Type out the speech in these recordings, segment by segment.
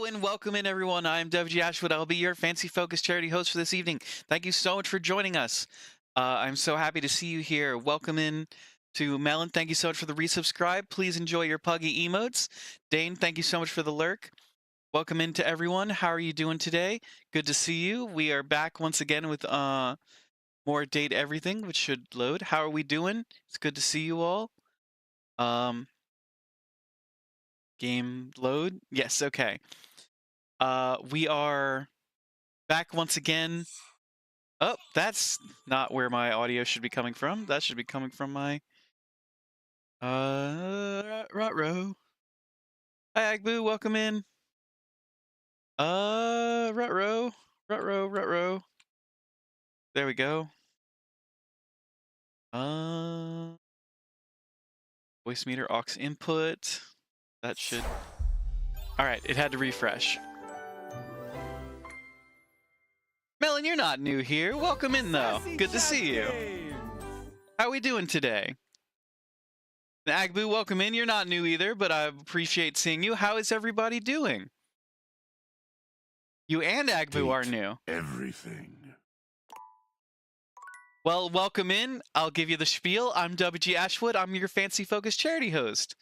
and welcome in, everyone. I'm WG Ashwood. I'll be your Fancy Focus charity host for this evening. Thank you so much for joining us. I'm so happy to see you here. Welcome in to Melon. Thank you so much for the resubscribe. Please enjoy your puggy emotes. Dane, thank you so much for the lurk. Welcome in to everyone. How are you doing today? Good to see you. We are back once again with more Date Everything, which should load. How are we doing? It's good to see you all. Game load? Yes, okay. We are back once again. Oh, that's not where my audio should be coming from. That should be coming from my Rutro. Hi Agboo, welcome in. Rutro. There we go. Voice meter aux input. That should. Alright, it had to refresh. Melon, you're not new here. Welcome in, though. Good to see you. How are we doing today? Agboo, welcome in. You're not new either, but I appreciate seeing you. How is everybody doing? You and Agboo are new. Everything. Well, welcome in. I'll give you the spiel. I'm WG Ashwood. I'm your Fancy Focus charity host.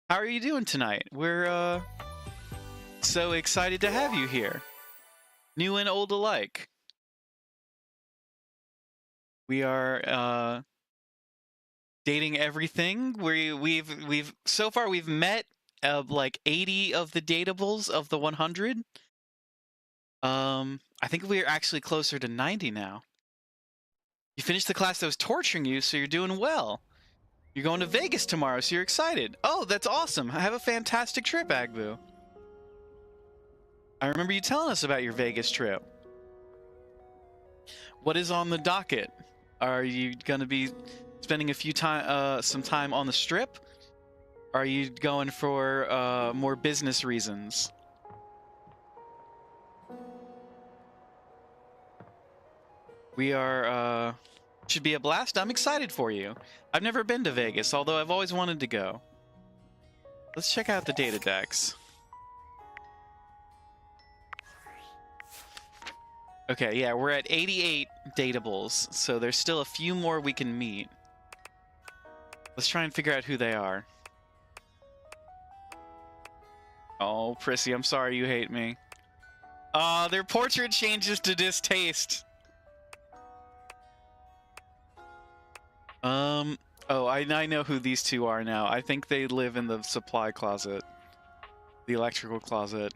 How are you doing tonight? We're so excited to have you here. New and old alike. We are dating everything. We've so far we've met like 80 of the dateables of the 100. I think we're actually closer to 90 now. You finished the class that was torturing you, so you're doing well. You're going to Vegas tomorrow, so you're excited. Oh, that's awesome. Have a fantastic trip, Agboo. I remember you telling us about your Vegas trip. What is on the docket? Are you going to be spending some time on the strip? Are you going for more business reasons? We are should be a blast. I'm excited for you. I've never been to Vegas, although I've always wanted to go. Let's check out the data decks. Okay, yeah, we're at 88 dateables, so there's still a few more we can meet. Let's try and figure out who they are. Oh, Prissy, I'm sorry you hate me. Their portrait changes to distaste. Oh, I know who these two are now. I think they live in the supply closet. The electrical closet.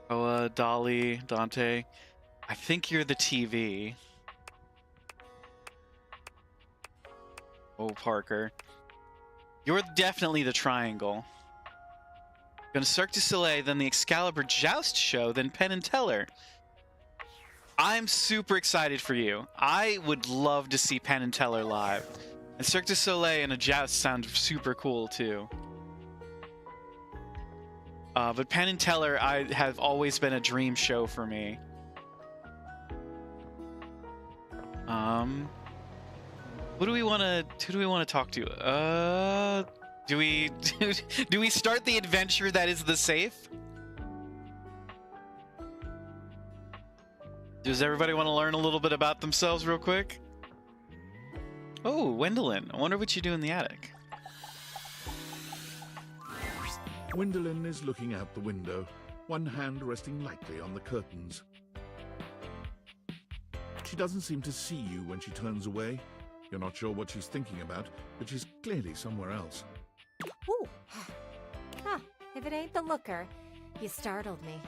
Oh, Dolly, Dante. I think you're the TV. Oh, Parker. You're definitely the triangle. Gonna Cirque du Soleil, then the Excalibur Joust show, then Penn and Teller. I'm super excited for you. I would love to see Penn and Teller live. And Cirque du Soleil and a Joust sound super cool, too. But Penn and Teller have always been a dream show for me. Who do we want to talk to? Do we start the adventure that is the safe? Does everybody want to learn a little bit about themselves real quick? Oh, Wendelin. I wonder what you do in the attic. Wendelin is looking out the window, one hand resting lightly on the curtains. She doesn't seem to see you when she turns away. You're not sure what she's thinking about, but she's clearly somewhere else. Ooh. Huh. If it ain't the looker, you startled me.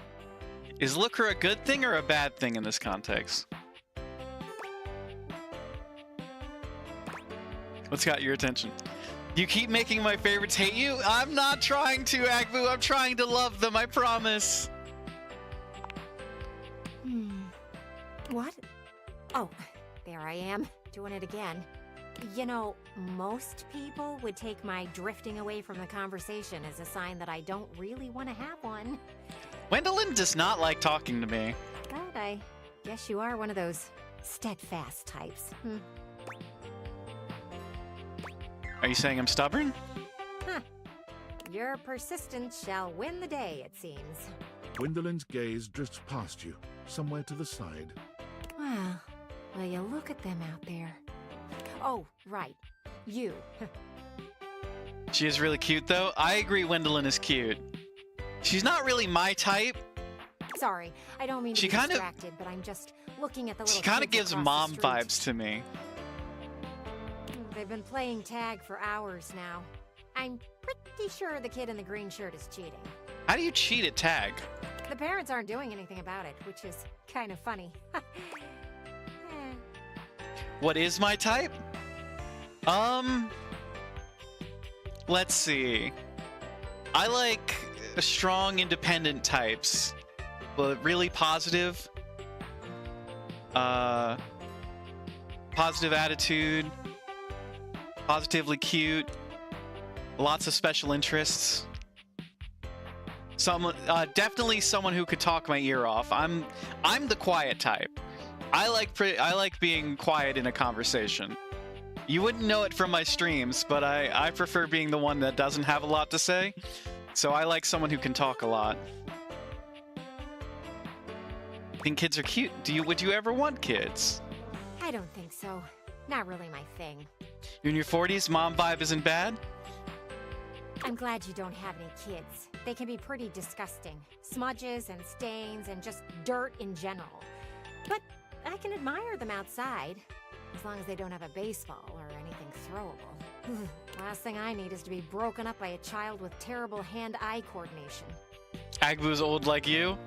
Is looker a good thing or a bad thing in this context? What's got your attention? You keep making my favorites hate you? I'm not trying to, Agboo. I'm trying to love them, I promise. What? Oh, there I am, doing it again. You know, most people would take my drifting away from the conversation as a sign that I don't really want to have one. Wendelin does not like talking to me. But I guess you are one of those steadfast types. Are you saying I'm stubborn? Huh. Your persistence shall win the day, it seems. Gwendolyn's gaze drifts past you, somewhere to the side. Well, will you look at them out there? Oh, right. You. She is really cute, though. I agree Gwendolyn is cute. She's not really my type. Sorry, I don't mean to She be kinda- distracted, but I'm just looking at the little She kind of kids gives across mom the street. vibes to me. They've been playing tag for hours now. I'm pretty sure the kid in the green shirt is cheating. How do you cheat at tag? The parents aren't doing anything about it, which is kind of funny. Eh, What is my type? Let's see. I like strong, independent types, but really positive. Positive attitude, positively cute, lots of special interests. Definitely someone who could talk my ear off. I'm the quiet type. I like being quiet in a conversation. You wouldn't know it from my streams, but I prefer being the one that doesn't have a lot to say. So I like someone who can talk a lot. Think kids are cute. Would you ever want kids? I don't think so. Not really my thing. You're in your 40s, mom vibe isn't bad? I'm glad you don't have any kids. They can be pretty disgusting. Smudges and stains and just dirt in general. But I can admire them outside, as long as they don't have a baseball or anything throwable. Last thing I need is to be broken up by a child with terrible hand-eye coordination. Agbu's old like you?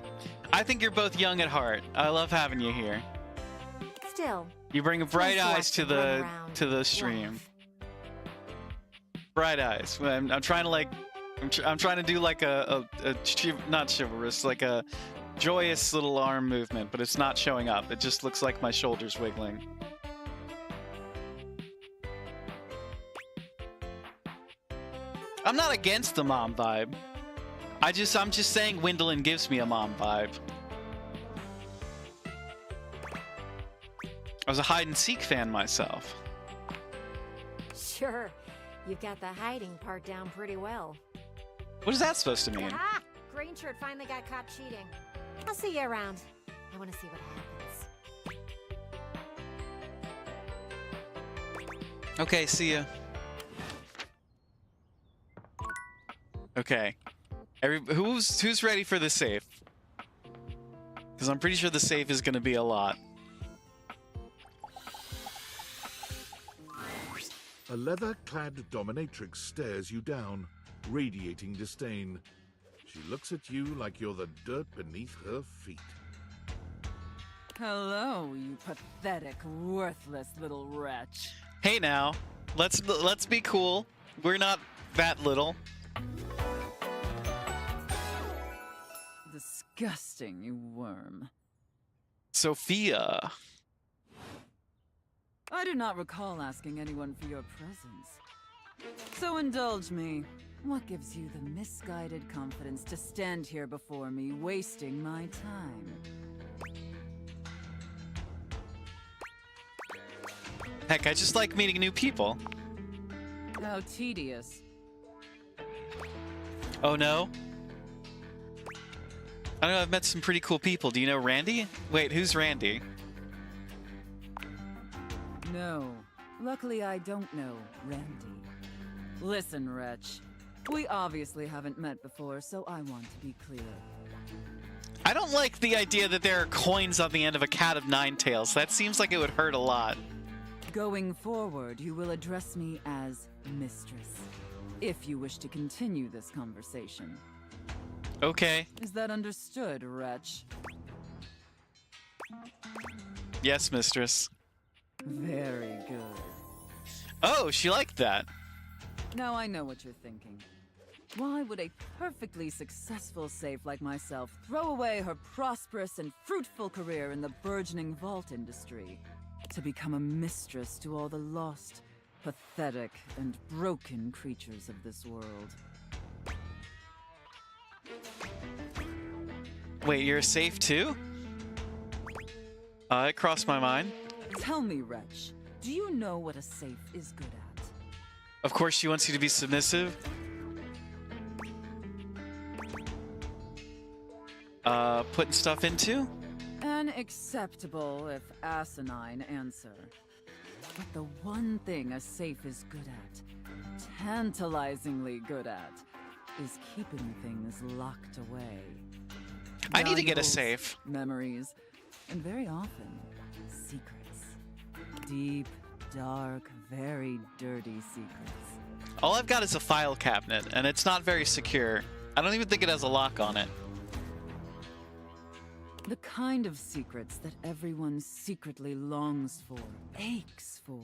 I think you're both young at heart. I love having you here. Still, You bring bright nice to eyes watch to them run the around, to the stream. laugh. Bright eyes. I'm trying to like, I'm trying to do like not chivalrous, like a joyous little arm movement, but it's not showing up. It just looks like my shoulders wiggling. I'm not against the mom vibe. I'm just saying Gwendolyn gives me a mom vibe. I was a hide and seek fan myself. Sure, you've got the hiding part down pretty well. What is that supposed to mean? Aha! Green shirt finally got caught cheating. I'll see you around. I want to see what happens. Okay, see ya. Okay. Who's ready for the safe? Because I'm pretty sure the safe is going to be a lot. A leather-clad dominatrix stares you down, radiating disdain. She looks at you like you're the dirt beneath her feet. Hello, you pathetic, worthless little wretch. Hey now, let's be cool. We're not that little. Disgusting, you worm. Sophia. I do not recall asking anyone for your presence. So indulge me. What gives you the misguided confidence to stand here before me, wasting my time? Heck, I just like meeting new people. How tedious. Oh no? I don't know, I've met some pretty cool people. Do you know Randy? Wait, who's Randy? No. Luckily, I don't know Randy. Listen, wretch. We obviously haven't met before, so I want to be clear. I don't like the idea that there are coins on the end of a cat of nine tails. That seems like it would hurt a lot. Going forward, you will address me as Mistress, if you wish to continue this conversation. Okay. Is that understood, wretch? Yes, mistress. Very good. Oh, she liked that. Now I know what you're thinking. Why would a perfectly successful safe like myself throw away her prosperous and fruitful career in the burgeoning vault industry to become a mistress to all the lost, pathetic, and broken creatures of this world? Wait, you're safe too? It crossed my mind. Tell me, wretch, do you know what a safe is good at? Of course, she wants you to be submissive. putting stuff into? An acceptable, if asinine, answer. But the one thing a safe is good at, tantalizingly good at, is keeping things locked away. I need to get a Valuables, safe. memories, and very often, secrets. Deep, dark, very dirty secrets. All I've got is a file cabinet, and it's not very secure. I don't even think it has a lock on it. The kind of secrets that everyone secretly longs for, aches for,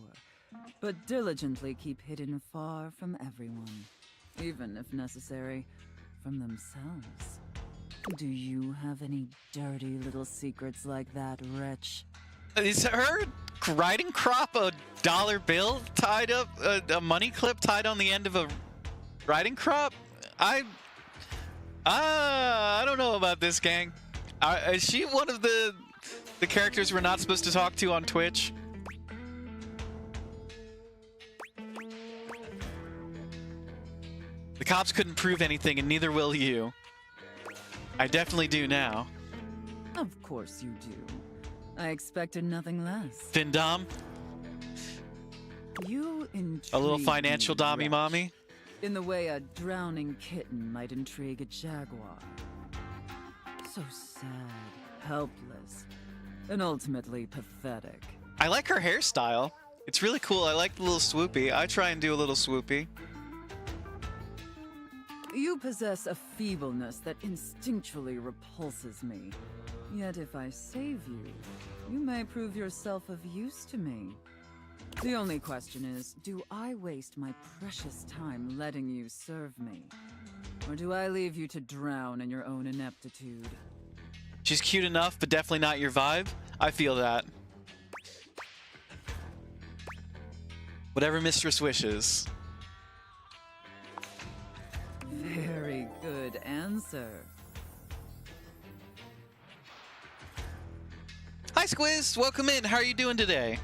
but diligently keep hidden far from everyone, even if necessary, from themselves. Do you have any dirty little secrets like that, wretch? Is her riding crop a dollar bill tied up, a money clip tied on the end of a riding crop? I don't know about this, gang. Is she one of the characters we're not supposed to talk to on Twitch? The cops couldn't prove anything, and neither will you. I definitely do now. Of course you do. I expected nothing less. Findom? You intrigue A little financial me, dommy wretch, mommy? in the way a drowning kitten might intrigue a jaguar. So sad, helpless, and ultimately pathetic. I like her hairstyle. It's really cool. I like the little swoopy. I try and do a little swoopy. You possess a feebleness that instinctually repulses me. Yet if I save you, you may prove yourself of use to me. The only question is, do I waste my precious time letting you serve me? Or do I leave you to drown in your own ineptitude? She's cute enough, but definitely not your vibe. I feel that. Whatever Mistress wishes. Very good answer. Hi, Squiz. Welcome in. How are you doing today?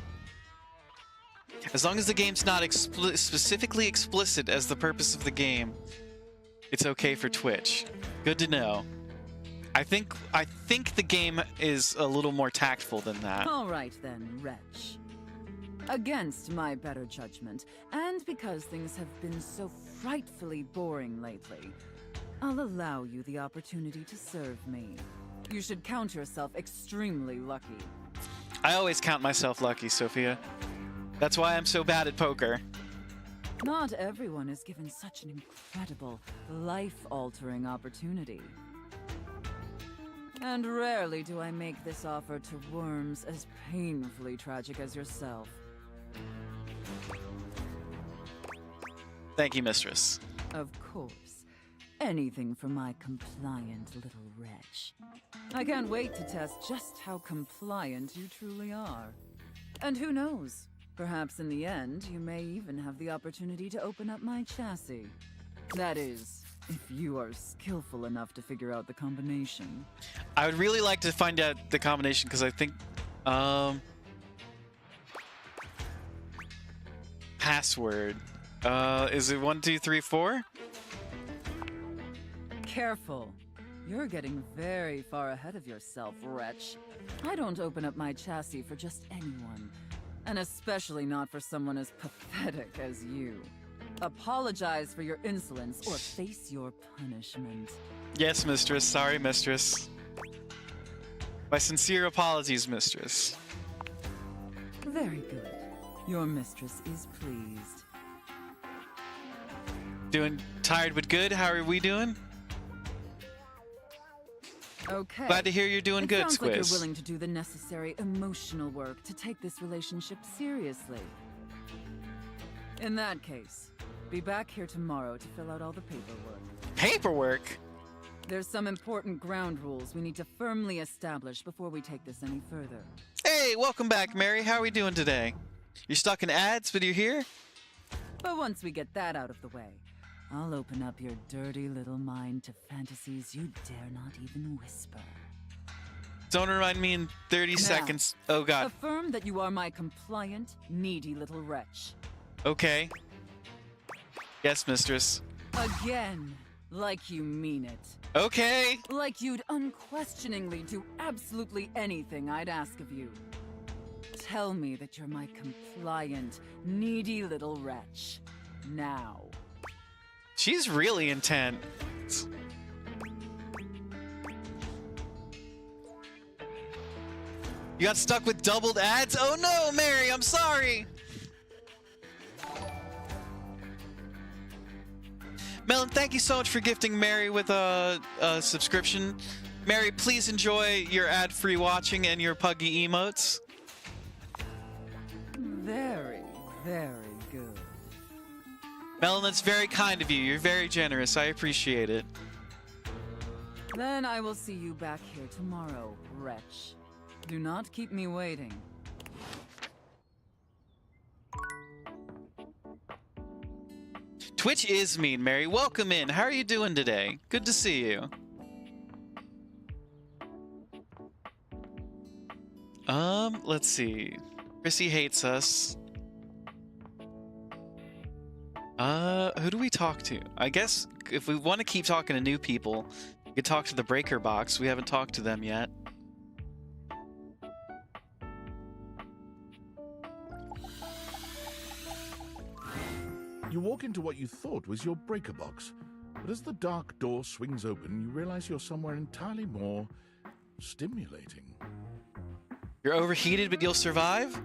As long as the game's not specifically explicit as the purpose of the game, it's okay for Twitch. Good to know. I think the game is a little more tactful than that. All right then, wretch. Against my better judgment, and because things have been so frightfully boring lately, I'll allow you the opportunity to serve me. You should count yourself extremely lucky. I always count myself lucky, Sophia. That's why I'm so bad at poker. Not everyone is given such an incredible, life-altering opportunity. And rarely do I make this offer to worms as painfully tragic as yourself. Thank you, Mistress. Of course. Anything for my compliant little wretch. I can't wait to test just how compliant you truly are. And who knows? Perhaps in the end, you may even have the opportunity to open up my chassis. That is, if you are skillful enough to figure out the combination. I would really like to find out the combination because I think, password. Is it 1, 2, 3, 4? Careful. You're getting very far ahead of yourself, wretch. I don't open up my chassis for just anyone. And especially not for someone as pathetic as you. Apologize for your insolence or face your punishment. Yes, Mistress. Sorry, Mistress. My sincere apologies, Mistress. Very good. Your mistress is pleased. Doing tired but good? How are we doing? Okay. Glad to hear you're doing good, Sounds like Squiz. you're willing to do the necessary emotional work to take this relationship seriously. In that case, be back here tomorrow to fill out all the paperwork. Paperwork? There's some important ground rules we need to firmly establish before we take this any further. Hey, welcome back, Mary. How are we doing today? You're stuck in ads, but you're here? But once we get that out of the way, I'll open up your dirty little mind to fantasies you dare not even whisper. Don't remind me in 30 seconds. Oh, God. Affirm that you are my compliant, needy little wretch. Okay. Yes, Mistress. Again, Like you mean it. Okay. Like you'd unquestioningly do absolutely anything I'd ask of you. Tell me that you're my compliant, needy little wretch. Now. She's really intent. You got stuck with doubled ads? Oh no, Mary, I'm sorry. Melon, thank you so much for gifting Mary with a subscription. Mary, please enjoy your ad-free watching and your puggy emotes. Very, very good. Melon, that's very kind of you. You're very generous. I appreciate it. Then I will see you back here tomorrow, wretch. Do not keep me waiting. Twitch is mean, Mary. Welcome in. How are you doing today? Good to see you. Let's see. Chrissy hates us. Who do we talk to? I guess if we want to keep talking to new people, we could talk to the Breaker Box. We haven't talked to them yet. You walk into what you thought was your breaker box, but as the dark door swings open, you realize you're somewhere entirely more stimulating. You're overheated, but you'll survive?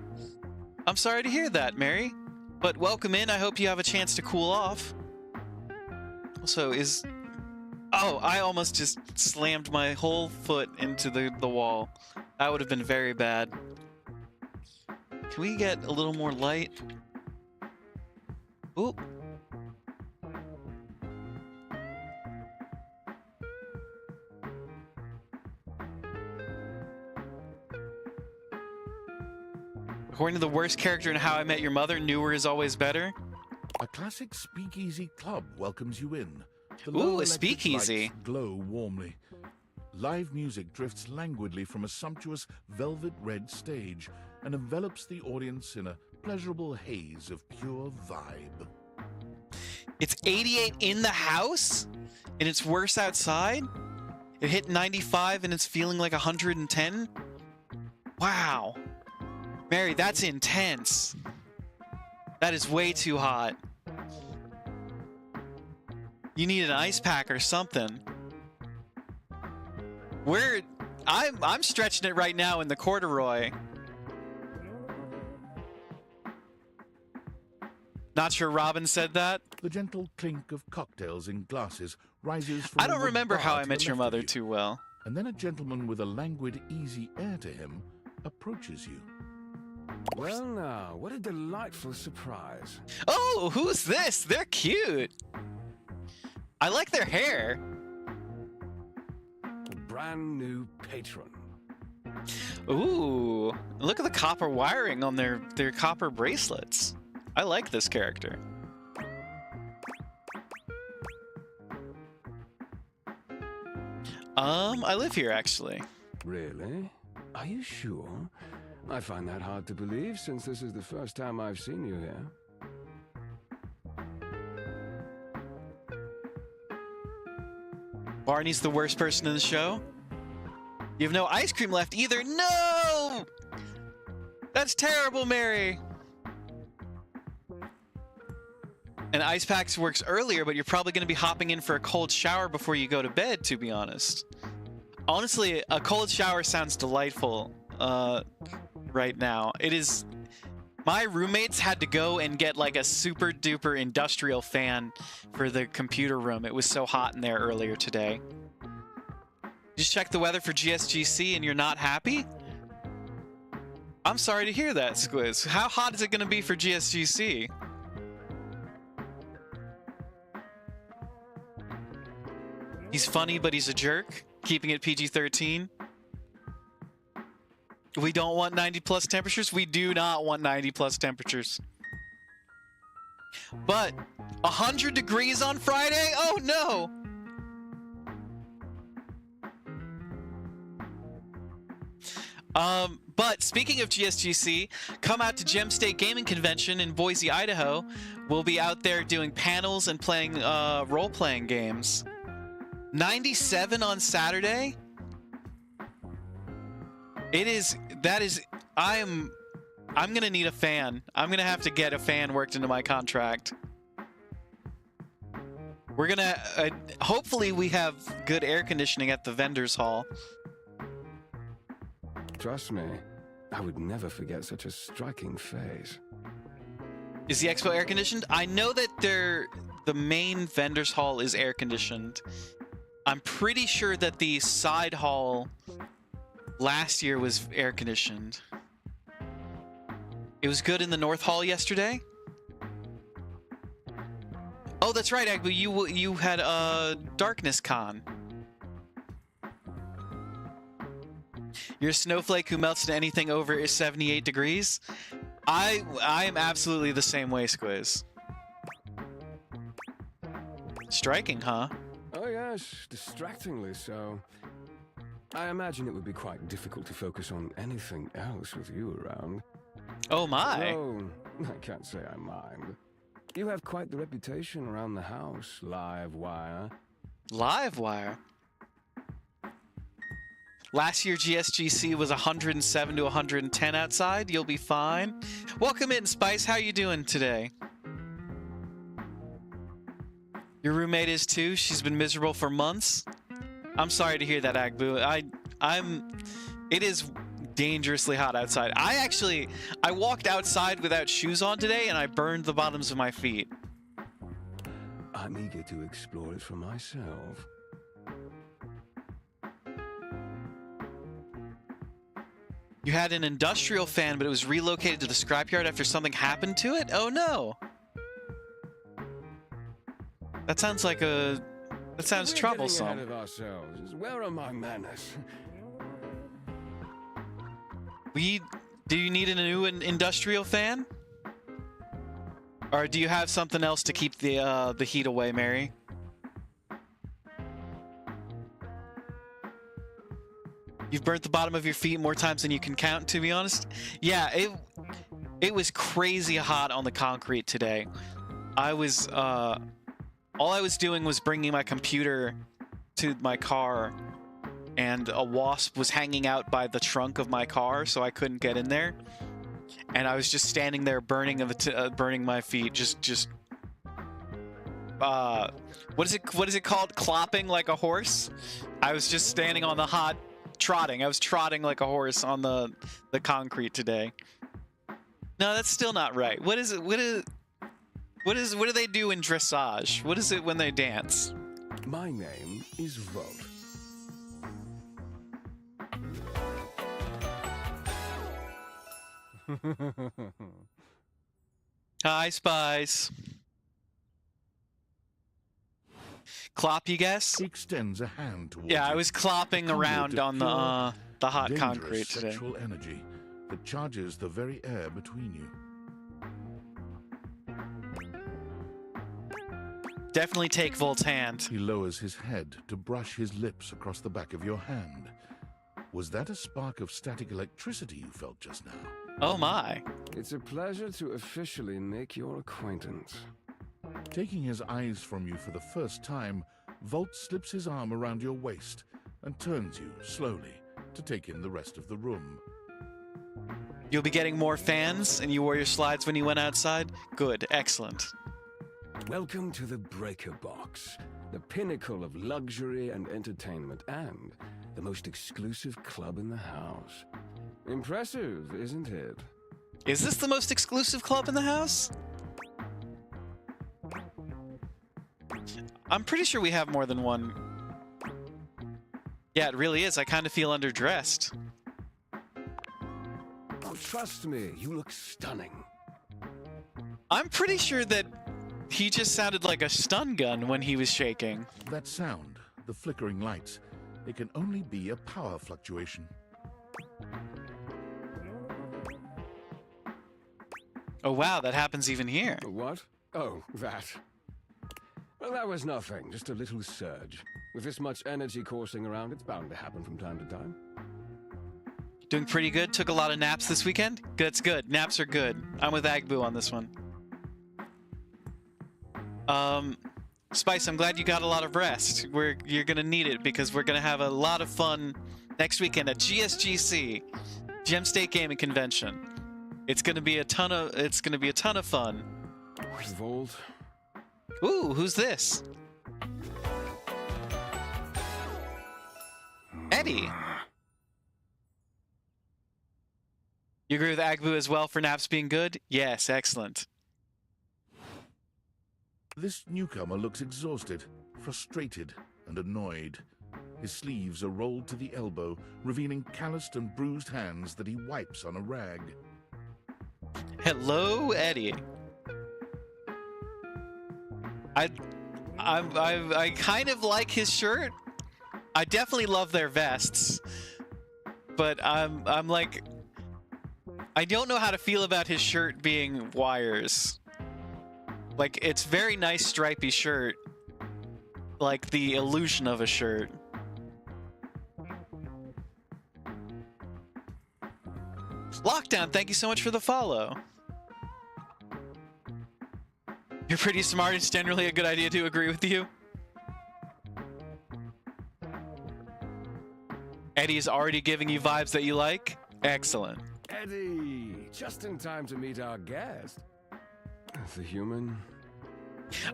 I'm sorry to hear that, Mary. But welcome in. I hope you have a chance to cool off. Also, Oh, I almost just slammed my whole foot into the wall. That would have been very bad. Can we get a little more light? Ooh. According to the worst character in How I Met Your Mother, newer is always better. A classic speakeasy club welcomes you in. The Ooh, low a electric speakeasy. lights glow warmly. Live music drifts languidly from a sumptuous velvet red stage and envelops the audience in a pleasurable haze of pure vibe. It's 88 in the house, and it's worse outside. It hit 95, and it's feeling like 110. Wow. Mary, that's intense. That is way too hot. You need an ice pack or something. I'm stretching it right now in the corduroy. Not sure Robin said that. The gentle clink of cocktails in glasses rises from I don't a wood remember bar How to I the Met Your left of Mother you. too well. And then a gentleman with a languid, easy air to him approaches you. Well now, what a delightful surprise. Oh, who's this? They're cute. I like their hair. A brand new patron. Ooh, look at the copper wiring on their copper bracelets. I like this character. I live here actually. Really? Are you sure? I find that hard to believe since this is the first time I've seen you here. Barney's the worst person in the show. You have no ice cream left either. No! That's terrible, Mary. And ice packs works earlier, but you're probably going to be hopping in for a cold shower before you go to bed, to be honest. Honestly, a cold shower sounds delightful right now. It is... My roommates had to go and get like a super duper industrial fan for the computer room. It was so hot in there earlier today. Just check the weather for GSGC and you're not happy? I'm sorry to hear that, Squiz. How hot is it going to be for GSGC? He's funny, but he's a jerk. Keeping it PG-13. We don't want 90 plus temperatures. We do not want 90 plus temperatures. But 100 degrees on Friday? Oh no! But speaking of GSGC, come out to Gem State Gaming Convention in Boise, Idaho. We'll be out there doing panels and playing role-playing games. 97 on Saturday? I'm gonna need a fan. I'm gonna have to get a fan worked into my contract. We're gonna, hopefully we have good air conditioning at the vendor's hall. Trust me, I would never forget such a striking face. Is the expo air conditioned? I know that the main vendor's hall is air conditioned. I'm pretty sure that the side hall last year was air conditioned. It was good in the North Hall yesterday. Oh, that's right, Agbu. You had Darkness Con. You're a snowflake who melts to anything over 78 degrees. I am absolutely the same way, Squiz. Striking, huh? Oh yes, distractingly so. I imagine it would be quite difficult to focus on anything else with you around. Oh my. Oh, I can't say I mind. You have quite the reputation around the house, Livewire. Livewire. Last year GSGC was 107 to 110 outside. You'll be fine. Welcome in, Spice. How you doing today? Your roommate is too. She's been miserable for months. I'm sorry to hear that, Agbu. It is dangerously hot outside. I walked outside without shoes on today and I burned the bottoms of my feet. I'm eager to explore it for myself. You had an industrial fan, but it was relocated to the scrapyard after something happened to it? Oh no! That sounds like a... That sounds troublesome. We're getting ahead of ourselves. Where are my manners? Do you need a new industrial fan? Or do you have something else to keep the heat away, Mary? You've burnt the bottom of your feet more times than you can count, to be honest. Yeah, it was crazy hot on the concrete today. All I was doing was bringing my computer to my car, and a wasp was hanging out by the trunk of my car, so I couldn't get in there. And I was just standing there burning my feet, what is it called? Clopping like a horse? I was just standing on the hot trotting. I was trotting like a horse on the concrete today. No, that's still not right. What is it? What do they do in dressage? What is it when they dance? My name is Volt. Hi, Spice. Clop, you guess? He extends a hand towards Yeah, I you. was clopping around on the hot Dangerous concrete today. sexual energy that charges the very air between you. Definitely take Volt's hand. He lowers his head to brush his lips across the back of your hand. Was that a spark of static electricity you felt just now? Oh my. It's a pleasure to officially make your acquaintance. Taking his eyes from you for the first time, Volt slips his arm around your waist and turns you slowly to take in the rest of the room. You'll be getting more fans, and you wore your slides when you went outside? Good, excellent. Welcome to the Breaker Box, the pinnacle of luxury and entertainment, and the most exclusive club in the house. Impressive, isn't it? Is this the most exclusive club in the house? I'm pretty sure we have more than one. Yeah, it really is. I kind of feel underdressed. Oh, trust me, you look stunning. I'm pretty sure that he just sounded like a stun gun when he was shaking. That sound, the flickering lights, it can only be a power fluctuation. Oh wow, that happens even here. What? Oh, that. Well, that was nothing, just a little surge. With this much energy coursing around, it's bound to happen from time to time. Doing pretty good. Took a lot of naps this weekend. That's good. Naps are good. I'm with Agbu on this one. Spice, I'm glad you got a lot of rest. You're gonna need it because we're gonna have a lot of fun next weekend at GSGC, Gem State Gaming Convention. It's gonna be a ton of fun. Volt. Ooh, who's this? Eddie. You agree with Agbu as well for naps being good? Yes, excellent. This newcomer looks exhausted, frustrated, and annoyed. His sleeves are rolled to the elbow, revealing calloused and bruised hands that he wipes on a rag. Hello, Eddie. I kind of like his shirt. I definitely love their vests, but I'm like, I don't know how to feel about his shirt being wires. Like, it's very nice stripy shirt, like the illusion of a shirt. Lockdown, thank you so much for the follow. You're pretty smart. It's generally a good idea to agree with you. Eddie is already giving you vibes that you like. Excellent. Eddie, just in time to meet our guest. The human.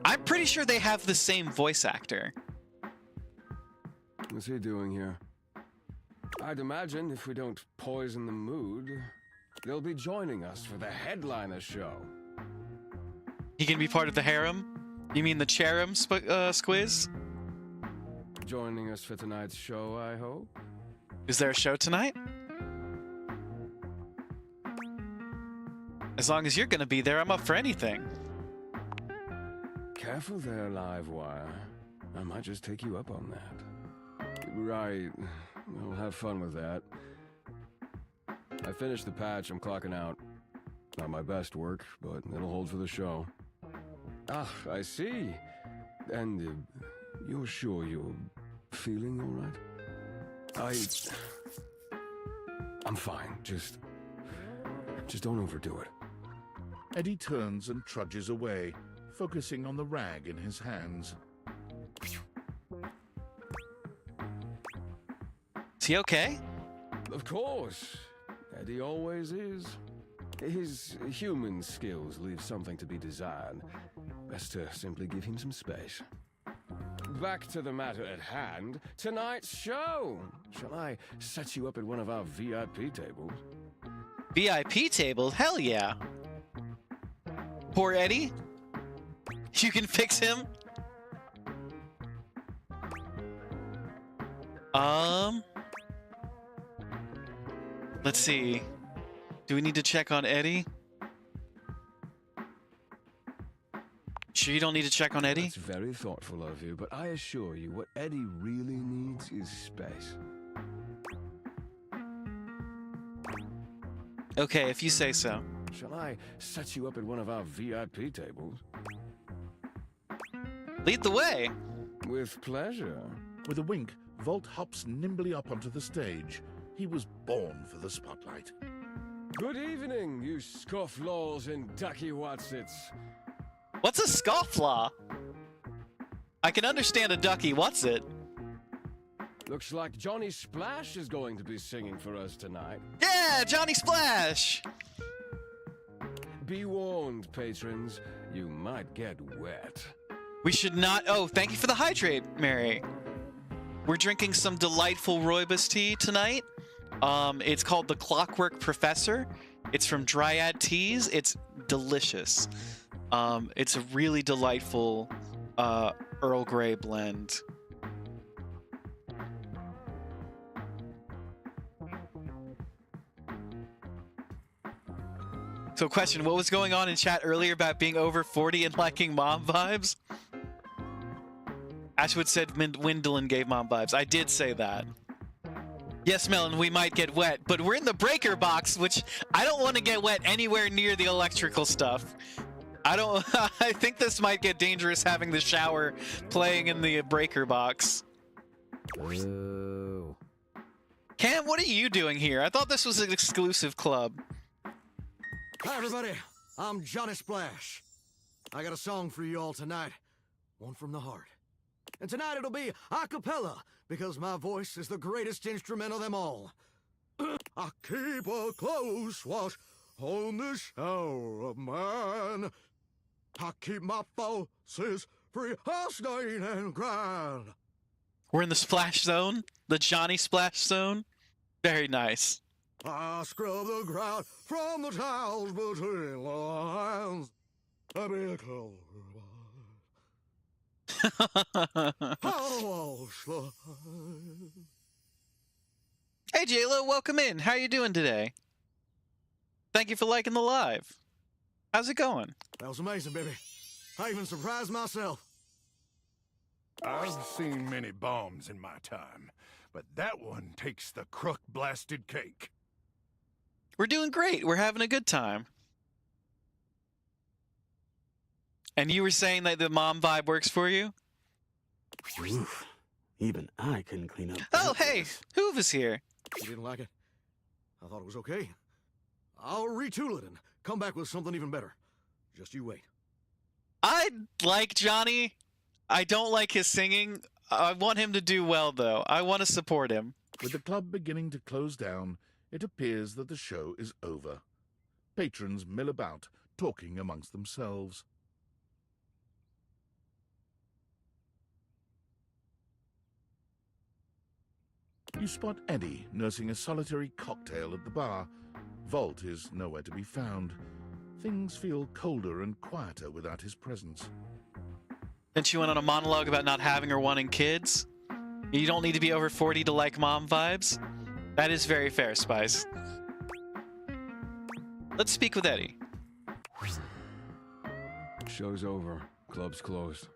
I'm pretty sure they have the same voice actor. What's he doing here? I'd imagine if we don't poison the mood, they'll be joining us for the headliner show. He can be part of the harem? You mean the cherem squiz? Joining us for tonight's show, I hope. Is there a show tonight? As long as you're gonna be there, I'm up for anything. Careful there, Livewire. I might just take you up on that. Right. We'll have fun with that. I finished the patch. I'm clocking out. Not my best work, but it'll hold for the show. Ah, I see. And you're sure you're feeling all right? I'm fine. Just don't overdo it. Eddie turns and trudges away, focusing on the rag in his hands. Is he okay? Of course. Eddie always is. His human skills leave something to be desired. Best to simply give him some space. Back to the matter at hand. Tonight's show. Shall I set you up at one of our VIP tables? VIP table? Hell yeah. Poor Eddie. You can fix him? Let's see. Do we need to check on Eddie? Sure you don't need to check on Eddie? That's very thoughtful of you, but I assure you what Eddie really needs is space. Okay, if you say so. Shall I set you up at one of our VIP tables? Lead the way. With pleasure. With a wink, Volt hops nimbly up onto the stage. He was born for the spotlight. Good evening, you scofflaws and ducky watsits. What's a scofflaw? I can understand a ducky. What's it? Looks like Johnny Splash is going to be singing for us tonight. Yeah, Johnny Splash! Be warned, patrons. You might get wet. We should not... Oh, thank you for the hydrate, Mary. We're drinking some delightful rooibos tea tonight. It's called the Clockwork Professor. It's from Dryad Teas. It's delicious. It's a really delightful Earl Grey blend. So question, what was going on in chat earlier about being over 40 and liking mom vibes? Ashwood said Windlin gave mom vibes. I did say that. Yes, Melon, we might get wet, but we're in the breaker box, which I don't want to get wet anywhere near the electrical stuff. I think this might get dangerous having the shower playing in the breaker box. Ooh. Cam, what are you doing here? I thought this was an exclusive club. Hi, everybody. I'm Johnny Splash. I got a song for you all tonight. one from the heart. And tonight it'll be a cappella, because my voice is the greatest instrument of them all. I keep a close watch on the shower of mine. I keep my forces free of stain and grind. We're in the splash zone, the Johnny Splash zone. Very nice. I scrub the ground from the tiles between the lines. I be a closer. Oh, Hey JLo, welcome in. How you doing today? Thank you for liking the live. How's it going? that was amazing, baby. I even surprised myself. I've seen many bombs in my time, but that one takes the crook-blasted cake. We're doing great. We're having a good time. And you were saying that the mom vibe works for you? Oof. Even I couldn't clean up. Oh, that hey, mess. Hoova's here. You didn't like it? I thought it was okay. I'll retool it and come back with something even better. Just you wait. I like Johnny. I don't like his singing. I want him to do well, though. I want to support him. With the club beginning to close down, it appears that the show is over. Patrons mill about, talking amongst themselves. You spot Eddie nursing a solitary cocktail at the bar. Volt is nowhere to be found. Things feel colder and quieter without his presence. Then she went on a monologue about not having or wanting kids. You don't need to be over 40 to like mom vibes. That is very fair, Spice. Let's speak with Eddie. Show's over. Club's closed.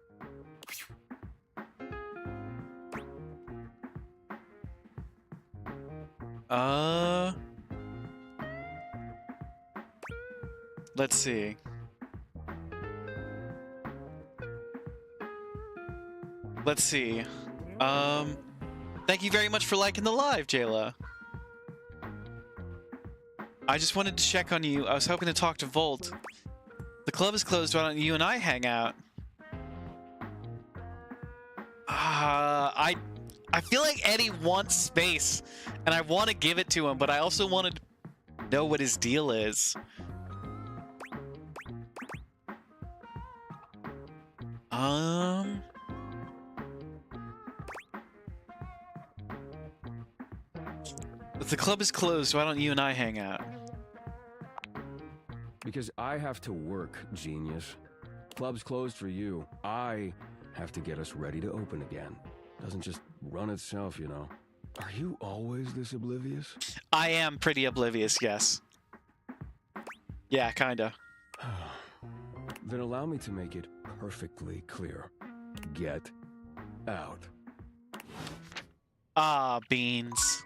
Let's see. Let's see. Thank you very much for liking the live, Jayla. I just wanted to check on you. I was hoping to talk to Volt. The club is closed. Why don't you and I hang out? I feel like Eddie wants space, and I want to give it to him, but I also want to know what his deal is. If the club is closed, why don't you and I hang out? Because I have to work, genius. Club's closed for you. I have to get us ready to open again. Doesn't just run itself, you know. Are you always this oblivious? I am pretty oblivious, yes. Yeah, kinda. Then allow me to make it perfectly clear. Get out. Ah, beans.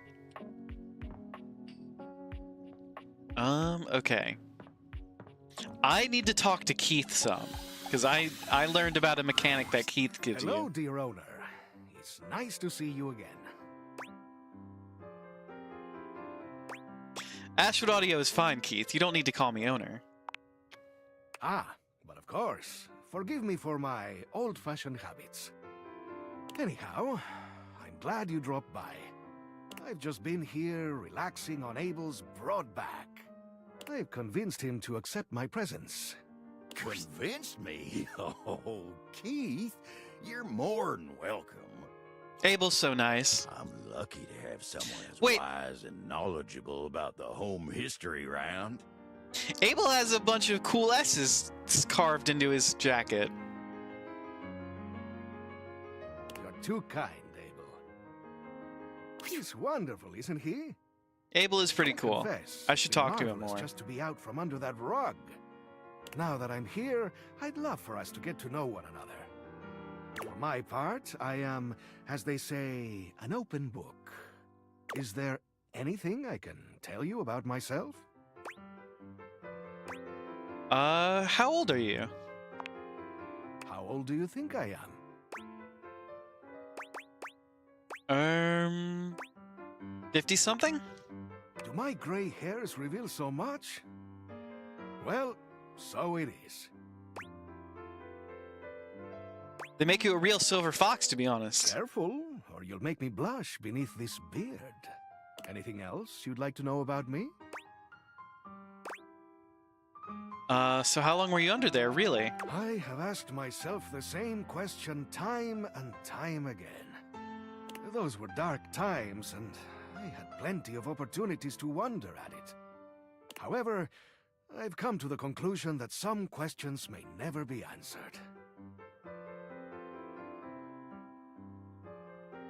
Okay. I need to talk to Keith some, because I learned about a mechanic that Keith gives Hello, you. dear owner. It's nice to see you again. Ashford Audio is fine, Keith. You don't need to call me owner. Ah, but of course. Forgive me for my old-fashioned habits. Anyhow, I'm glad you dropped by. I've just been here relaxing on Abel's broad back. I've convinced him to accept my presence. Convinced me? Oh, Keith, you're more than welcome. Abel's so nice. I'm lucky to have someone as Wait. wise and knowledgeable about the home history round. Abel has a bunch of cool S's carved into his jacket. You're too kind, Abel. He's wonderful, isn't he? Abel is pretty I cool. confess, I should it's talk to him marvelous more. just to be out from under that rug. Now that I'm here, I'd love for us to get to know one another. For my part, I am, as they say, an open book. Is there anything I can tell you about myself? How old are you? How old do you think I am? 50-something? Do my gray hairs reveal so much? Well, so it is. They make you a real silver fox, to be honest. Careful, or you'll make me blush beneath this beard. Anything else you'd like to know about me? So how long were you under there, really? I have asked myself the same question time and time again. Those were dark times, and I had plenty of opportunities to wonder at it. However, I've come to the conclusion that some questions may never be answered.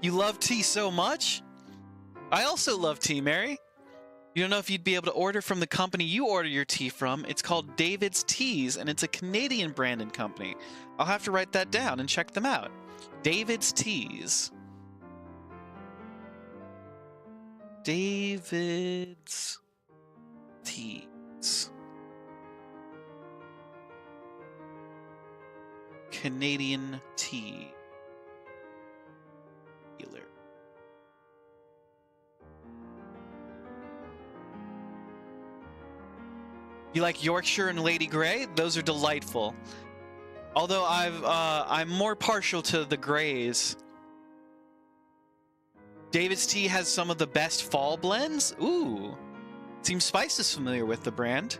You love tea so much? I also love tea, Mary. You don't know if you'd be able to order from the company you order your tea from. It's called David's Teas, and it's a Canadian branded company. I'll have to write that down and check them out. David's Teas. David's Teas. Canadian tea dealer. You like Yorkshire and Lady Grey? Those are delightful. Although I'm more partial to the Greys. David's Tea has some of the best fall blends. Ooh. Seems Spice is familiar with the brand.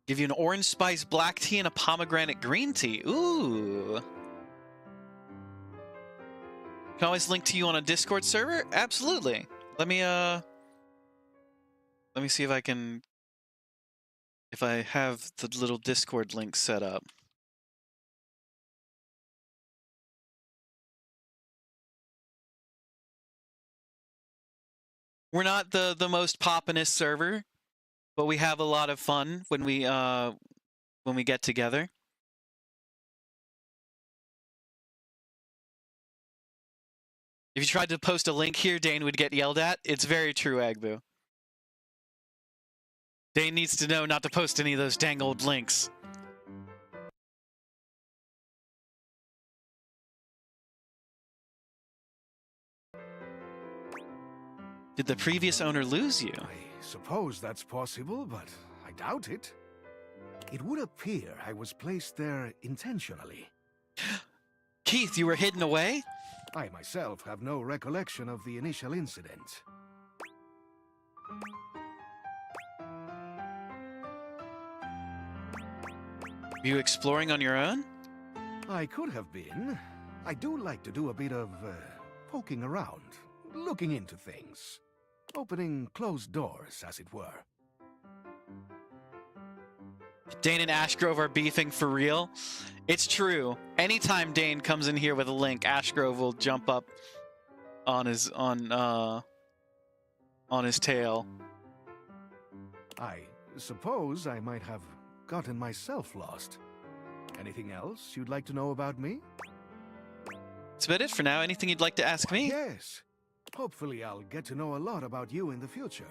Give you an orange spice black tea and a pomegranate green tea. Ooh. Can always link to you on a Discord server? Absolutely. Let me see if I can, if I have the little Discord link set up. We're not the most poppinest server, but we have a lot of fun when we get together. If you tried to post a link here, Dane would get yelled at. It's very true, Agbu. Dane needs to know not to post any of those dang old links. Did the previous owner lose you? I suppose that's possible, but I doubt it. It would appear I was placed there intentionally. Keith, you were hidden away? I myself have no recollection of the initial incident. Were you exploring on your own? I could have been. I do like to do a bit of poking around, looking into things, opening closed doors, as it were. Dane and Ashgrove are beefing for real. It's true. Anytime Dane comes in here with a link, Ashgrove will jump up on his tail. I suppose I might have gotten myself lost. Anything else you'd like to know about me? That's about it for now. Anything you'd like to ask me? Yes. Hopefully I'll get to know a lot about you in the future.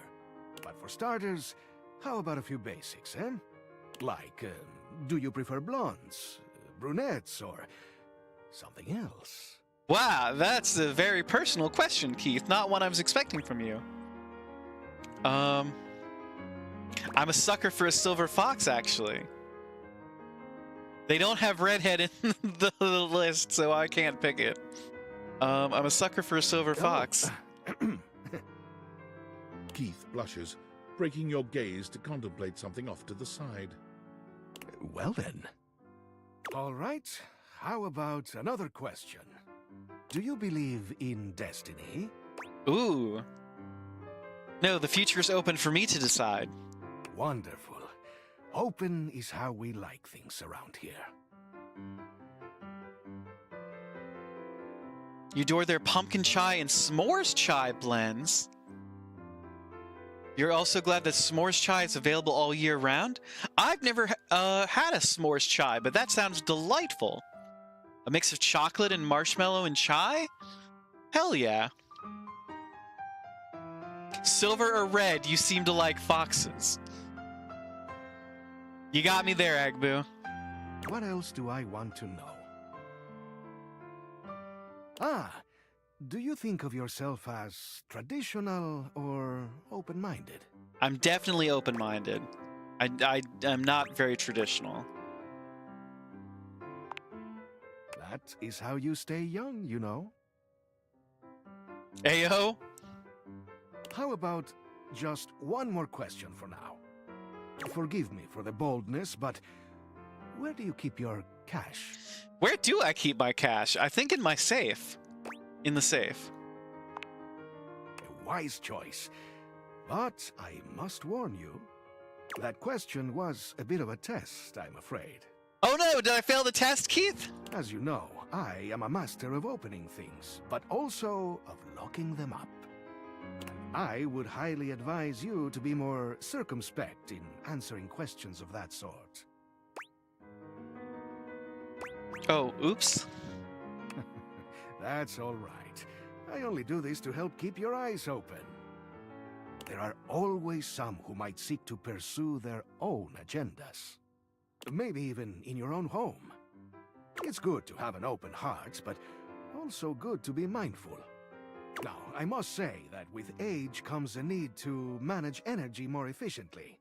But for starters, how about a few basics, eh? Like, do you prefer blondes, brunettes, or something else? Wow, that's a very personal question, Keith. Not one I was expecting from you. I'm a sucker for a silver fox, actually. They don't have redhead in the list, so I can't pick it. I'm a sucker for a silver fox. Keith blushes, breaking your gaze to contemplate something off to the side. Well then. All right, how about another question? Do you believe in destiny? Ooh. No, the future's open for me to decide. Wonderful. Open is how we like things around here. You adore their pumpkin chai and s'mores chai blends. You're also glad that s'mores chai is available all year round? I've never had a s'mores chai, but that sounds delightful. A mix of chocolate and marshmallow and chai? Hell yeah. Silver or red, you seem to like foxes. You got me there, Agbu. What else do I want to know? Ah, do you think of yourself as traditional or open-minded? I'm definitely open-minded. I am not very traditional. That is how you stay young, you know. Ayo? How about just one more question for now? Forgive me for the boldness, but where do you keep your cash? Where do I keep my cash? I think in my safe. In the safe. A wise choice. But I must warn you, that question was a bit of a test, I'm afraid. Oh no, did I fail the test, Keith? As you know, I am a master of opening things, but also of locking them up. I would highly advise you to be more circumspect in answering questions of that sort. Oh, oops. That's all right. I only do this to help keep your eyes open. There are always some who might seek to pursue their own agendas. Maybe even in your own home. It's good to have an open heart, but also good to be mindful. Now, I must say that with age comes a need to manage energy more efficiently.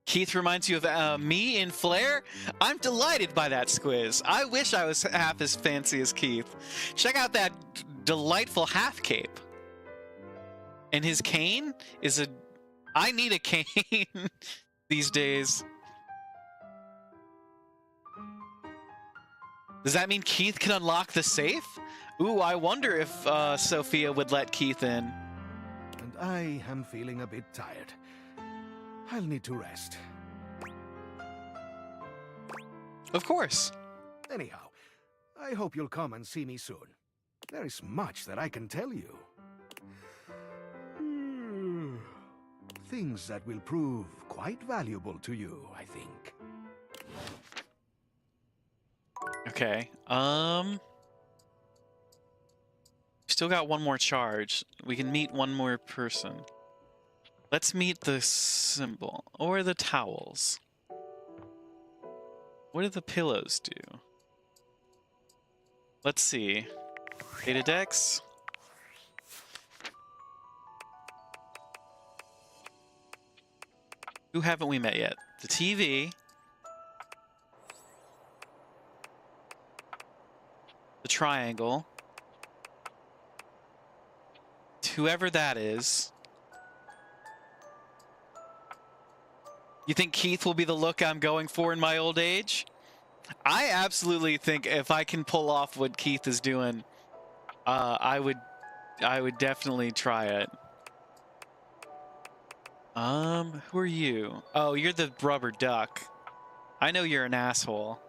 Keith reminds you of me in Flare? I'm delighted by that squiz. I wish I was half as fancy as Keith. Check out that delightful half cape. And his cane is a... I need a cane these days. Does that mean Keith can unlock the safe? Ooh, I wonder if Sophia would let Keith in. And I am feeling a bit tired. I'll need to rest. Of course. Anyhow, I hope you'll come and see me soon. There is much that I can tell you. Things that will prove quite valuable to you, I think. Okay. Still got one more charge. We can meet one more person. Let's meet the symbol or the towels. What do the pillows do? Let's see. Data Dex. Who haven't we met yet? The TV. The triangle. Whoever that is. You think Keith will be the look I'm going for in my old age? I absolutely think if I can pull off what Keith is doing, I would definitely try it. Who are you? Oh, you're the rubber duck. I know you're an asshole.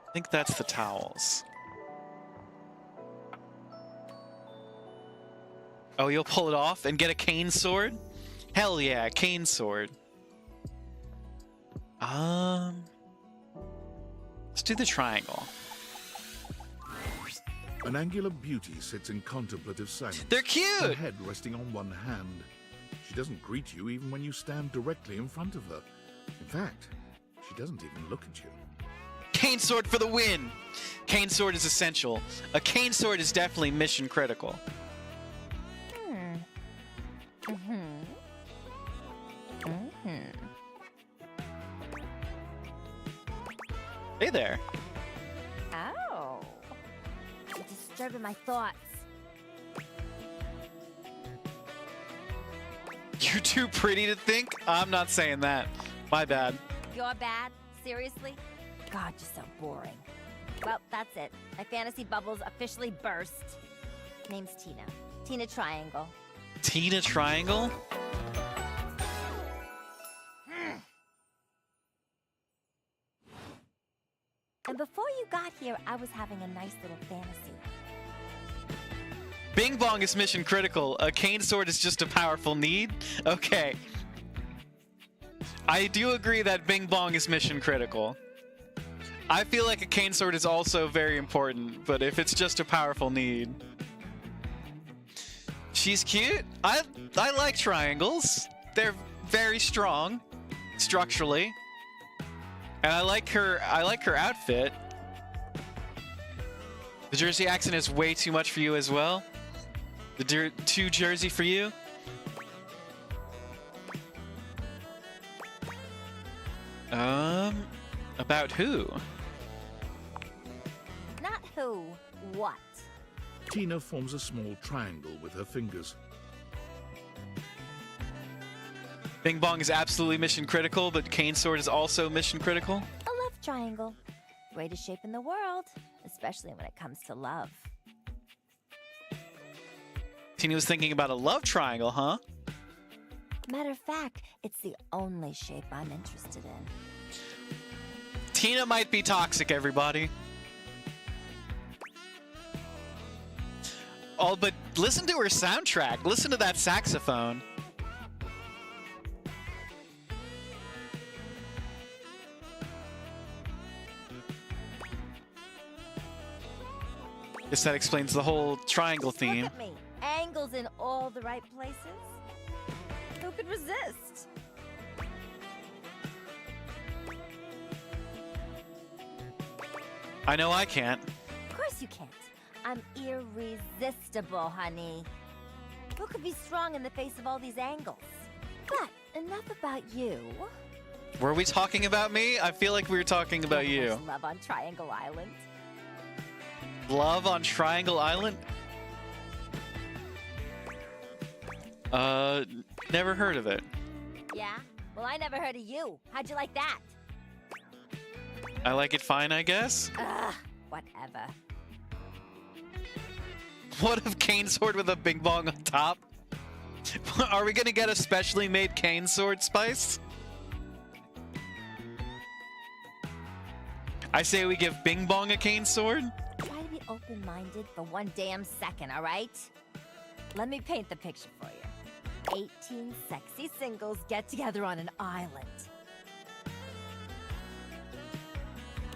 I think that's the towels. Oh, you'll pull it off and get a cane sword? Hell yeah, cane sword. Let's do the triangle. An angular beauty sits in contemplative silence. They're cute! Her head resting on one hand. She doesn't greet you even when you stand directly in front of her. In fact, she doesn't even look at you. Cane sword for the win! Cane sword is essential. A cane sword is definitely mission critical. Hey there. Oh. You're disturbing my thoughts. You're too pretty to think? I'm not saying that. My bad. You're bad? Seriously? God, you're so boring. Well, that's it. My fantasy bubbles officially burst. Name's Tina. Tina Triangle. Tina Triangle? And before you got here, I was having a nice little fantasy. Bing Bong is mission critical. A cane sword is just a powerful need? Okay. I do agree that Bing Bong is mission critical. I feel like a cane sword is also very important, but if it's just a powerful need. She's cute. I like triangles. They're very strong structurally. And I like her outfit. The Jersey accent is way too much for you as well? Too Jersey for you? About who? Not who, what? Tina forms a small triangle with her fingers. Bing Bong is absolutely mission critical, but Cane Sword is also mission critical? A love triangle. Greatest shape in the world, especially when it comes to love. Tina was thinking about a love triangle, huh? Matter of fact, it's the only shape I'm interested in. Tina might be toxic, everybody. Oh, but listen to her soundtrack. Listen to that saxophone. Guess that explains the whole triangle theme. Look at me. Angles in all the right places. Who could resist? I know I can't. Of course you can't. I'm irresistible, honey. Who could be strong in the face of all these angles? But enough about you. Were we talking about me? I feel like we were talking about you. There's love on Triangle Island. Love on Triangle Island? Never heard of it. Yeah? Well, I never heard of you. How'd you like that? I like it fine, I guess. Ugh, whatever. What if Cane Sword with a Bing Bong on top? Are we gonna get a specially made Cane Sword spice? I say we give Bing Bong a Cane Sword. Try to be open-minded for one damn second, all right? Let me paint the picture for you. 18 sexy singles get together on an island.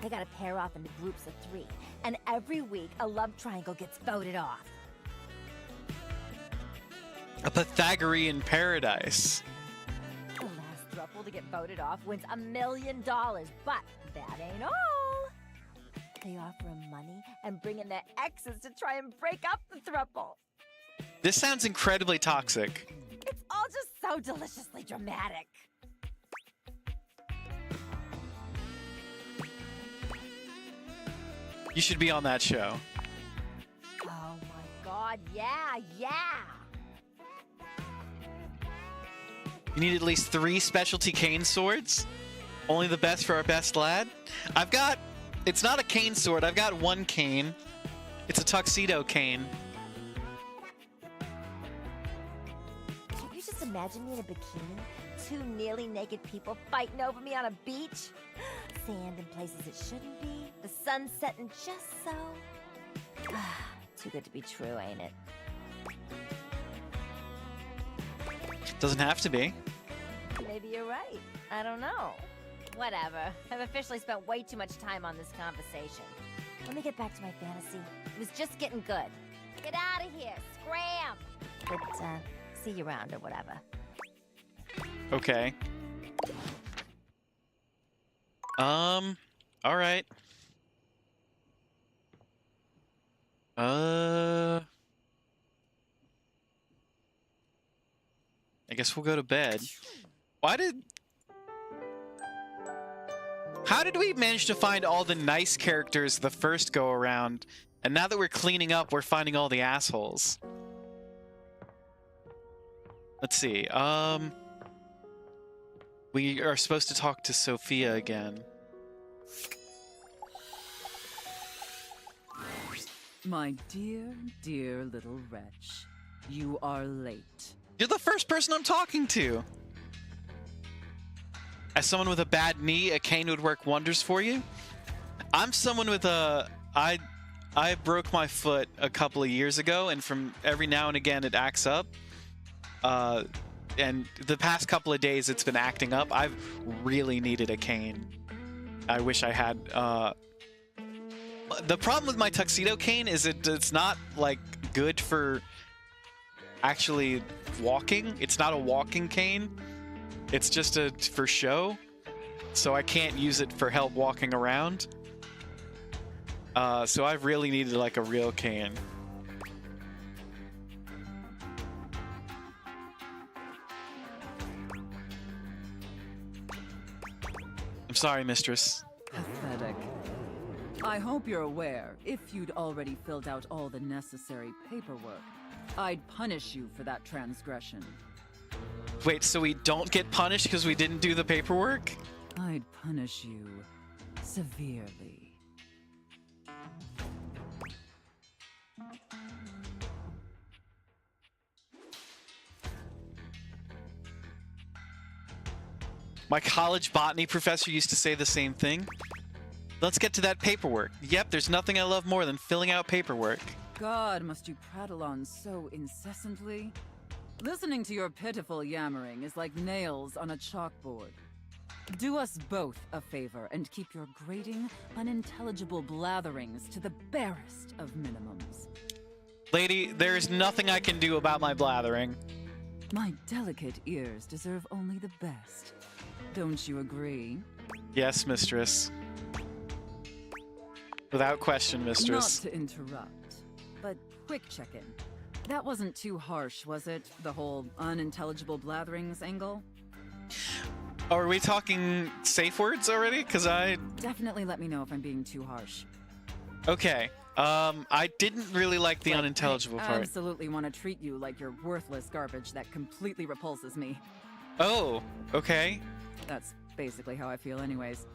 They gotta pair off into groups of 3, and every week a love triangle gets voted off. A Pythagorean paradise. The last throuple to get voted off wins $1 million, but that ain't all. They offer them money and bring in their exes to try and break up the throuple. This sounds incredibly toxic. It's all just so deliciously dramatic. You should be on that show. Oh my god, yeah. You need at least 3 specialty cane swords? Only the best for our best lad? It's not a cane sword, I've got 1 cane. It's a tuxedo cane. Can you just imagine me in a bikini? 2 nearly naked people fighting over me on a beach? Sand in places it shouldn't be. The sun setting just so. Too good to be true, ain't it? Doesn't have to be. Maybe you're right. I don't know. Whatever. I've officially spent way too much time on this conversation. Let me get back to my fantasy. It was just getting good. Get out of here! Scram! But, see you around or whatever. Okay. Alright. I guess we'll go to bed. How did we manage to find all the nice characters the first go around, and now that we're cleaning up, we're finding all the assholes? Let's see, we are supposed to talk to Sophia again. My dear, dear little wretch, you are late. You're the first person I'm talking to! As someone with a bad knee, a cane would work wonders for you. I'm someone with a... I broke my foot a couple of years ago, and from every now and again it acts up. And the past couple of days it's been acting up. I've really needed a cane. I wish I had... The problem with my tuxedo cane is it's not, like, good for actually walking. It's not a walking cane. It's just for show, so I can't use it for help walking around. So I really needed like a real cane. I'm sorry, mistress. Pathetic. I hope you're aware, if you'd already filled out all the necessary paperwork, I'd punish you for that transgression. Wait, so we don't get punished because we didn't do the paperwork? I'd punish you severely. My college botany professor used to say the same thing. Let's get to that paperwork. Yep, there's nothing I love more than filling out paperwork. God, must you prattle on so incessantly? Listening to your pitiful yammering is like nails on a chalkboard. Do us both a favor and keep your grating, unintelligible blatherings to the barest of minimums. Lady, there is nothing I can do about my blathering. My delicate ears deserve only the best. Don't you agree? Yes, mistress. Without question, mistress. Not to interrupt, but quick check-in. That wasn't too harsh, was it? The whole unintelligible blatherings angle? Oh, are we talking safe words already? Because I... Definitely let me know if I'm being too harsh. Okay. I didn't really like the Like, unintelligible I part. absolutely want to treat you like you're worthless garbage that completely repulses me. Oh, okay. That's basically how I feel anyways.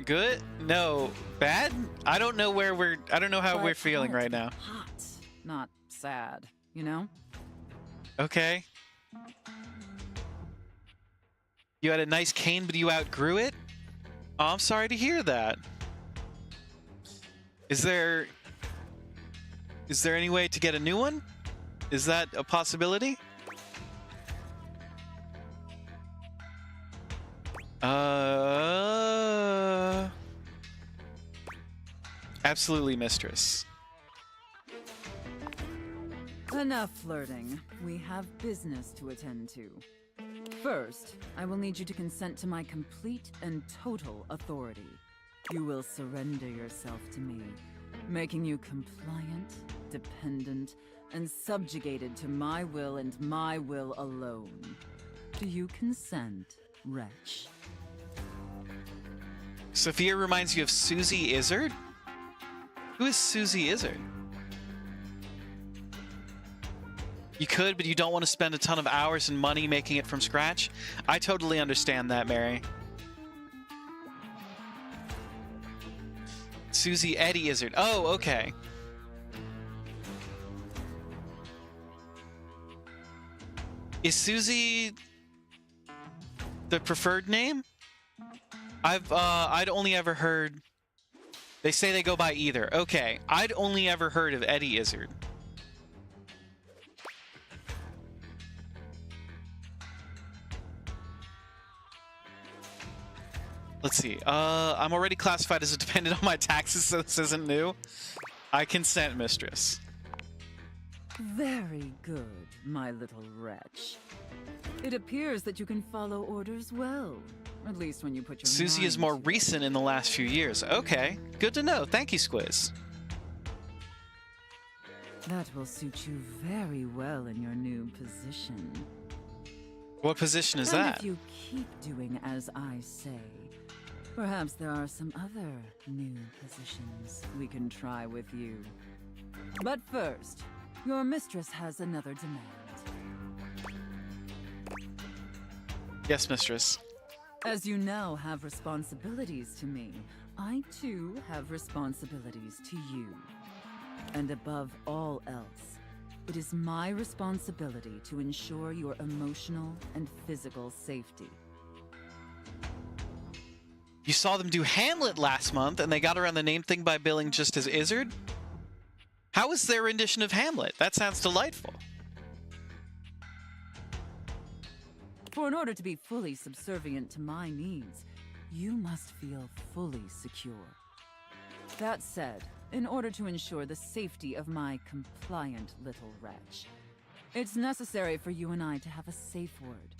Good? No. Bad? I don't know where we're... I don't know how But we're I feeling want it right to be now. Hot, not sad, you know? Okay. You had a nice cane, but you outgrew it? Oh, I'm sorry to hear that. Is there any way to get a new one? Is that a possibility? Absolutely, mistress. Enough flirting. We have business to attend to. First, I will need you to consent to my complete and total authority. You will surrender yourself to me, making you compliant, dependent, and subjugated to my will and my will alone. Do you consent, wretch? Sophia reminds you of Susie Izzard? Who is Susie Izzard? You could, but you don't want to spend a ton of hours and money making it from scratch. I totally understand that, Mary. Susie Eddie Izzard. Oh, okay. Is Susie the preferred name? I'd only ever heard... They say they go by either. Okay, I'd only ever heard of Eddie Izzard. Let's see. I'm already classified as a dependent on my taxes, so this isn't new. I consent, mistress. Very good, my little wretch. It appears that you can follow orders well. At least when you put your Susie is mind more to it. recent in the last few years. Okay, good to know. Thank you, Squiz. That will suit you very well in your new position. What position is And that? if you keep doing as I say, perhaps there are some other new positions we can try with you. But first, your mistress has another demand. Yes, mistress. As you now have responsibilities to me, I too have responsibilities to you. And above all else, it is my responsibility to ensure your emotional and physical safety. You saw them do Hamlet last month, and they got around the name thing by billing just as Izzard? How is their rendition of Hamlet? That sounds delightful. For in order to be fully subservient to my needs, you must feel fully secure. That said, in order to ensure the safety of my compliant little wretch, it's necessary for you and I to have a safe word.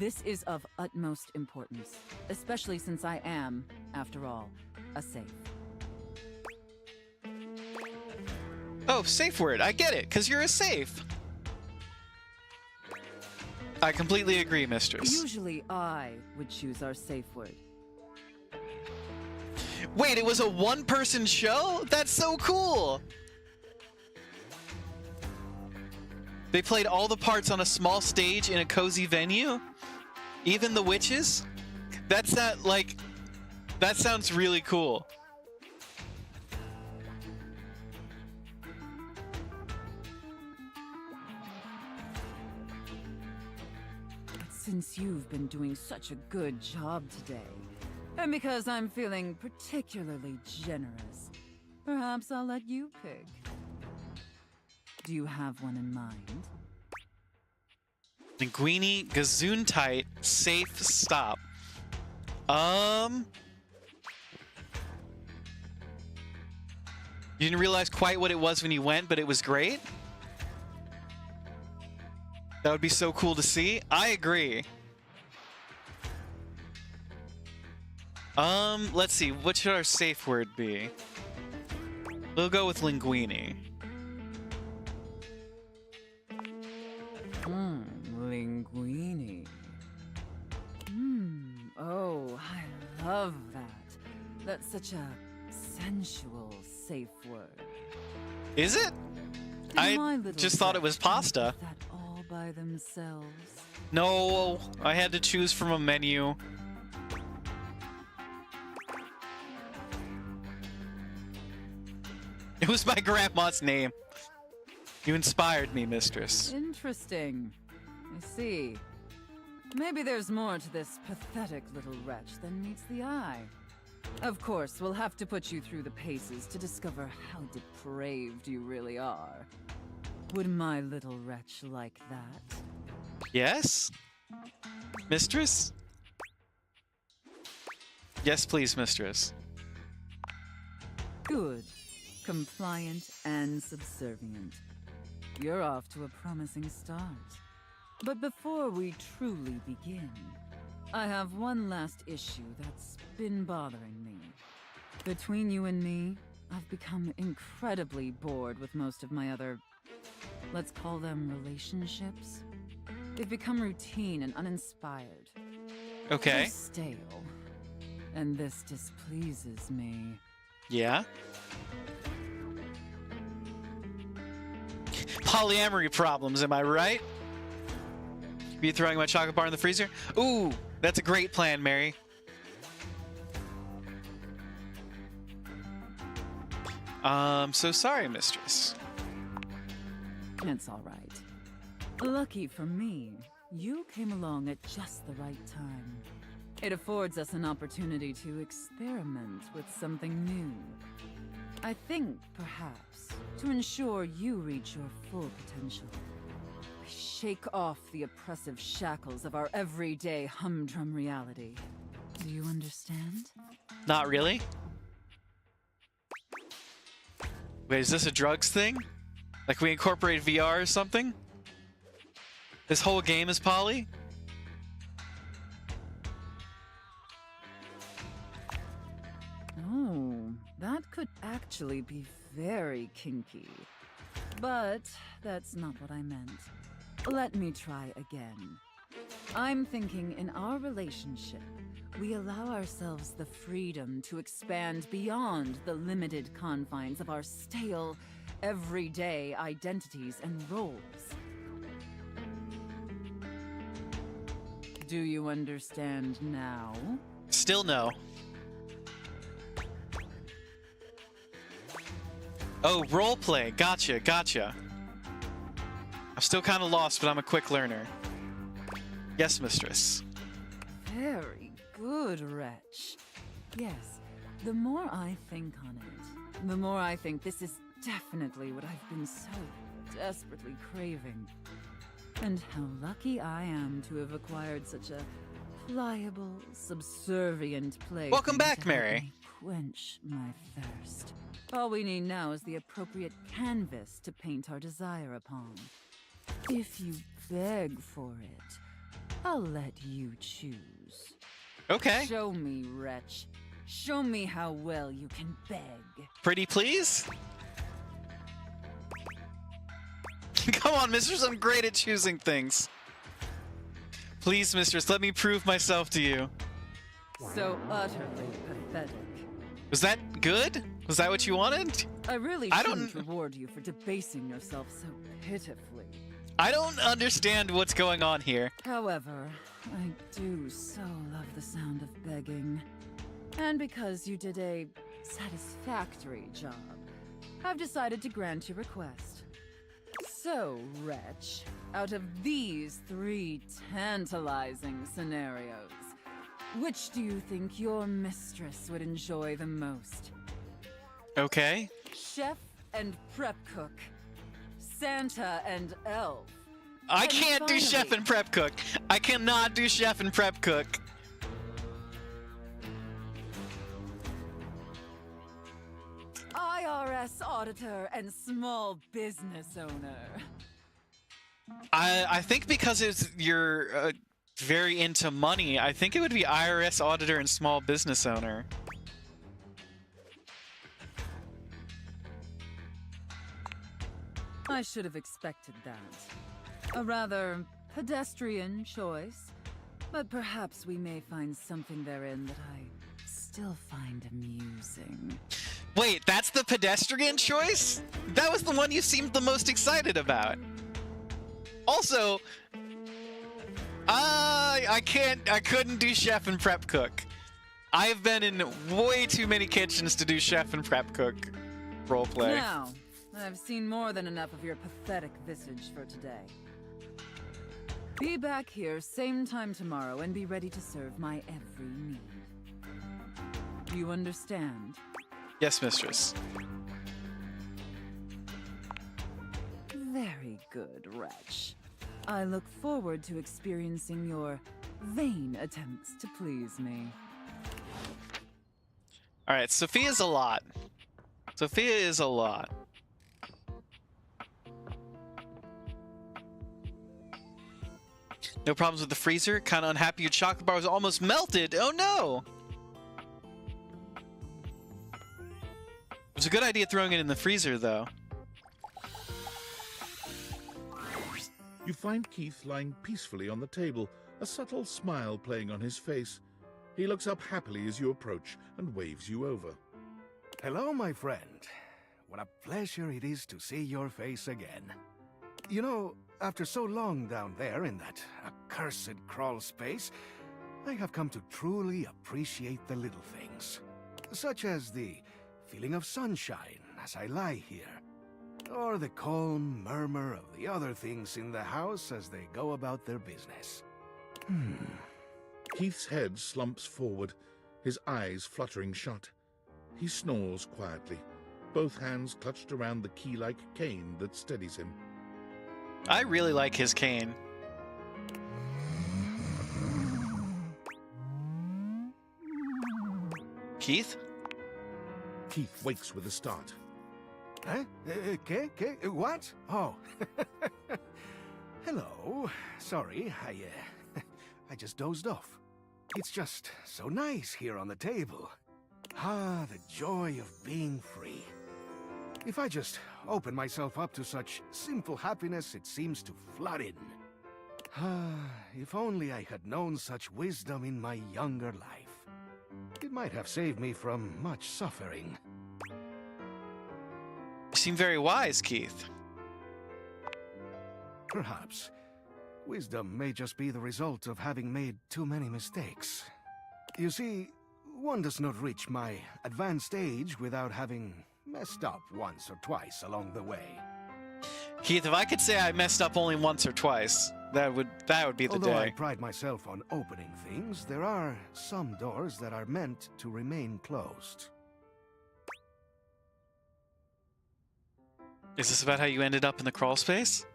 This is of utmost importance, especially since I am, after all, a safe. Oh, safe word. I get it, because you're a safe. I completely agree, mistress. Usually I would choose our safe word. Wait, it was a one-person show? That's so cool! They played all the parts on a small stage in a cozy venue? Even the witches? That sounds really cool. Since you've been doing such a good job today, and because I'm feeling particularly generous, perhaps I'll let you pick. Do you have one in mind? Linguini, Gesundheit, safe stop. You didn't realize quite what it was when you went, but it was great? That would be so cool to see. I agree. Let's see. What should our safe word be? We'll go with Linguini. Linguini. Oh, I love that. That's such a sensual safe word. Is it? I just thought it was pasta. That all by themselves. No, I had to choose from a menu. It was my grandma's name. You inspired me, mistress. Interesting. I see. Maybe there's more to this pathetic little wretch than meets the eye. Of course, we'll have to put you through the paces to discover how depraved you really are. Would my little wretch like that? Yes? Mistress? Yes, please, mistress. Good. Compliant and subservient. You're off to a promising start. But before we truly begin, I have one last issue that's been bothering me. Between you and me, I've become incredibly bored with most of my other, let's call them relationships. They've become routine and uninspired. Okay. They're stale. And this displeases me. Yeah? Polyamory problems, am I right? Be throwing my chocolate bar in the freezer? Ooh, that's a great plan, Mary. So sorry, mistress. It's all right. Lucky for me, you came along at just the right time. It affords us an opportunity to experiment with something new. I think, perhaps, to ensure you reach your full potential, we shake off the oppressive shackles of our everyday humdrum reality. Do you understand? Not really. Wait, is this a drugs thing? Like we incorporate VR or something? This whole game is poly? Oh, that could actually be very kinky. But that's not what I meant. Let me try again. I'm thinking in our relationship, we allow ourselves the freedom to expand beyond the limited confines of our stale, everyday identities and roles. Do you understand now? Still no. Oh, roleplay. Gotcha, gotcha. I'm still kind of lost, but I'm a quick learner. Yes, mistress. Very good, wretch. Yes, the more I think on it, the more I think this is definitely what I've been so desperately craving. And how lucky I am to have acquired such a pliable, subservient plaything. Welcome back, to help Mary. me quench my thirst. All we need now is the appropriate canvas to paint our desire upon. If you beg for it, I'll let you choose. Okay. Show me, wretch. Show me how well you can beg. Pretty please? Come on, mistress, I'm great at choosing things. Please, mistress, let me prove myself to you. So utterly pathetic. Was that good? Was that what you wanted? I really I shouldn't don't- reward you for debasing yourself so pitifully. I don't understand what's going on here. However, I do so love the sound of begging. And because you did a satisfactory job, I've decided to grant your request. So, wretch, out of these 3 tantalizing scenarios, which do you think your mistress would enjoy the most? Okay. Chef and prep cook. Santa and elf. I And can't do chef finally- and prep cook. I cannot do chef and prep cook. IRS auditor and small business owner. I think because you're very into money, I think it would be IRS auditor and small business owner. I should have expected that. A rather pedestrian choice, but perhaps we may find something therein that I still find amusing. Wait, that's the pedestrian choice? That was the one you seemed the most excited about. Also, I couldn't do chef and prep cook. I've been in way too many kitchens to do chef and prep cook roleplay. Now, I've seen more than enough of your pathetic visage for today. Be back here same time tomorrow and be ready to serve my every need. You understand? Yes, mistress. Very good, wretch. I look forward to experiencing your vain attempts to please me. All right, Sophia's a lot. Sophia is a lot. No problems with the freezer. Kind of unhappy your chocolate bar was almost melted. Oh no! It was a good idea throwing it in the freezer, though. You find Keith lying peacefully on the table, a subtle smile playing on his face. He looks up happily as you approach and waves you over. Hello, my friend. What a pleasure it is to see your face again. You know, after so long down there in that accursed crawl space, I have come to truly appreciate the little things. Such as the feeling of sunshine as I lie here, or the calm murmur of the other things in the house as they go about their business. Keith's head slumps forward, his eyes fluttering shut. He snores quietly, both hands clutched around the key-like cane that steadies him. I really like his cane. Keith? Keith wakes with a start. Huh? What? Oh. Hello. Sorry, I just dozed off. It's just so nice here on the table. Ah, the joy of being free. If I just open myself up to such simple happiness, it seems to flood in. Ah, if only I had known such wisdom in my younger life. It might have saved me from much suffering. You seem very wise, Keith. Perhaps. Wisdom may just be the result of having made too many mistakes. You see, one does not reach my advanced age without having messed up once or twice along the way. Keith, if I could say I messed up only once or twice, that would be the Although I day. pride myself on opening things, there are some doors that are meant to remain closed. Is this about how you ended up in the crawl space?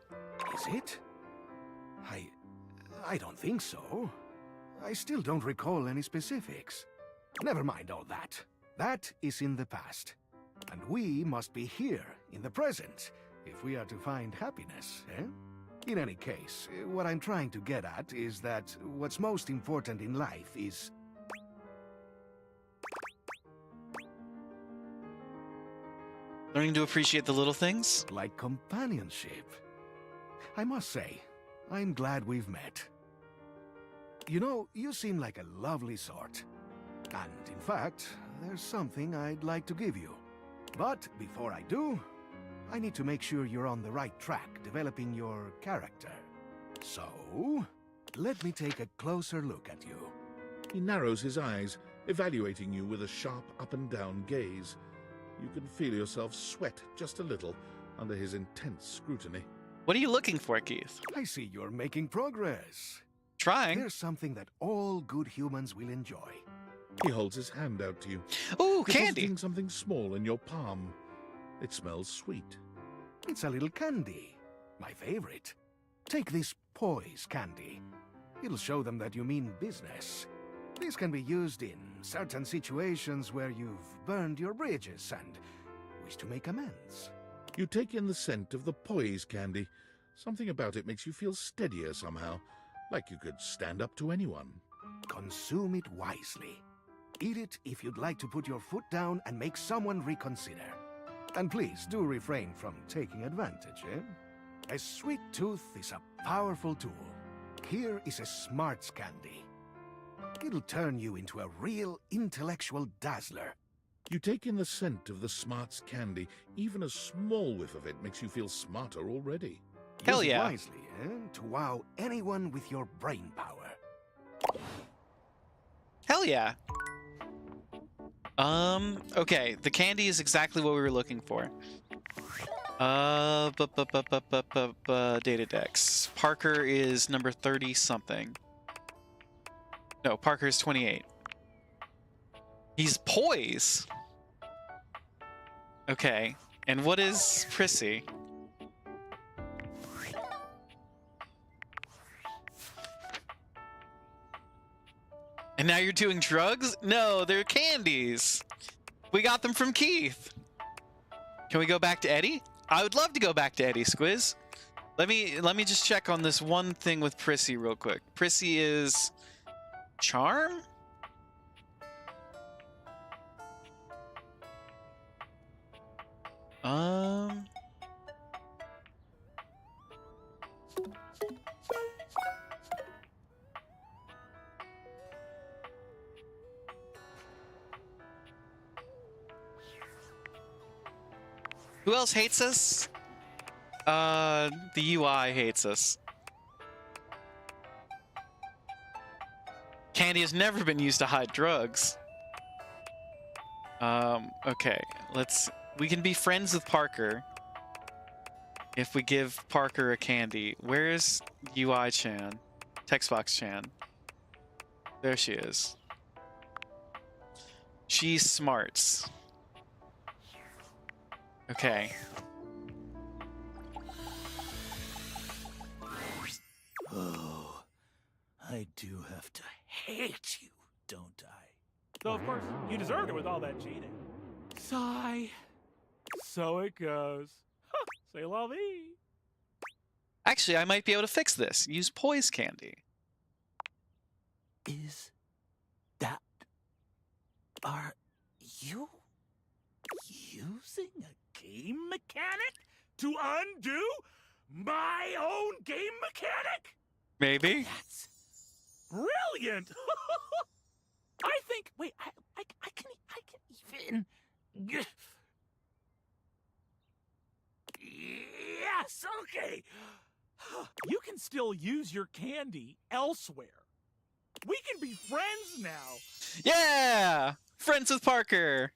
Is it? I don't think so. I still don't recall any specifics. Never mind all that. That is in the past. And we must be here, in the present, if we are to find happiness, eh? In any case, what I'm trying to get at is that what's most important in life is... Learning to appreciate the little things? like companionship. I must say, I'm glad we've met. You know, you seem like a lovely sort. And in fact, there's something I'd like to give you. But before I do, I need to make sure you're on the right track developing your character. So, let me take a closer look at you. He narrows his eyes, evaluating you with a sharp up and down gaze. You can feel yourself sweat just a little under his intense scrutiny. What are you looking for, Keith? I see you're making progress. Trying. There's something that all good humans will enjoy. He holds his hand out to you. Ooh, candy. Depositing something small in your palm. It smells sweet. It's a little candy. My favorite. Take this poise candy. It'll show them that you mean business. This can be used in certain situations where you've burned your bridges and wish to make amends. You take in the scent of the poise candy. Something about it makes you feel steadier somehow, like you could stand up to anyone. Consume it wisely. Eat it if you'd like to put your foot down and make someone reconsider. And please do refrain from taking advantage, eh? A sweet tooth is a powerful tool. Here is a smarts candy. It'll turn you into a real intellectual dazzler. You take in the scent of the smarts candy. Even a small whiff of it makes you feel smarter already. Hell Use it yeah. wisely, to wow anyone with your brain power. Hell yeah. Okay, the candy is exactly what we were looking for. Data Dex. Parker is number 30 something. No, Parker is 28. He's poise. Okay, and what is Prissy? And now you're doing drugs? No, they're candies. We got them from Keith. Can we go back to Eddie? I would love to go back to Eddie, Squiz. Let me just check on this one thing with Prissy real quick. Prissy is charm? Who else hates us? The UI hates us. Candy has never been used to hide drugs. Okay, we can be friends with Parker if we give Parker a candy. Where's UI-chan? Textbox-chan. There she is. She's smarts. Okay. Oh, I do have to hate you, don't I? So, of course, you deserved it with all that cheating. Sigh. So it goes. C'est la vie. Actually, I might be able to fix this. Use poise candy. Is that... Are you using a game mechanic to undo my own game mechanic? Maybe. That's brilliant. I think. Wait, I can even. Yes. Okay. You can still use your candy elsewhere. We can be friends now. Yeah! Friends with Parker.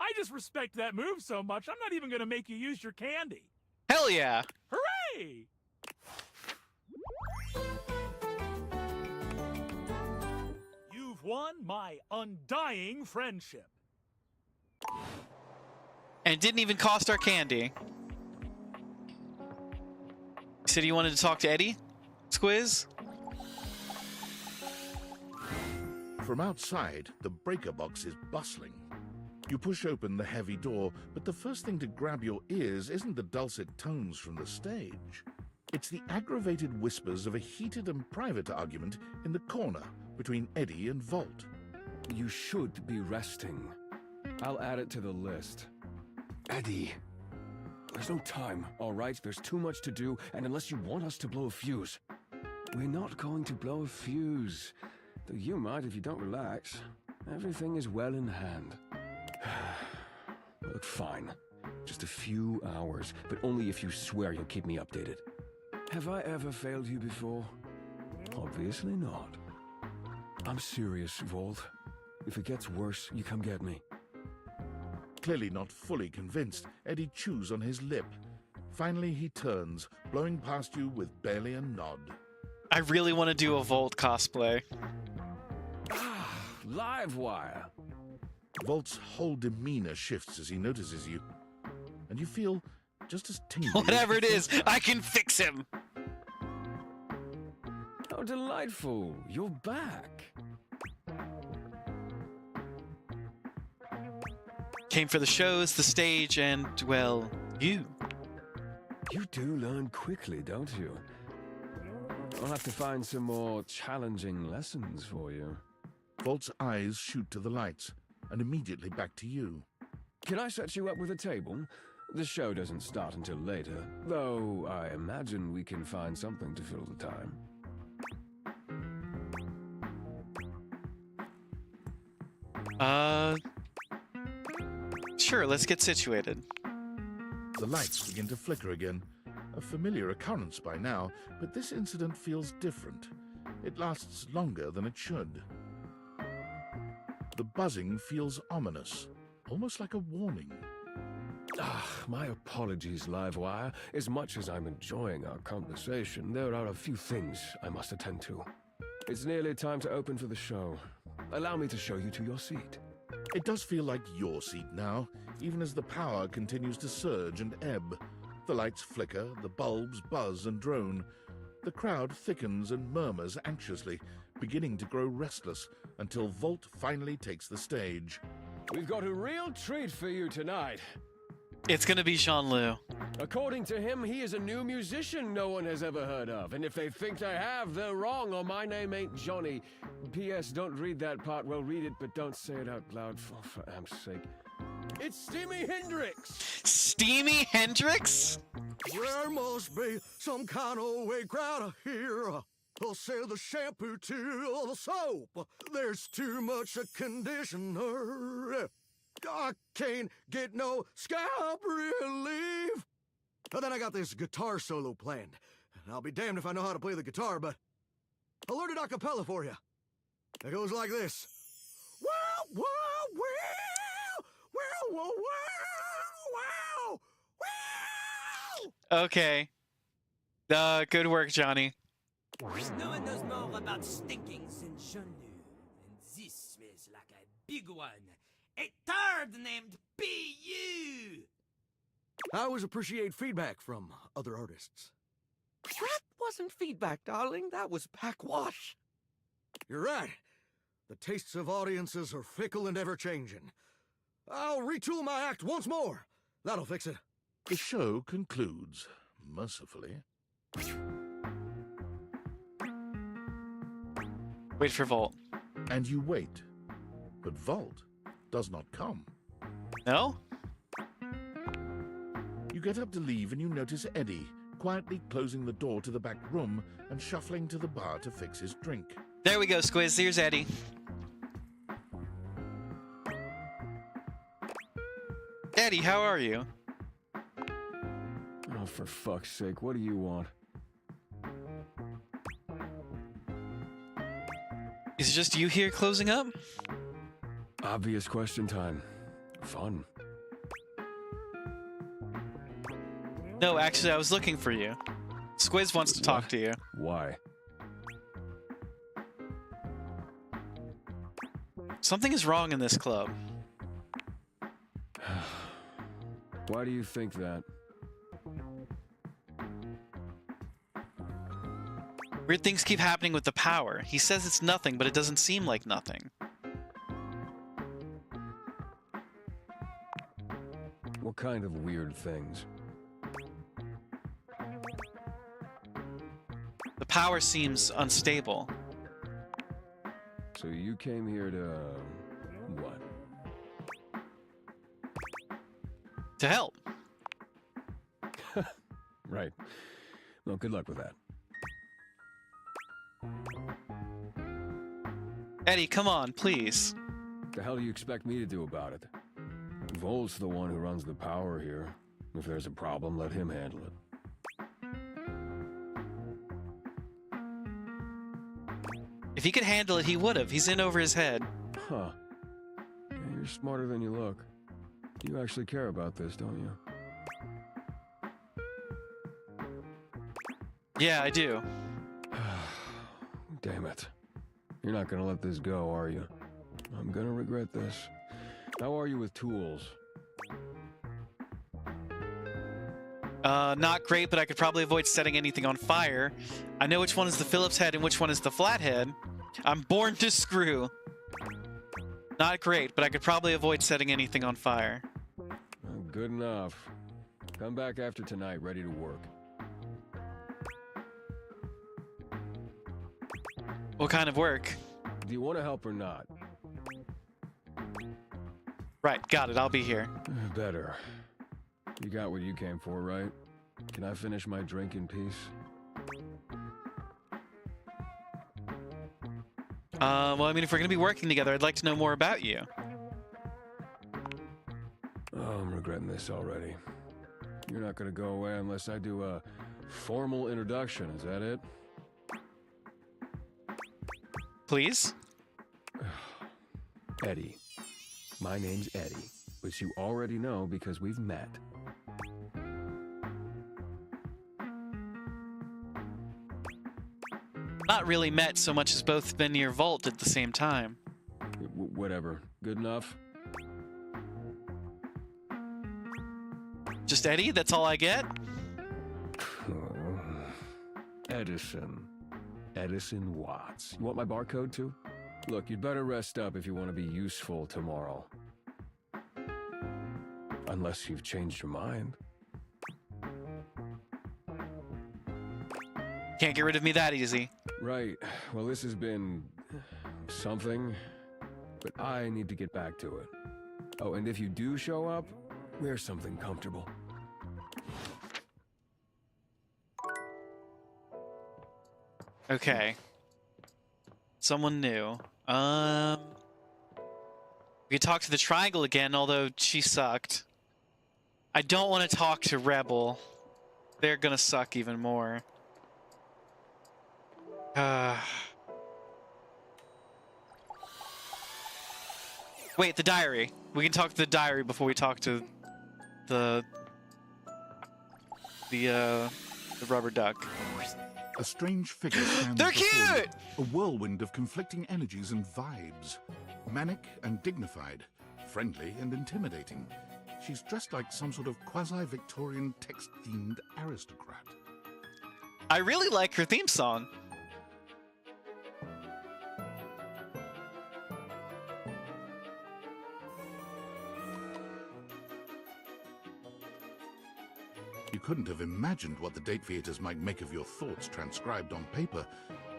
I just respect that move so much, I'm not even going to make you use your candy. Hell yeah! Hooray! You've won my undying friendship. And it didn't even cost our candy. You said you wanted to talk to Eddie? Squiz? From outside, the breaker box is bustling. You push open the heavy door, but the first thing to grab your ears isn't the dulcet tones from the stage. It's the aggravated whispers of a heated and private argument in the corner between Eddie and Volt. You should be resting. I'll add it to the list. Eddie, There's no time, all right? There's too much to do, and unless you want us to blow a fuse, we're not going to blow a fuse. Though you might if you don't relax. Everything is well in hand. Look, fine. Just a few hours, but only if you swear you'll keep me updated. Have I ever failed you before? Obviously not. I'm serious, Volt. If it gets worse, you come get me. Clearly not fully convinced, Eddie chews on his lip. Finally, he turns, blowing past you with barely a nod. I really want to do a Volt cosplay. Livewire. Volt's whole demeanor shifts as he notices you, and you feel just as tingly. Whatever it is, I can fix him. How delightful. You're back. Came for the shows, the stage, and, well, you. You do learn quickly, don't you? I'll have to find some more challenging lessons for you. Volt's eyes shoot to the lights, and immediately back to you. Can I set you up with a table? The show doesn't start until later, though I imagine we can find something to fill the time. Sure, let's get situated. The lights begin to flicker again. A familiar occurrence by now, but this incident feels different. It lasts longer than it should. The buzzing feels ominous, almost like a warning. My apologies, Livewire. As much as I'm enjoying our conversation, there are a few things I must attend to. It's nearly time to open for the show. Allow me to show you to your seat. It does feel like your seat now, even as the power continues to surge and ebb. The lights flicker, the bulbs buzz and drone. The crowd thickens and murmurs anxiously, beginning to grow restless until Volt finally takes the stage. We've got a real treat for you tonight. It's gonna be Jean-Lu. According to him, he is a new musician no one has ever heard of. And if they think they have, they're wrong, or my name ain't Johnny. P.S. Don't read that part. Well, read it, but don't say it out loud, for amp's sake. It's Steamy Hendrix! Steamy Hendrix? There must be some kind of way crowd here. They'll sell the shampoo to the soap. There's too much of conditioner. I can't get no scalp relief. And then I got this guitar solo planned. And I'll be damned if I know how to play the guitar, but I learned it a cappella for you. It goes like this. Wow, wow, wow, wow, wow, wow, wow. Okay. Good work, Johnny. No one knows more about stinkings than Jean-Lu, and this smells like a big one. A turd named B.U. I always appreciate feedback from other artists. That wasn't feedback, darling. That was backwash. You're right. The tastes of audiences are fickle and ever-changing. I'll retool my act once more. That'll fix it. The show concludes, mercifully. Wait for Volt. And you wait. But Volt does not come. No? You get up to leave and you notice Eddie, quietly closing the door to the back room and shuffling to the bar to fix his drink. There we go, Squiz. Here's Eddie. Eddie, how are you? Oh, for fuck's sake, what do you want? Is it just you here closing up? Obvious question time. Fun. No, actually, I was looking for you. Squiz wants to talk to you. Why? Something is wrong in this club. Why do you think that? Weird things keep happening with the power. He says it's nothing, but it doesn't seem like nothing. What kind of weird things? The power seems unstable. So you came here to... what? To help. Right. Well, good luck with that. Eddie, come on, please. What the hell do you expect me to do about it? Volt's the one who runs the power here. If there's a problem, let him handle it. If he could handle it, he would have. He's in over his head. Huh. Yeah, you're smarter than you look. You actually care about this, don't you? Yeah, I do. Damn it. You're not gonna let this go, are you? I'm gonna regret this. How are you with tools? Not great, but I could probably avoid setting anything on fire. I know which one is the Phillips head and which one is the flathead. I'm born to screw. Not great, but I could probably avoid setting anything on fire. Well, good enough. Come back after tonight, ready to work. What kind of work? Do you want to help or not? Right, got it. I'll be here. Better. You got what you came for, right? Can I finish my drink in peace? Well, I mean, if we're gonna be working together, I'd like to know more about you. Oh, I'm regretting this already. You're not gonna go away unless I do a formal introduction, is that it? Please? Eddie. My name's Eddie, which you already know because we've met. Not really met so much as both been near Vault at the same time. Whatever. Good enough? Just Eddie? That's all I get? Edison. Edison Watts. You want my barcode too? Look, you'd better rest up if you want to be useful tomorrow. Unless you've changed your mind. Can't get rid of me that easy. Right. Well, this has been something, but I need to get back to it. Oh, and if you do show up, wear something comfortable. Okay. Someone new. We could talk to the Triangle again, although she sucked. I don't want to talk to Rebel. They're gonna suck even more. Wait, the diary. We can talk to the diary before we talk to the rubber duck. A strange figure stands They're before you, cute! a whirlwind of conflicting energies and vibes. Manic and dignified, friendly and intimidating. She's dressed like some sort of quasi-Victorian text-themed aristocrat. I really like her theme song. You couldn't have imagined what the Date Theaters might make of your thoughts transcribed on paper,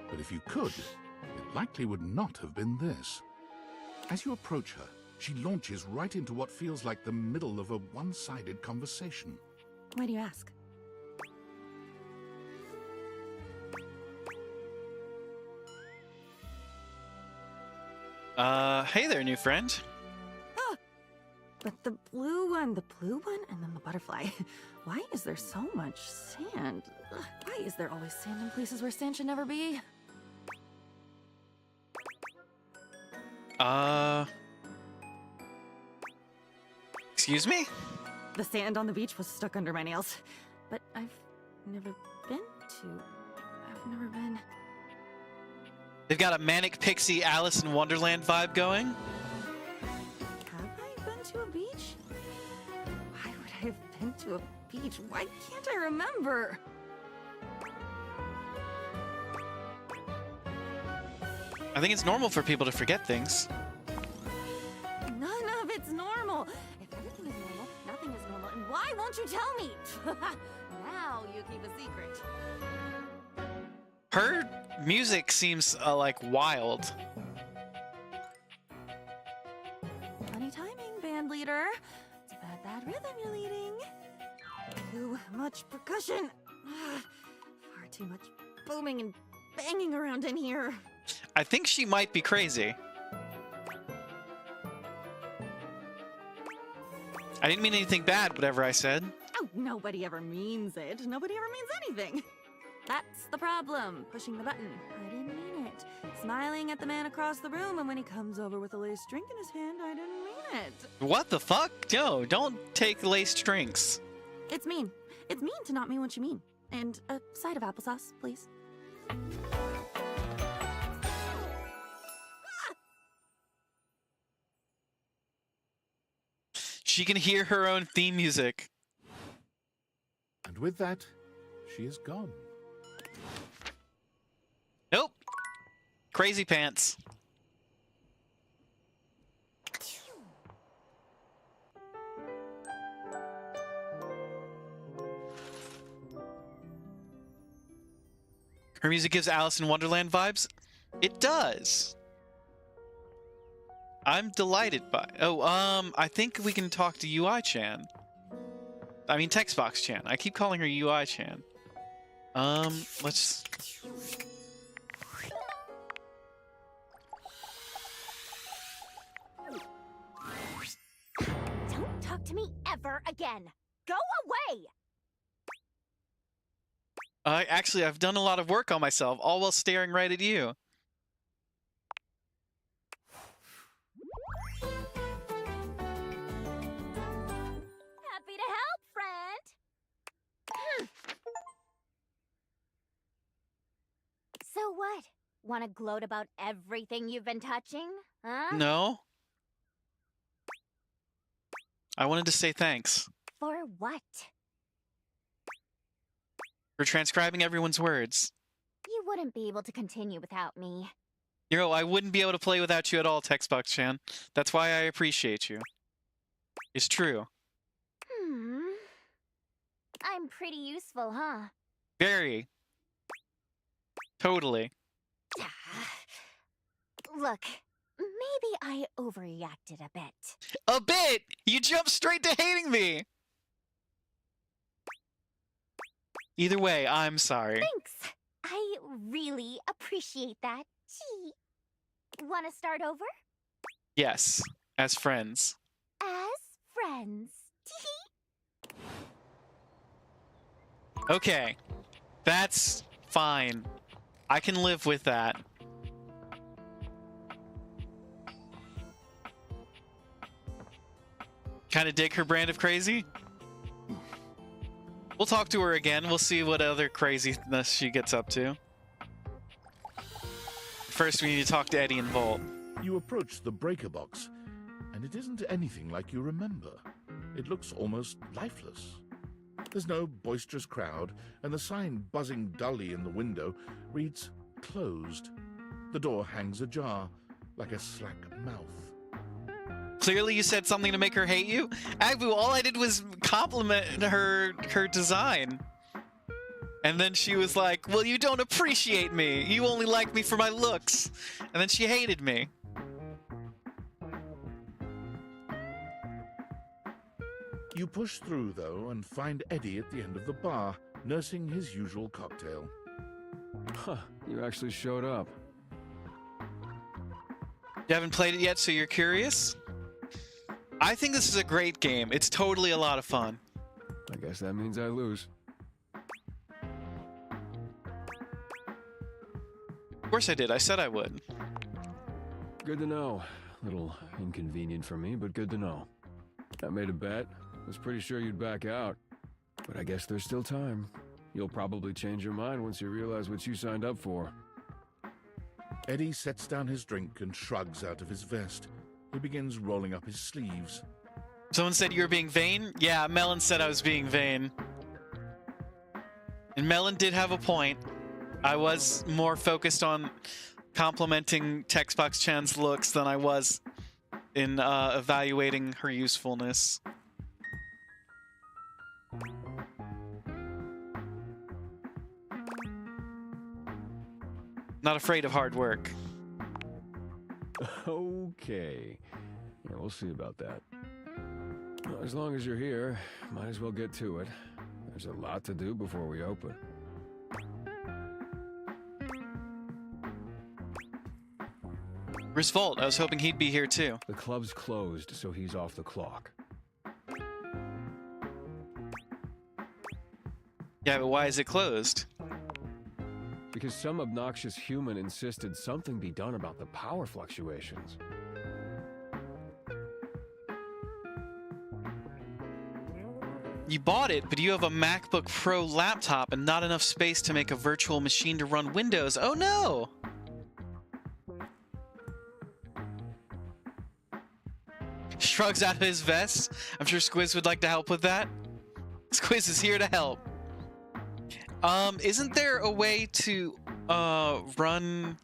but if you could, it likely would not have been this. As you approach her, she launches right into what feels like the middle of a one-sided conversation. Why do you ask? Hey there, new friend. Ah! But the blue one, and then the butterfly. Why is there so much sand? Ugh, why is there always sand in places where sand should never be? Excuse me? The sand on the beach was stuck under my nails. But I've never been. They've got a Manic Pixie Alice in Wonderland vibe going. Have I been to a beach? Why would I have been to a beach? Why can't I remember? I think it's normal for people to forget things. None of it's normal. If everything is normal, nothing is normal. And why won't you tell me? Now you keep a secret. Her music seems like wild. Funny timing, band leader. It's a bad rhythm you're leading. Too much percussion. Far too much booming and banging around in here. I think she might be crazy. I didn't mean anything bad, whatever I said. Oh, nobody ever means it. Nobody ever means anything. That's the problem. Pushing the button. I didn't mean it. Smiling at the man across the room, and when he comes over with a laced drink in his hand, I didn't mean it. What the fuck? No, don't take laced drinks. It's mean. It's mean to not mean what you mean. And a side of applesauce, please. She can hear her own theme music. And with that, she is gone. Nope. Crazy pants. Her music gives Alice in Wonderland vibes? It does. I'm delighted by. Oh, I think we can talk to UI-chan. I mean, Textbox-chan. I keep calling her UI-chan. Let's... Don't talk to me ever again. Go away! Actually, I've done a lot of work on myself, all while staring right at you. Happy to help, friend. So what? Want to gloat about everything you've been touching? Huh? No. I wanted to say thanks For what? for transcribing everyone's words. You wouldn't be able to continue without me. You know, I wouldn't be able to play without you at all, Textbox-chan. That's why I appreciate you. It's true. I'm pretty useful, huh? Very. Totally. Look, maybe I overreacted a bit. A bit! You jumped straight to hating me! Either way, I'm sorry. Thanks. I really appreciate that. Gee. Want to start over? Yes, as friends. As friends. Okay. That's fine. I can live with that. Kind of dig her brand of crazy? We'll talk to her again. We'll see what other craziness she gets up to. First, we need to talk to Eddie and Volt. You approach the breaker box, and it isn't anything like you remember. It looks almost lifeless. There's no boisterous crowd, and the sign buzzing dully in the window reads closed. The door hangs ajar, like a slack mouth. Clearly you said something to make her hate you? Agbu, all I did was compliment her design. And then she was like, well, you don't appreciate me. You only like me for my looks. And then she hated me. You push through, though, and find Eddie at the end of the bar, nursing his usual cocktail. Huh, you actually showed up. You haven't played it yet, so you're curious? I think this is a great game. It's totally a lot of fun. I guess that means I lose. Of course I did. I said I would. Good to know. Little inconvenient for me, but good to know. I made a bet. Was pretty sure you'd back out. But I guess there's still time. You'll probably change your mind once you realize what you signed up for. Eddie sets down his drink and shrugs out of his vest. He begins rolling up his sleeves. Someone said you were being vain? Yeah, Melon said I was being vain. And Melon did have a point. I was more focused on complimenting Textbox-chan's looks than I was in evaluating her usefulness. Not afraid of hard work. Okay. Yeah, we'll see about that. Well, as long as you're here, might as well get to it. There's There's a lot to do before we open. Where's Volt? I was hoping he'd be here too. The club's closed, so he's off the clock. Yeah, but why is it closed? Because some obnoxious human insisted something be done about the power fluctuations. You bought it, but you have a MacBook Pro laptop and not enough space to make a virtual machine to run Windows. Oh no! Shrugs out of his vest. I'm sure Squiz would like to help with that. Squiz is here to help. Isn't there a way to run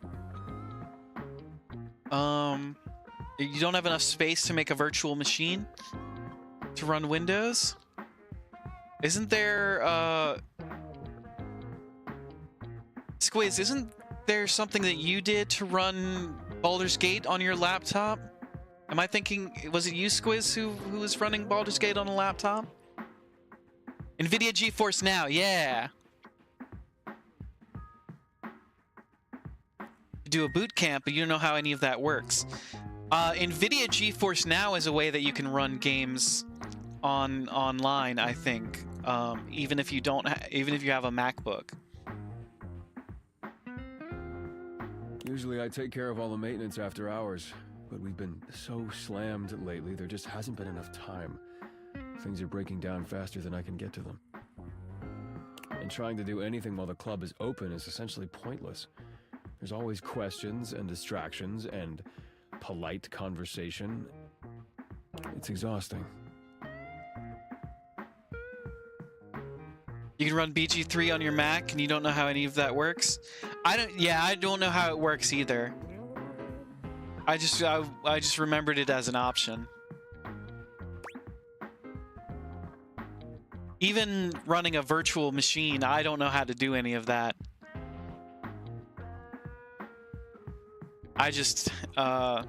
you don't have enough space to make a virtual machine to run Windows? Isn't there Squiz, isn't there something that you did to run Baldur's Gate on your laptop? Am I thinking, was it you, Squiz, who was running Baldur's Gate on a laptop? NVIDIA GeForce Now, yeah. You do a boot camp, but you don't know how any of that works. NVIDIA GeForce Now is a way that you can run games online, I think, even if you even if you have a MacBook. Usually I take care of all the maintenance after hours, but we've been so slammed lately, there just hasn't been enough time. Things are breaking down faster than I can get to them. And trying to do anything while the club is open is essentially pointless. There's always questions and distractions and polite conversation. It's exhausting. You can run BG3 on your Mac and you don't know how any of that works? I don't know how it works either. I just remembered it as an option. Even running a virtual machine, I don't know how to do any of that. I just I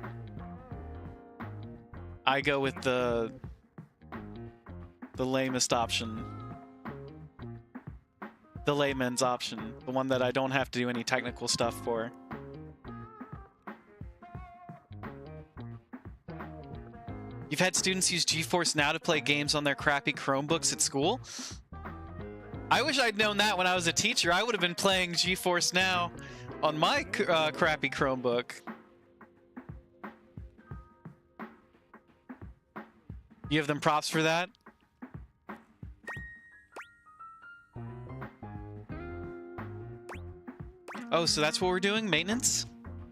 go with the lamest option. The layman's option, the one that I don't have to do any technical stuff for. You've had students use GeForce Now to play games on their crappy Chromebooks at school? I wish I'd known that when I was a teacher. I would have been playing GeForce Now on my crappy Chromebook. You have them props for that? Oh, so that's what we're doing? Maintenance?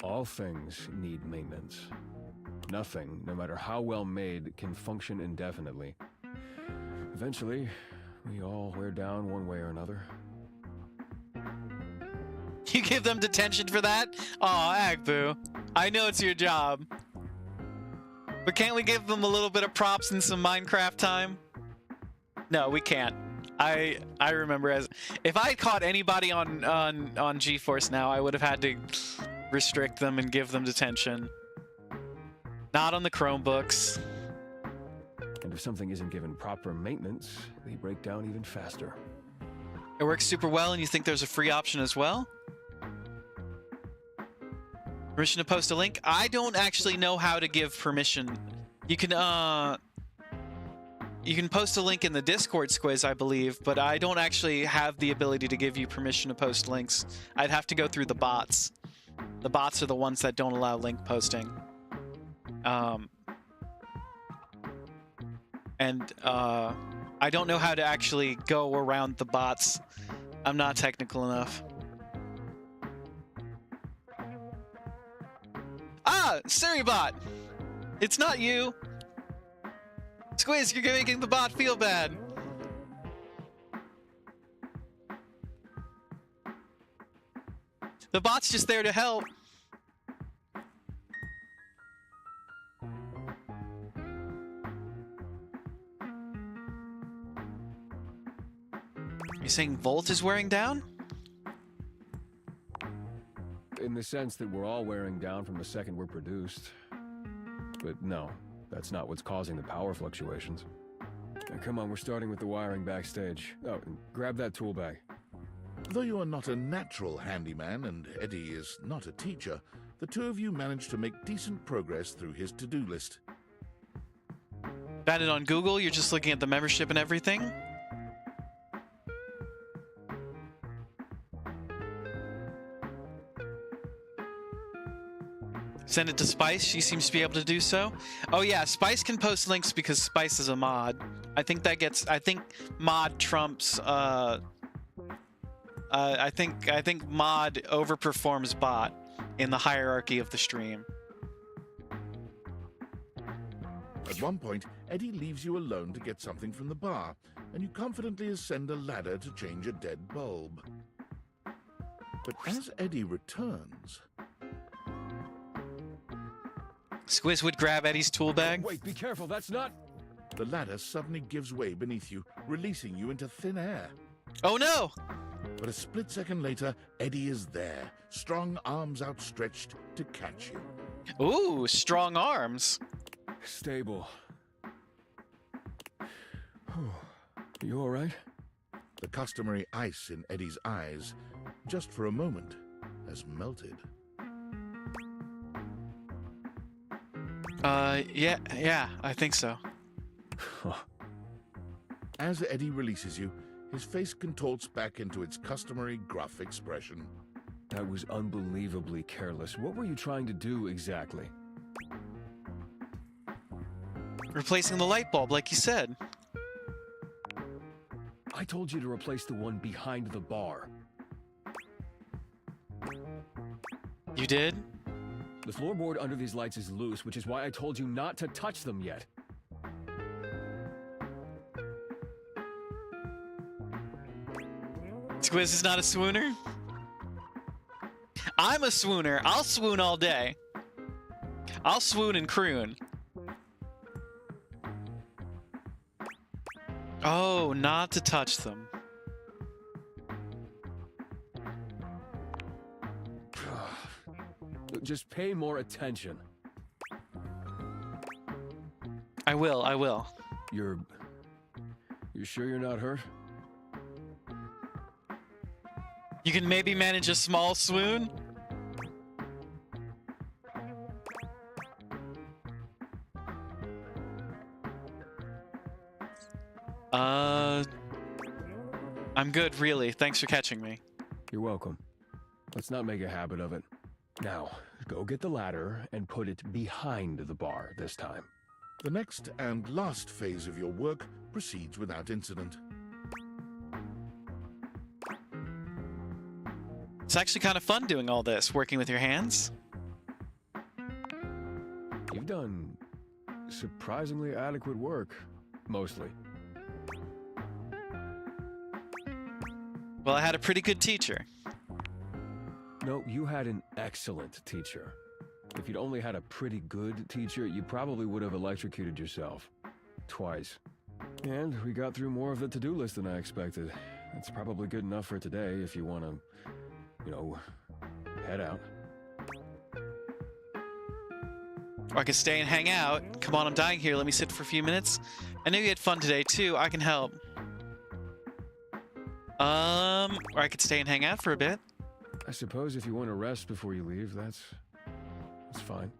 All things need maintenance. Nothing, no matter how well made, can function indefinitely. Eventually, we all wear down one way or another. You give them detention for that? Aw, Agbu. I know it's your job. But can't we give them a little bit of props and some Minecraft time? No, we can't. I remember if I had caught anybody on GeForce Now, I would have had to restrict them and give them detention. Not on the Chromebooks. And if something isn't given proper maintenance, they break down even faster. It works super well, and you think there's a free option as well? Permission to post a link? I don't actually know how to give permission. You can post a link in the Discord, Squiz, I believe, but I don't actually have the ability to give you permission to post links. I'd have to go through the bots. The bots are the ones that don't allow link posting. I don't know how to actually go around the bots. I'm not technical enough. Ah, Suribot! It's not you! Squiz, you're making the bot feel bad! The bot's just there to help. You saying Volt is wearing down? In the sense that we're all wearing down from the second we're produced. But no, that's not what's causing the power fluctuations. Come on, we're starting with the wiring backstage. Oh, and grab that tool bag. Though you are not a natural handyman and Eddie is not a teacher, the two of you manage to make decent progress through his to-do list. Found it on Google? You're just looking at the membership and everything? Send it to Spice. She seems to be able to do so. Oh yeah, Spice can post links because Spice is a mod. I think that gets. I think mod trumps. I think mod overperforms bot in the hierarchy of the stream. At one point, Eddie leaves you alone to get something from the bar, and you confidently ascend a ladder to change a dead bulb. But as Eddie returns... Squiz would grab Eddie's tool bag. Wait, be careful, that's not... The ladder suddenly gives way beneath you, releasing you into thin air. Oh no! But a split second later, Eddie is there, strong arms outstretched to catch you. Ooh, strong arms. Stable. You all right? The customary ice in Eddie's eyes, just for a moment, has melted. Yeah, I think so. As Eddie releases you, his face contorts back into its customary gruff expression. That was unbelievably careless. What were you trying to do exactly? Replacing the light bulb, like you said. I told you to replace the one behind the bar. You did? The floorboard under these lights is loose, which is why I told you not to touch them yet. Squiz is not a swooner? I'm a swooner. I'll swoon all day. I'll swoon and croon. Oh, not to touch them. Just pay more attention. I will. You're sure you're not hurt? You can maybe manage a small swoon? I'm good, really. Thanks for catching me. You're welcome. Let's not make a habit of it. Now, go get the ladder and put it behind the bar this time. The next and last phase of your work proceeds without incident. It's actually kind of fun doing all this, working with your hands. You've done surprisingly adequate work, mostly. Well, I had a pretty good teacher. No, you had an excellent teacher. If you'd only had a pretty good teacher, you probably would have electrocuted yourself. Twice. And we got through more of the to-do list than I expected. That's probably good enough for today if you want to, head out. Or I could stay and hang out. Come on, I'm dying here. Let me sit for a few minutes. I know you had fun today, too. I can help. Or I could stay and hang out for a bit. I suppose if you want to rest before you leave, that's fine.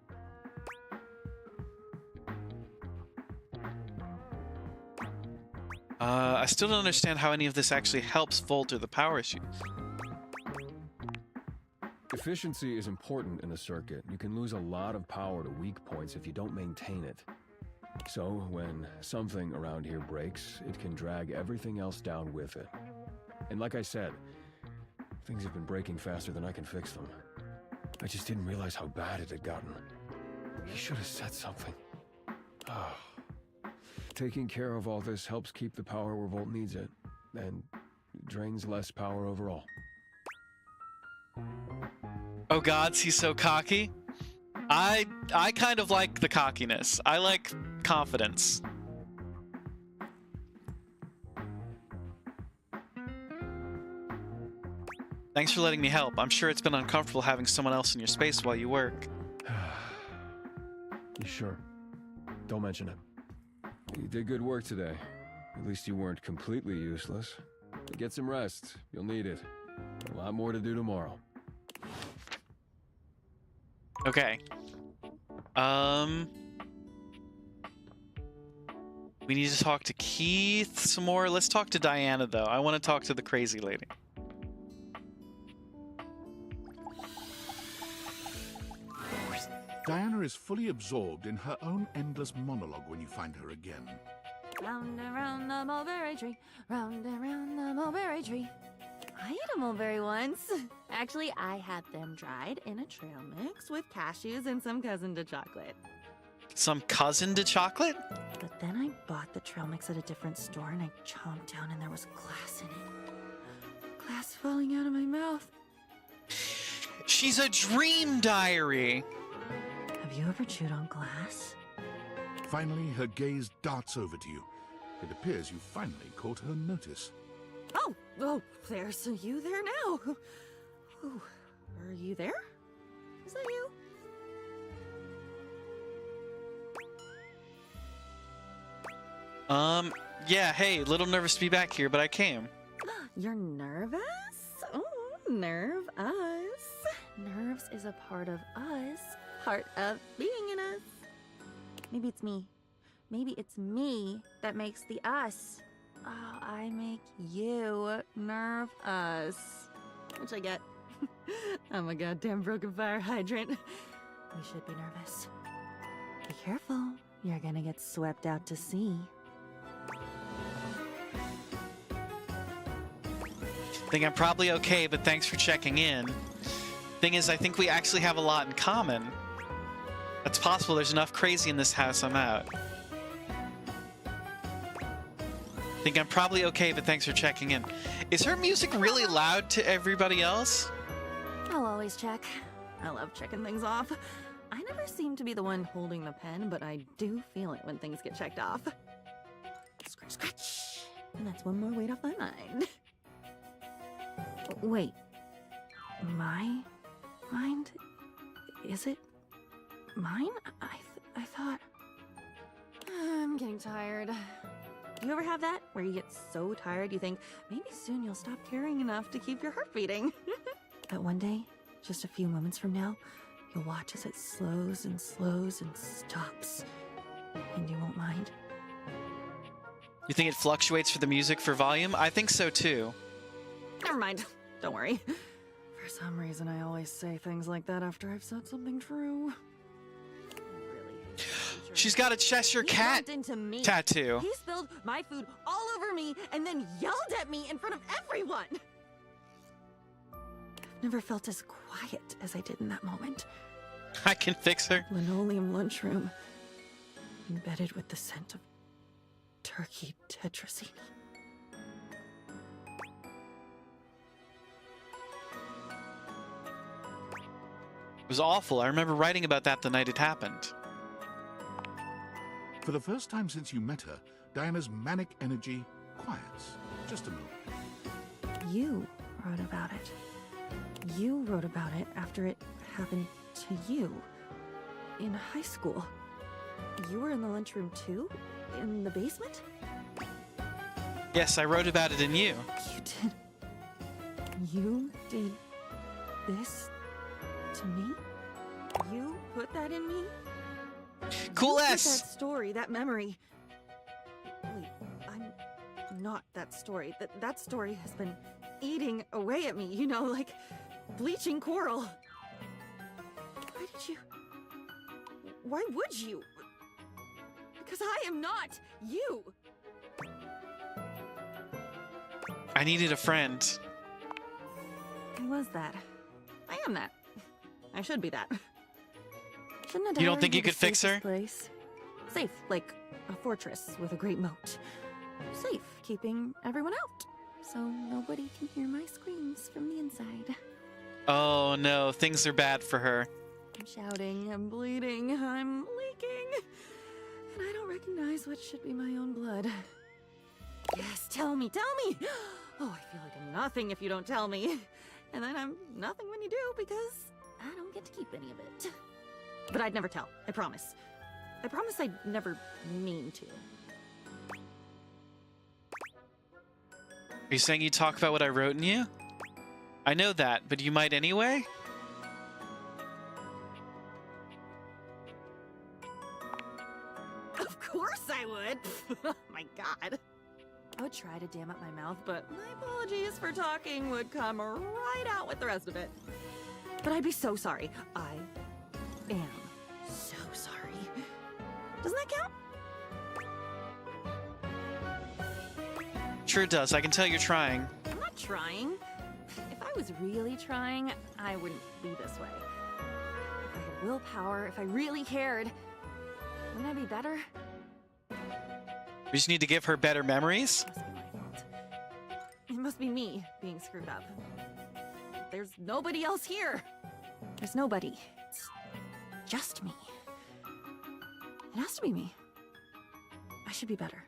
I still don't understand how any of this actually helps Volter the power issues. Efficiency is important in a circuit. You can lose a lot of power to weak points if you don't maintain it. So, when something around here breaks, it can drag everything else down with it. And like I said, things have been breaking faster than I can fix them. I just didn't realize how bad it had gotten. He should have said something. Taking care of all this helps keep the power where Volt needs it, and drains less power overall. Oh gods, he's so cocky. I kind of like the cockiness. I like confidence. Thanks for letting me help. I'm sure it's been uncomfortable having someone else in your space while you work. You sure? Don't mention it. You did good work today. At least you weren't completely useless. But get some rest. You'll need it. A lot more to do tomorrow. Okay. We need to talk to Keith some more. Let's talk to Diana, though. I want to talk to the crazy lady. Diana is fully absorbed in her own endless monologue when you find her again. Round and round the mulberry tree, round and round the mulberry tree. I ate a mulberry once. Actually, I had them dried in a trail mix with cashews and some cousin to chocolate. Some cousin to chocolate? But then I bought the trail mix at a different store and I chomped down and there was glass in it. Glass falling out of my mouth. She's a dream diary. Have you ever chewed on glass? Finally, her gaze darts over to you. It appears you finally caught her notice. Oh, there's you there now. Ooh, are you there? Is that you? Yeah, hey, little nervous to be back here, but I came. You're nervous? Oh, nerve us. Nerves is a part of us. Part of being in us. Maybe it's me. Maybe it's me that makes the us. Oh, I make you nerve us. Which I get. I'm a goddamn broken fire hydrant. We should be nervous. Be careful. You're gonna get swept out to sea. Think I'm probably okay, but thanks for checking in. Thing is, I think we actually have a lot in common. It's possible there's enough crazy in this house, I'm out. Think I'm probably okay, but thanks for checking in. Is her music really loud to everybody else? I'll always check. I love checking things off. I never seem to be the one holding the pen, but I do feel it when things get checked off. Scratch, scratch. And that's one more weight off my mind. Wait. My mind? Is it mine? I thought... I'm getting tired. Do you ever have that? Where you get so tired you think, maybe soon you'll stop caring enough to keep your heart beating. But one day, just a few moments from now, you'll watch as it slows and slows and stops. And you won't mind. You think it fluctuates for the music for volume? I think so too. Never mind. Don't worry. For some reason, I always say things like that after I've said something true. She's got a Cheshire Cat tattoo. He spilled my food all over me and then yelled at me in front of everyone. I've never felt as quiet as I did in that moment. I can fix her. Linoleum lunchroom, embedded with the scent of turkey tetrazzini. It was awful. I remember writing about that the night it happened. For the first time since you met her, Diana's manic energy quiets. Just a moment. You wrote about it. You wrote about it after it happened to you. In high school. You were in the lunchroom too? In the basement? Yes, I wrote about it in You. You did this to me? You put that in me? Cool You put S. that story, that memory. Wait, I'm not that story. That story has been eating away at me, you know, like bleaching coral. Why did you? Why would you? Because I am not you. I needed a friend. I was that. I am that. I should be that. Shouldn't a You don't diary think be you the could fix her? safest place? Safe, like a fortress with a great moat. Safe, keeping everyone out, so nobody can hear my screams from the inside. Oh no, things are bad for her. I'm shouting, I'm bleeding, I'm leaking, and I don't recognize what should be my own blood. Yes, tell me, tell me! Oh, I feel like I'm nothing if you don't tell me. And then I'm nothing when you do because I don't get to keep any of it. But I'd never tell, I promise. I promise I'd never mean to. Are you saying you talk about what I wrote in you? I know that, but you might anyway? Of course I would. Oh my god. I would try to dam up my mouth, but my apologies for talking would come right out with the rest of it. But I'd be so sorry. I am so sorry. Doesn't that count? Sure does. I can tell you're trying. I'm not trying. If I was really trying, I wouldn't be this way. If I had willpower, if I really cared, wouldn't I be better? We just need to give her better memories? Must be my fault. It must be me being screwed up. There's nobody else here. There's nobody. It's just me. It has to be me. I should be better.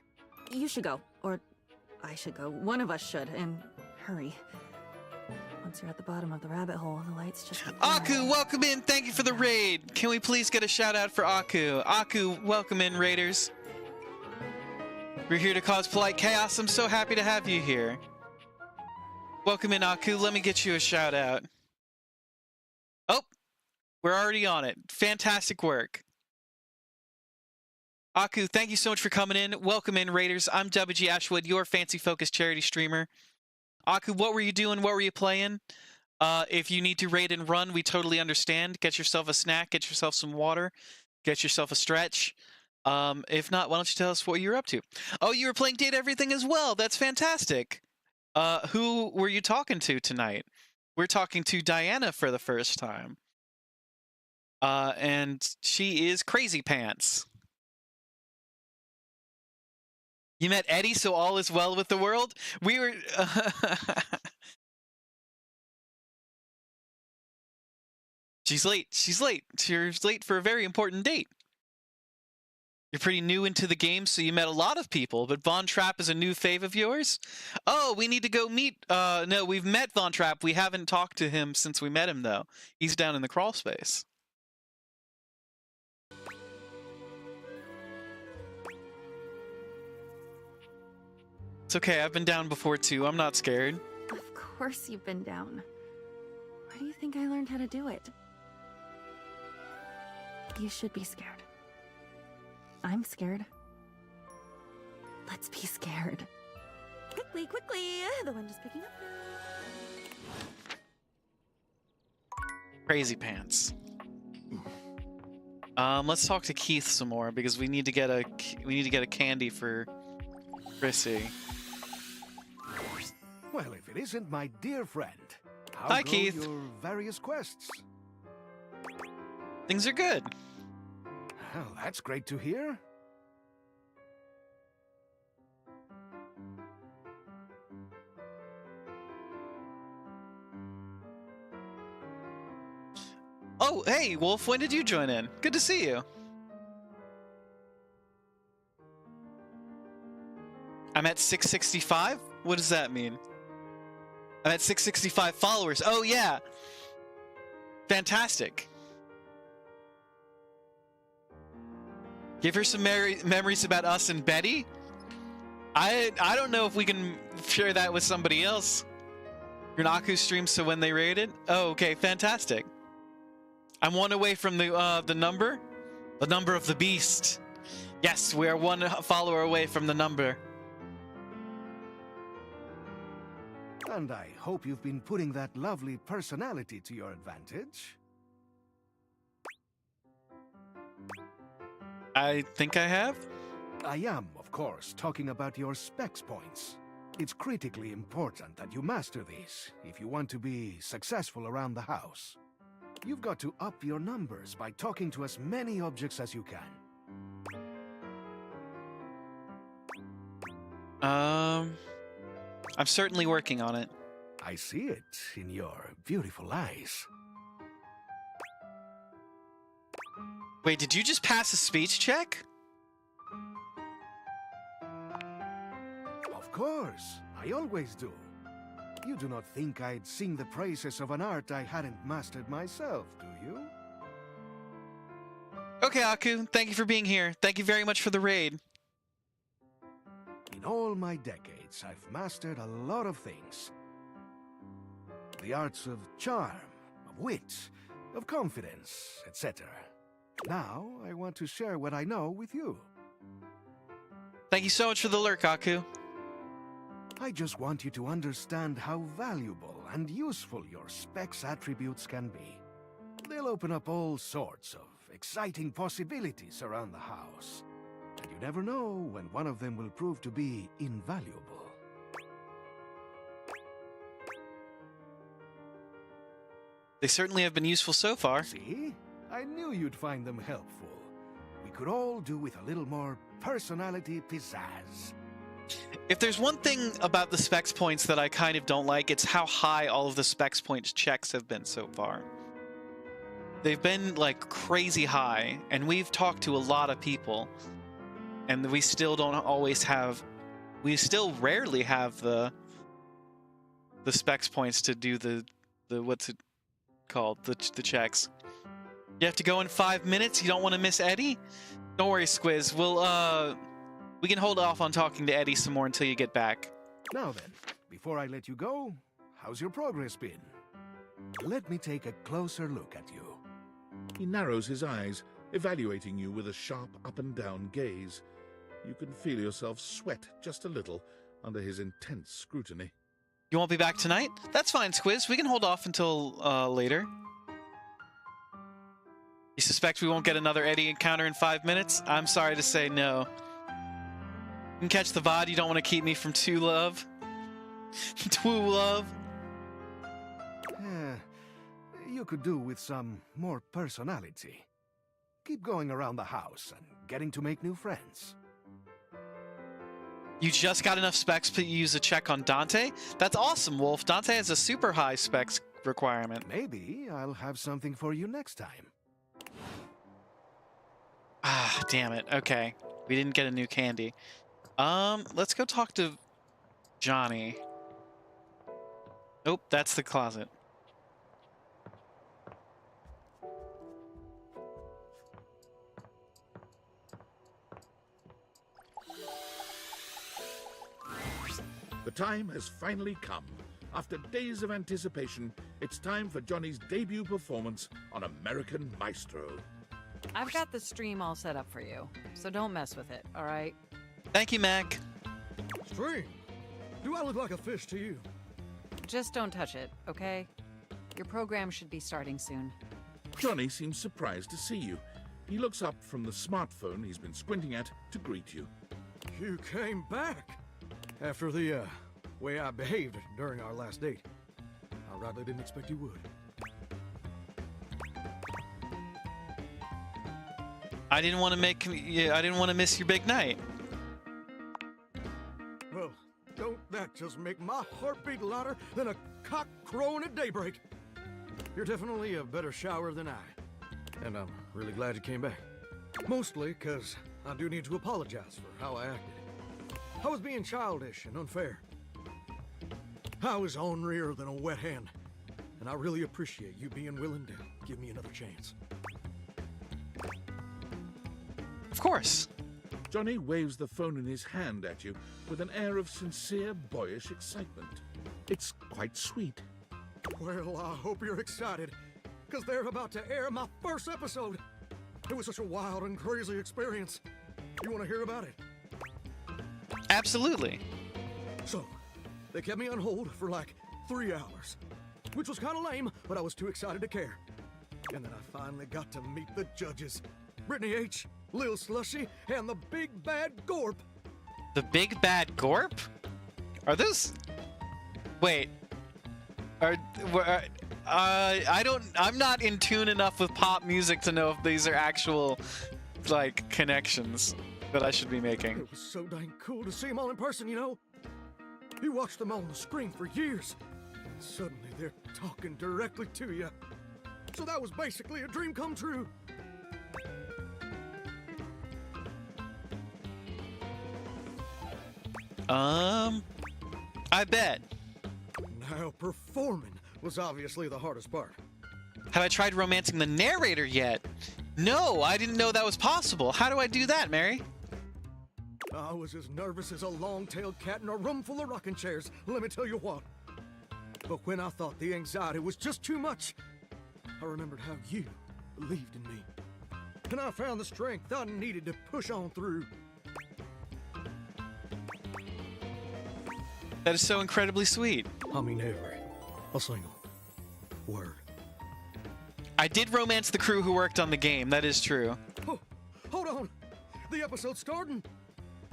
You should go, or I should go. One of us should, and hurry. Once you're at the bottom of the rabbit hole, the lights just... Aku, welcome in. Thank you for the raid. Can we please get a shout out for Aku? Aku, welcome in, raiders. We're here to cause polite chaos. I'm so happy to have you here. Welcome in, Aku. Let me get you a shout out. Oh, we're already on it. Fantastic work. Aku, thank you so much for coming in. Welcome in, raiders. I'm WG Ashwood, your Fancy Focus charity streamer. Aku, what were you doing? What were you playing? If you need to raid and run, we totally understand. Get yourself a snack, get yourself some water, get yourself a stretch. If not, why don't you tell us what you're up to? Oh, you were playing Date Everything as well. That's fantastic. Who were you talking to tonight? We're talking to Diana for the first time. And she is Crazy Pants. You met Eddie, so all is well with the world? We were... She's late. She's late. She's late for a very important date. You're pretty new into the game, so you met a lot of people, but Von Trapp is a new fave of yours? Oh, we need to go meet... no, we've met Von Trapp. We haven't talked to him since we met him, though. He's down in the crawl space. It's okay, I've been down before, too. I'm not scared. Of course you've been down. Where do you think I learned how to do it? You should be scared. I'm scared. Let's be scared. Quickly, quickly! The wind is picking up now. Crazy Pants. Let's talk to Keith some more because we need to get a candy for Chrissy. Well, if it isn't my dear friend, how Hi, go Keith. your various quests? Things are good. Well, that's great to hear. Oh, hey, Wolf, when did you join in? Good to see you. I'm at 665? What does that mean? I'm at 665 followers. Oh, yeah. Fantastic. Give her some memories about us and Betty? I don't know if we can share that with somebody else. Your Naku streams so when they rated? Oh, okay, fantastic. I'm one away from the number? The number of the beast. Yes, we are one follower away from the number. And I hope you've been putting that lovely personality to your advantage. I think I have. I am, of course, talking about your specs points. It's critically important that you master these if you want to be successful around the house. You've got to up your numbers by talking to as many objects as you can. I'm certainly working on it. I see it in your beautiful eyes. Wait, did you just pass a speech check? Of course, I always do. You do not think I'd sing the praises of an art I hadn't mastered myself, do you? Okay, Aku, thank you for being here. Thank you very much for the raid. In all my decades, decades, I've mastered a lot of things. The arts of charm, of wit, of confidence, etc. Now, I want to share what I know with you. Thank you so much for the alert, Kaku. I just want you to understand how valuable and useful your specs attributes can be. They'll open up all sorts of exciting possibilities around the house. And you never know when one of them will prove to be invaluable. They certainly have been useful so far. See? I knew you'd find them helpful. We could all do with a little more personality pizzazz. If there's one thing about the specs points that I kind of don't like, it's how high all of the specs points checks have been so far. They've been like crazy high, and we've talked to a lot of people, and we still don't always have, we still rarely have the specs points to do the what's it called, the checks. You have to go in 5 minutes. You don't want to miss Eddie? Don't worry, Squiz. We can hold off on talking to Eddie some more until you get back. Now then, before I let you go, how's your progress been? Let me take a closer look at you. He narrows his eyes, evaluating you with a sharp up-and-down gaze. You can feel yourself sweat just a little under his intense scrutiny. You won't be back tonight? That's fine, Squiz. We can hold off until later. You suspect we won't get another Eddie encounter in 5 minutes? I'm sorry to say no. You can catch the VOD. You don't want to keep me from True Love? True Love? You could do with some more personality. Keep going around the house and getting to make new friends. You just got enough specs to use a check on Dante? That's awesome, Wolf. Dante has a super high specs requirement. Maybe I'll have something for you next time. Ah, damn it. Okay. We didn't get a new candy. Let's go talk to Johnny. Nope, that's the closet. The time has finally come. After days of anticipation, it's time for Johnny's debut performance on American Maestro. I've got the stream all set up for you, so don't mess with it, all right? Thank you, Mac. Stream? Do I look like a fish to you? Just don't touch it, okay? Your program should be starting soon. Johnny seems surprised to see you. He looks up from the smartphone he's been squinting at to greet you. You came back! After the, way I behaved during our last date. I rightly didn't expect you would. I didn't want to miss your big night. Well, don't that just make my heart beat louder than a cock crowing at daybreak? You're definitely a better shower than I. And I'm really glad you came back. Mostly because I do need to apologize for how I acted. I was being childish and unfair. I was ornerier than a wet hen. And I really appreciate you being willing to give me another chance. Of course. Johnny waves the phone in his hand at you with an air of sincere, boyish excitement. It's quite sweet. Well, I hope you're excited, because they're about to air my first episode. It was such a wild and crazy experience. You want to hear about it? Absolutely. So, they kept me on hold for like 3 hours, which was kind of lame, but I was too excited to care. And then I finally got to meet the judges. Brittany H., Lil Slushy, and the Big Bad Gorp. The Big Bad Gorp? Are those... Wait. I'm not in tune enough with pop music to know if these are actual, like, connections that I should be making. It was so dang cool to see them all in person, you know? You watched them on the screen for years, and suddenly they're talking directly to you. So that was basically a dream come true. I bet. Now, performing was obviously the hardest part. Have I tried romancing the narrator yet? No, I didn't know that was possible. How do I do that, Mary? I was as nervous as a long-tailed cat in a room full of rocking chairs, let me tell you what. But when I thought the anxiety was just too much, I remembered how you believed in me. And I found the strength I needed to push on through. That is so incredibly sweet. I mean every a single word. I did romance the crew who worked on the game, that is true. Oh, hold on. The episode's starting.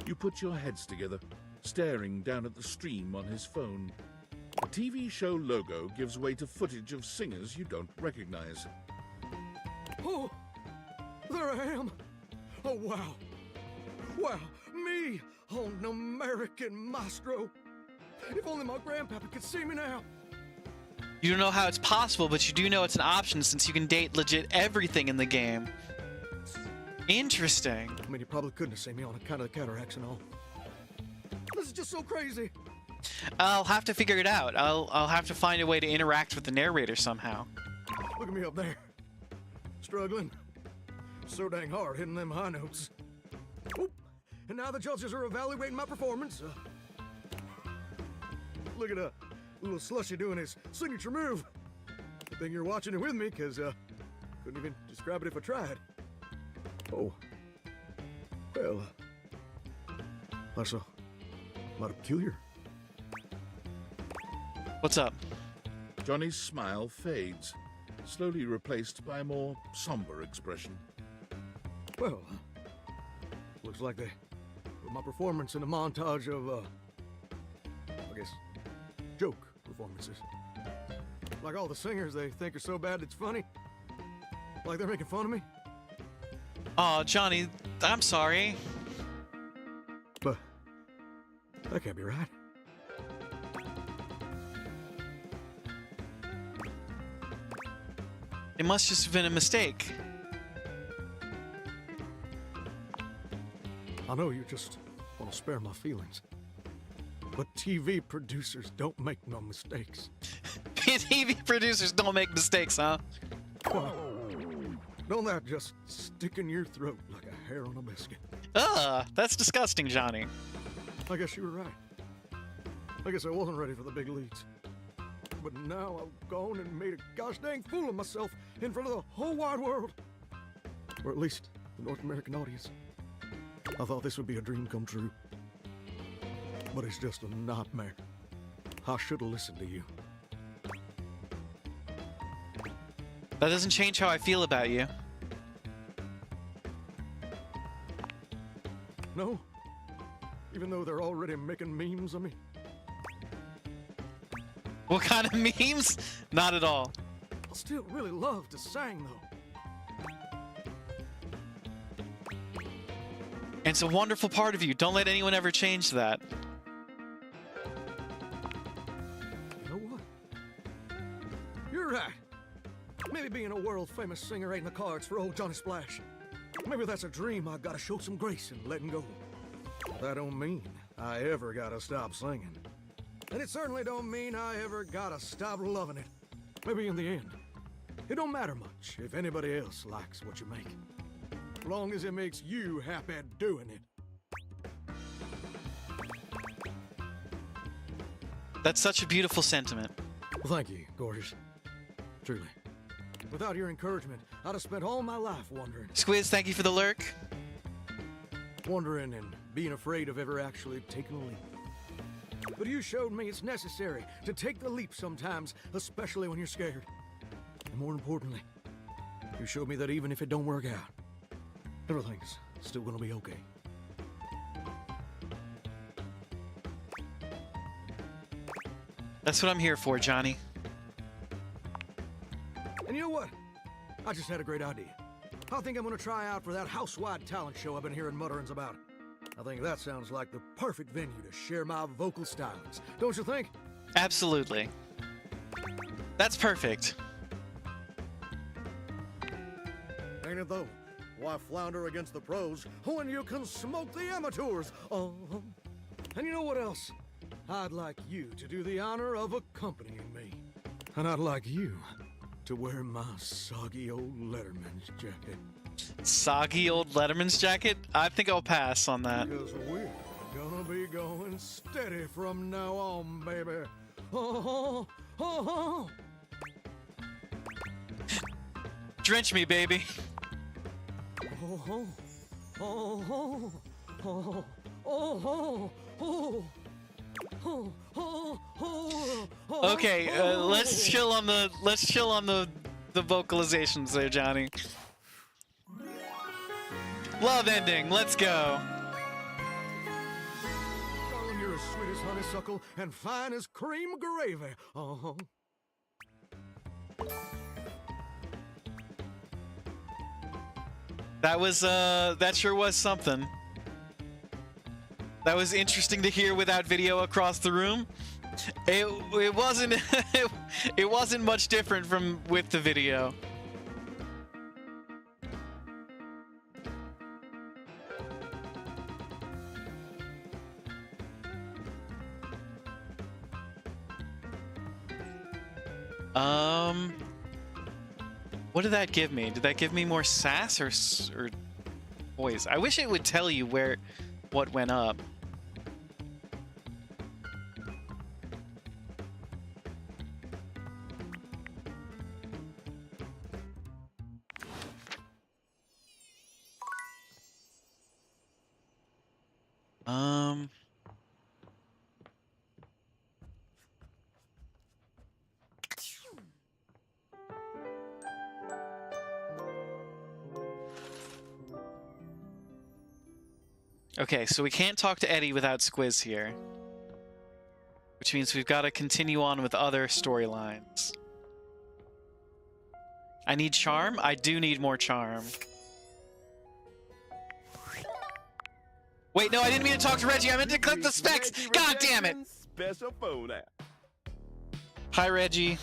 You put your heads together, staring down at the stream on his phone. The TV show logo gives way to footage of singers you don't recognize. Oh, there I am. Oh, wow. Wow, me, an American maestro. If only my grandpapa could see me now. You don't know how it's possible, but you do know it's an option since you can date legit everything in the game. Interesting. I mean, you probably couldn't have seen me on account of the cataracts and all. This is just so crazy. I'll have to figure it out. I'll have to find a way to interact with the narrator somehow. Look at me up there. Struggling. So dang hard hitting them high notes. Oop. And now the judges are evaluating my performance. Look at little Slushy doing his signature move. Good thing you're watching it with me, because couldn't even describe it if I tried. Oh. Well, that's a lot of peculiar. What's up? Johnny's smile fades, slowly replaced by a more somber expression. Well, looks like they put my performance in a montage of, I guess, joke performances. Like all the singers they think are so bad it's funny. Like they're making fun of me. Oh, Johnny, I'm sorry. But that can't be right. It must just have been a mistake. I know you just want to spare my feelings. But TV producers don't make no mistakes. TV producers don't make mistakes, huh? Well, don't that just stick in your throat like a hair on a biscuit? That's disgusting, Johnny. I guess you were right. I guess I wasn't ready for the big leagues. But now I've gone and made a gosh dang fool of myself in front of the whole wide world. Or at least the North American audience. I thought this would be a dream come true. But it's just a nightmare. I should have listened to you. That doesn't change how I feel about you. No? Even though they're already making memes of me? What kind of memes? Not at all. I still really love to sing, though. And it's a wonderful part of you. Don't let anyone ever change that. You know what? You're right. Maybe being a world-famous singer ain't in the cards for old Johnny Splash. Maybe that's a dream I gotta show some grace in letting go. That don't mean I ever gotta stop singing. And it certainly don't mean I ever gotta stop loving it. Maybe in the end, it don't matter much if anybody else likes what you make. As long as it makes you happy doing it. That's such a beautiful sentiment. Well, thank you, gorgeous. Truly. Without your encouragement, I'd have spent all my life wondering. Squiz, thank you for the lurk. Wondering and being afraid of ever actually taking a leap. But you showed me it's necessary to take the leap sometimes, especially when you're scared. And more importantly, you showed me that even if it don't work out, everything's still gonna be okay. That's what I'm here for, Johnny. And you know what? I just had a great idea. I think I'm gonna try out for that house-wide talent show I've been hearing mutterings about. I think that sounds like the perfect venue to share my vocal stylings. Don't you think? Absolutely. That's perfect. Ain't it though? Why flounder against the pros when you can smoke the amateurs? And you know what else? I'd like you to do the honor of accompanying me. And I'd like you to wear my soggy old Letterman's jacket. Soggy old Letterman's jacket? I think I'll pass on that. Because we're gonna be going steady from now on, baby. Oh, oh, oh. Drench me, baby. Oh, oh, oh, oh, oh, oh, oh, oh, oh. Okay, let's chill on the vocalizations there, Johnny. Love ending. Let's go. Darling, you're as sweet as honeysuckle and fine as cream gravy. Uh-huh. That sure was something. That was interesting to hear without video across the room. It wasn't it wasn't much different from with the video. What did that give me? Did that give me more sass or poise? I wish it would tell you what went up. Okay, so we can't talk to Eddie without Squiz here. Which means we've got to continue on with other storylines. I need charm? I do need more charm. Wait, no, I didn't mean to talk to Reggie. I meant to click the specs. God damn it! Special phone app. Hi, Reggie.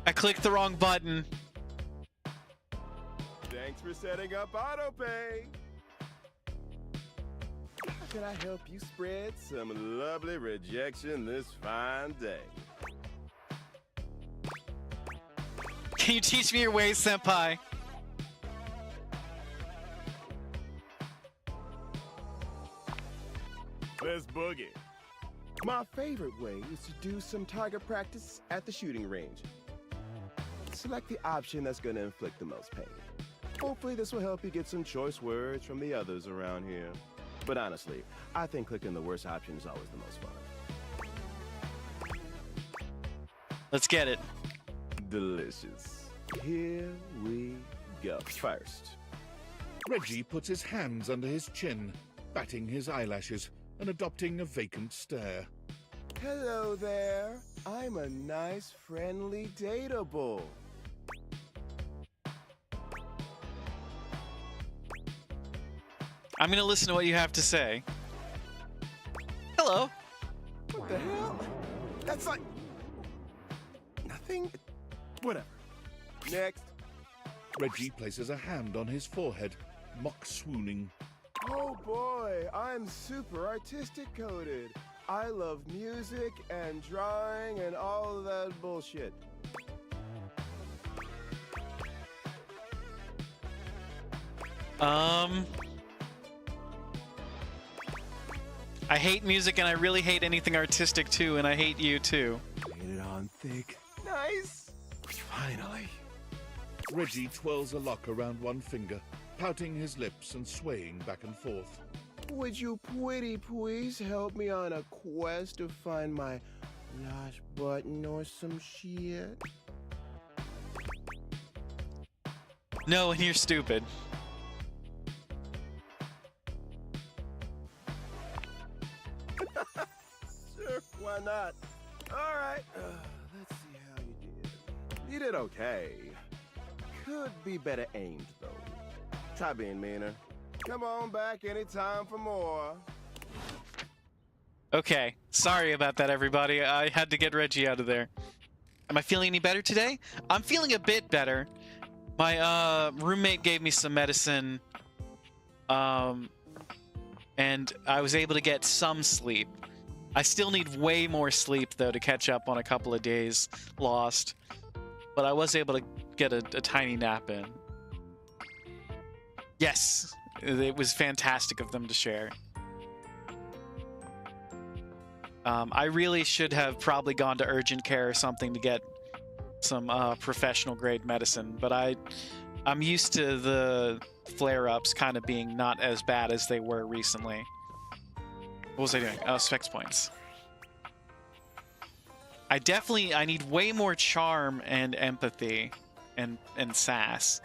I clicked the wrong button. Thanks for setting up autopay. How can I help you spread some lovely rejection this fine day? Can you teach me your ways, senpai? Let's boogie. My favorite way is to do some target practice at the shooting range. Select the option that's going to inflict the most pain. Hopefully this will help you get some choice words from the others around here. But honestly, I think clicking the worst option is always the most fun. Let's get it. Delicious. Here we go. First, Reggie puts his hands under his chin, batting his eyelashes and adopting a vacant stare. hello there. I'm a nice, friendly dateable. I'm gonna listen to what you have to say. Hello. What the hell? That's like... nothing? Whatever. Next. Reggie places a hand on his forehead, mock swooning. Oh boy, I'm super artistic coded. I love music and drawing and all of that bullshit. I hate music and I really hate anything artistic too, and I hate you too. Laid it on thick. Nice. Finally. Reggie twirls a lock around one finger, pouting his lips and swaying back and forth. Would you pretty please help me on a quest to find my lost button or some shit? No, and you're stupid. Sure, why not? All right, let's see how you did. You did okay. Could be better aimed, though. Try being meaner. Come on back anytime for more. Okay, sorry about that, everybody. I had to get Reggie out of there. Am I feeling any better today? I'm feeling a bit better. My roommate gave me some medicine, and I was able to get some sleep. I still need way more sleep, though, to catch up on a couple of days lost. but I was able to get a tiny nap in. Yes, it was fantastic of them to share. I really should have probably gone to urgent care or something to get some professional grade medicine, but I'm used to the flare-ups kind of being not as bad as they were recently. What was I doing? Oh, specs points. I need way more charm and empathy and sass.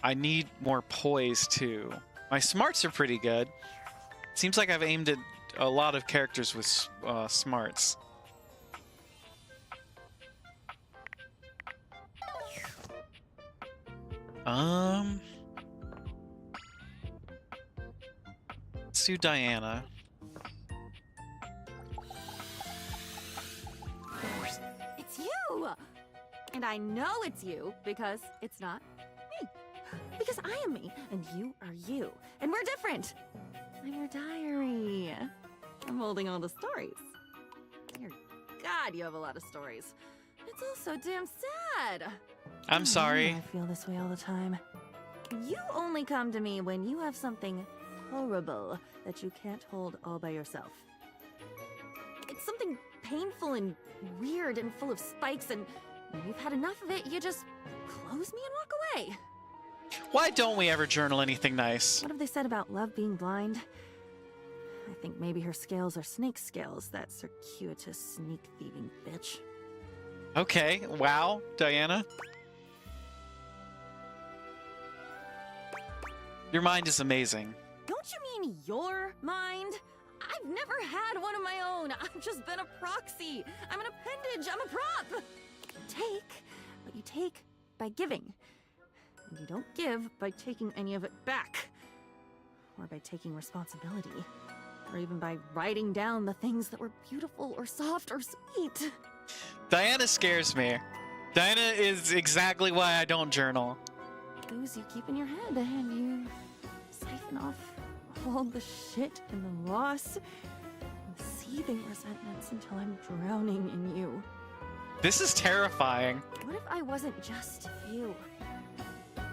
I need more poise too. My smarts are pretty good. Seems like I've aimed at a lot of characters with smarts. Let's do Diana. It's you! And I know it's you because it's not me. Because I am me, and you are you. And we're different. I'm your diary. I'm holding all the stories. Dear God, you have a lot of stories. It's all so damn sad. I'm sorry. I feel this way all the time. You only come to me when you have something horrible that you can't hold all by yourself. It's something painful and weird and full of spikes, and when you've had enough of it, you just close me and walk away. Why don't we ever journal anything nice? What have they said about love being blind? I think maybe her scales are snake scales, that circuitous sneak-thieving bitch. Okay, wow, Diana. Your mind is amazing. Don't you mean your mind? I've never had one of my own. I've just been a proxy. I'm an appendage. I'm a prop. You take what you take by giving. And you don't give by taking any of it back. Or by taking responsibility. Or even by writing down the things that were beautiful or soft or sweet. Diana scares me. Diana is exactly why I don't journal. Those you keep in your head and you siphon off all the shit and the loss and the seething resentments until I'm drowning in you. This is terrifying. What if I wasn't just you?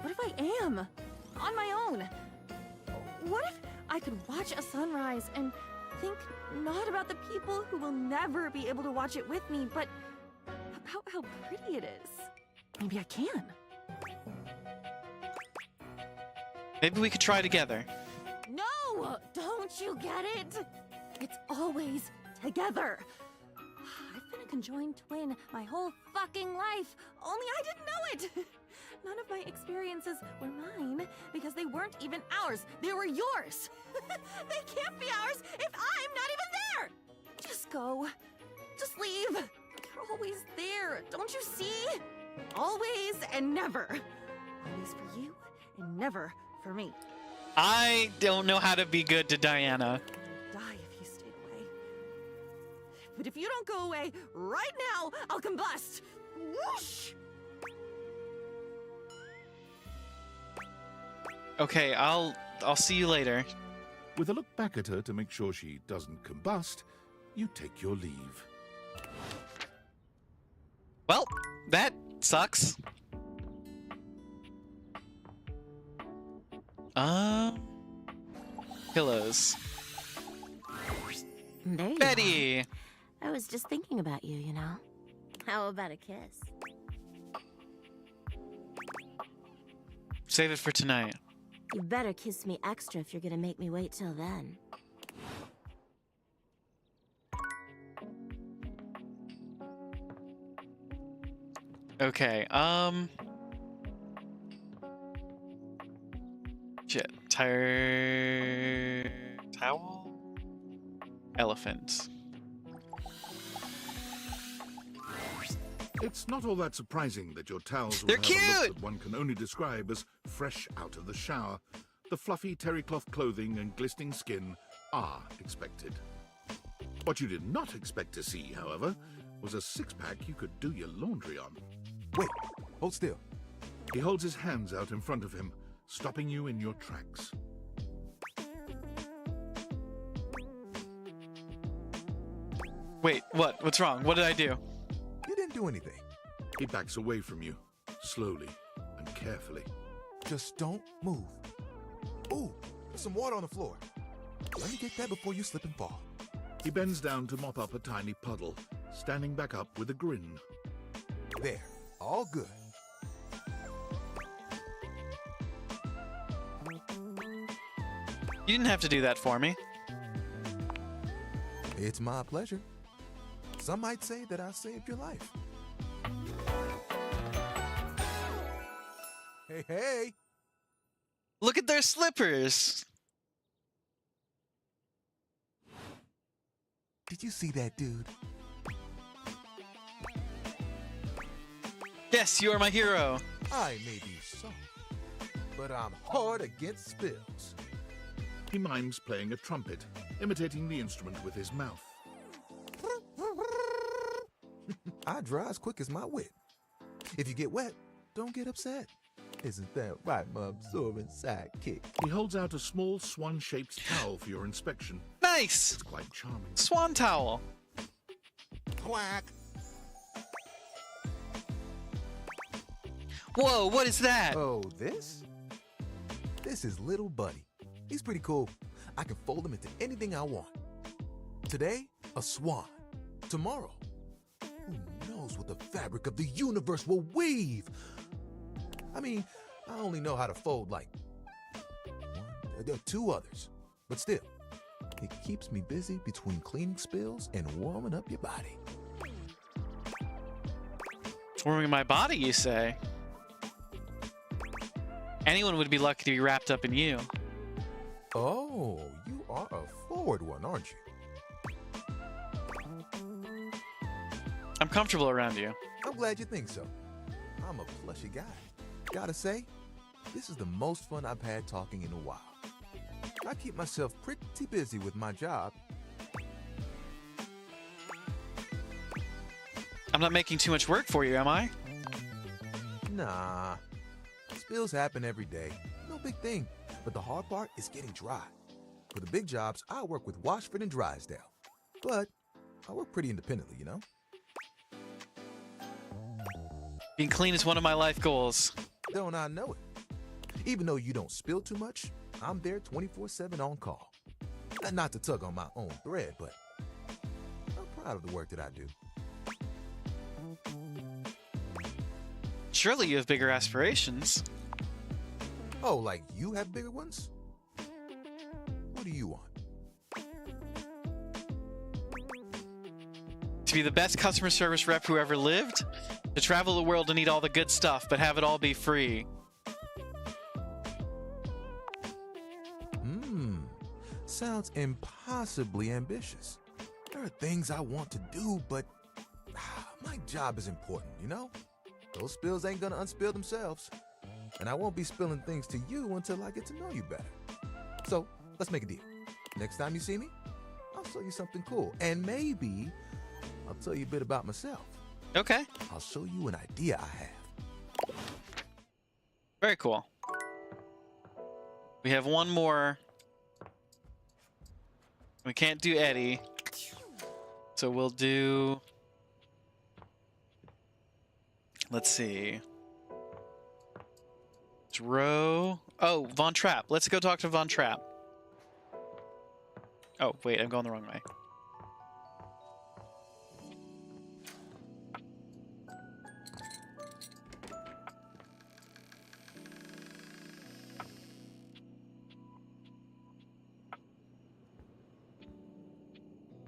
What if I am? On my own? What if I could watch a sunrise and think not about the people who will never be able to watch it with me, but about how pretty it is? Maybe I can. Maybe we could try together. No! Don't you get it? It's always together. I've been a conjoined twin my whole fucking life, only I didn't know it. None of my experiences were mine because they weren't even ours. They were yours. They can't be ours if I'm not even there. Just go. Just leave. You're always there. Don't you see? Always and never. Always for you and never for me. I don't know how to be good to Diana. Die if you stay away. But if you don't go away right now, I'll combust. Whoosh! Okay, I'll see you later. With a look back at her to make sure she doesn't combust, you take your leave. Well, that sucks. Pillows. There you Betty! are. I was just thinking about you, you know. How about a kiss? Save it for tonight. You better kiss me extra if you're gonna make me wait till then. Okay, shit. Towel? Elephant. It's not all that surprising that your towels will They're have a look cute! that one can only describe as fresh out of the shower. The fluffy terry cloth clothing and glistening skin are expected. What you did not expect to see, however, was a six-pack you could do your laundry on. Wait, hold still. He holds his hands out in front of him, stopping you in your tracks. Wait, what? What's wrong? What did I do? You didn't do anything. He backs away from you, slowly and carefully. Just don't move. Ooh, there's some water on the floor. Let me get that before you slip and fall. He bends down to mop up a tiny puddle, standing back up with a grin. There, all good. You didn't have to do that for me. It's my pleasure. Some might say that I saved your life. Hey, hey! Look at their slippers. Did you see that dude? Yes, you are my hero. I may be soft, but I'm hard against spills. He mimes playing a trumpet, imitating the instrument with his mouth. I dry as quick as my wit. If you get wet, don't get upset. Isn't that right, my absorbent sidekick? He holds out a small swan-shaped towel for your inspection. Nice! It's quite charming. Swan towel. Quack! Whoa, what is that? Oh, this? This is Little Buddy. He's pretty cool. I can fold him into anything I want. Today, a swan. Tomorrow, who knows what the fabric of the universe will weave? I mean, I only know how to fold like two others. But still, it keeps me busy between cleaning spills and warming up your body. Warming my body, you say? Anyone would be lucky to be wrapped up in you. Oh, you are a forward one, aren't you? I'm comfortable around you. I'm glad you think so. I'm a plushy guy. Gotta say, this is the most fun I've had talking in a while. I keep myself pretty busy with my job. I'm not making too much work for you, am I? Nah. Spills happen every day. No big thing. But the hard part is getting dry. For the big jobs, I work with Washford and Drysdale. But I work pretty independently, you know? Being clean is one of my life goals. Don't I know it? Even though you don't spill too much, I'm there 24/7 on call. Not to tug on my own thread, but I'm proud of the work that I do. Surely you have bigger aspirations. Oh, like you have bigger ones? What do you want? To be the best customer service rep who ever lived? To travel the world and eat all the good stuff, but have it all be free? Sounds impossibly ambitious. There are things I want to do, but my job is important, you know? Those spills ain't gonna unspill themselves. And I won't be spilling things to you until I get to know you better. So, let's make a deal. Next time you see me, I'll show you something cool. And maybe I'll tell you a bit about myself. Okay. I'll show you an idea I have. Very cool. We have one more. We can't do Eddie. So we'll do... Let's see. It's Roe. Oh, Von Trapp. Let's go talk to Von Trapp. Oh, wait, I'm going the wrong way.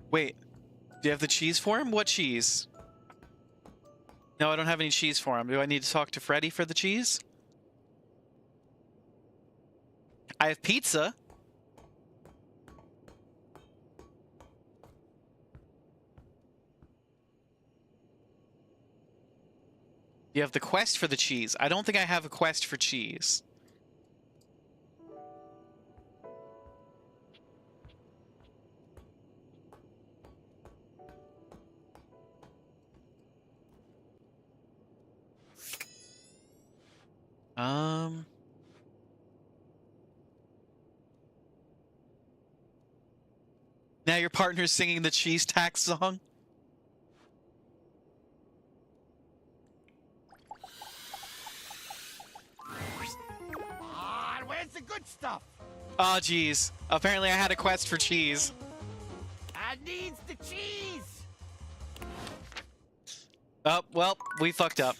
Wait, do you have the cheese for him? What cheese? No, I don't have any cheese for him. Do I need to talk to Freddy for the cheese? I have pizza. You have the quest for the cheese. I don't think I have a quest for cheese. Now your partner's singing the cheese tax song? the good stuff. Oh, geez. Apparently I had a quest for cheese. I needs the cheese. Oh, well, we fucked up.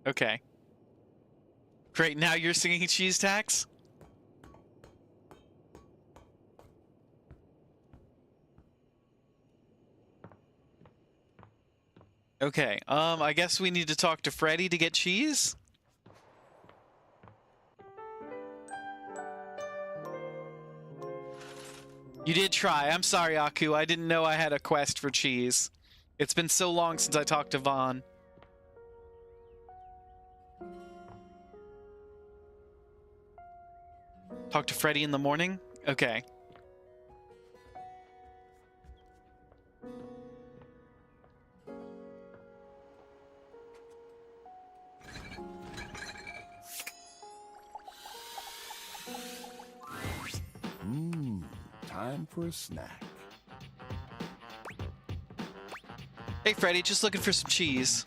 Okay. Great, now you're singing cheese tax? Okay, I guess we need to talk to Freddy to get cheese? You did try. I'm sorry, Aku. I didn't know I had a quest for cheese. It's been so long since I talked to Vaughn. Talk to Freddy in the morning? Okay. Time for a snack. Hey, Freddy, just looking for some cheese.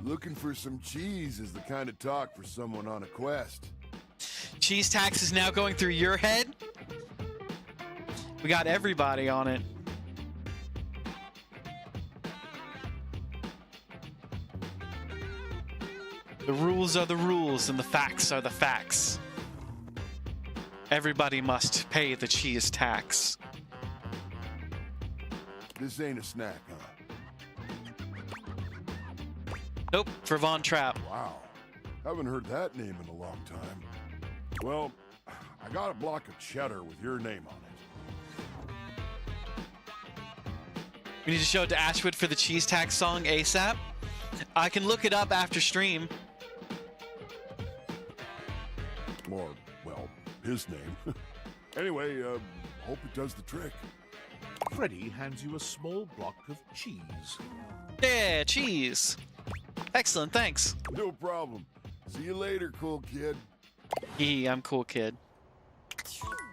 Looking for some cheese is the kind of talk for someone on a quest. Cheese tax is now going through your head? We got everybody on it. The rules are the rules and the facts are the facts. Everybody must pay the cheese tax. This ain't a snack, huh? Nope, for Von Trapp. Wow. Haven't heard that name in a long time. Well, I got a block of cheddar with your name on it. We need to show it to Ashwood for the cheese tax song ASAP. I can look it up after stream. Or, well, his name. Anyway, hope it does the trick. Freddy hands you a small block of cheese. Yeah, cheese. Excellent, thanks. No problem. See you later, cool kid. I'm cool, kid.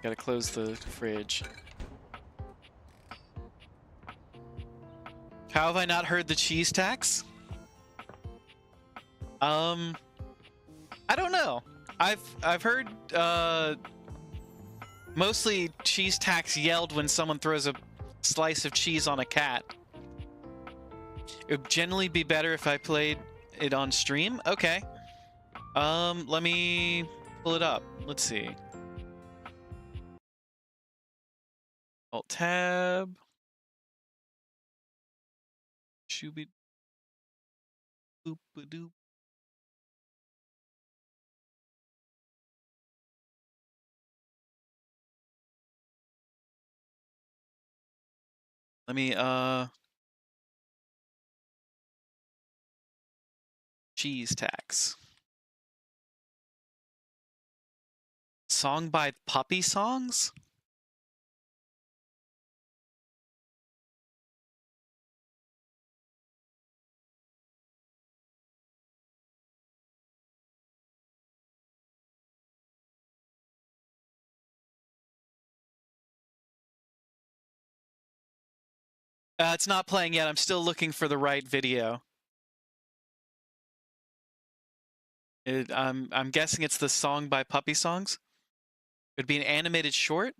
Gotta close the fridge. How have I not heard the cheese tax? I don't know. I've heard mostly cheese tax yelled when someone throws a slice of cheese on a cat. It would generally be better if I played it on stream. Okay. Let me pull it up. Let's see. Alt tab. Shooby. Boop-a-doop. Let me, cheese tax. Song by Puppy Songs? It's not playing yet. I'm still looking for the right video. I'm guessing it's the song by Puppy Songs. It would be an animated short.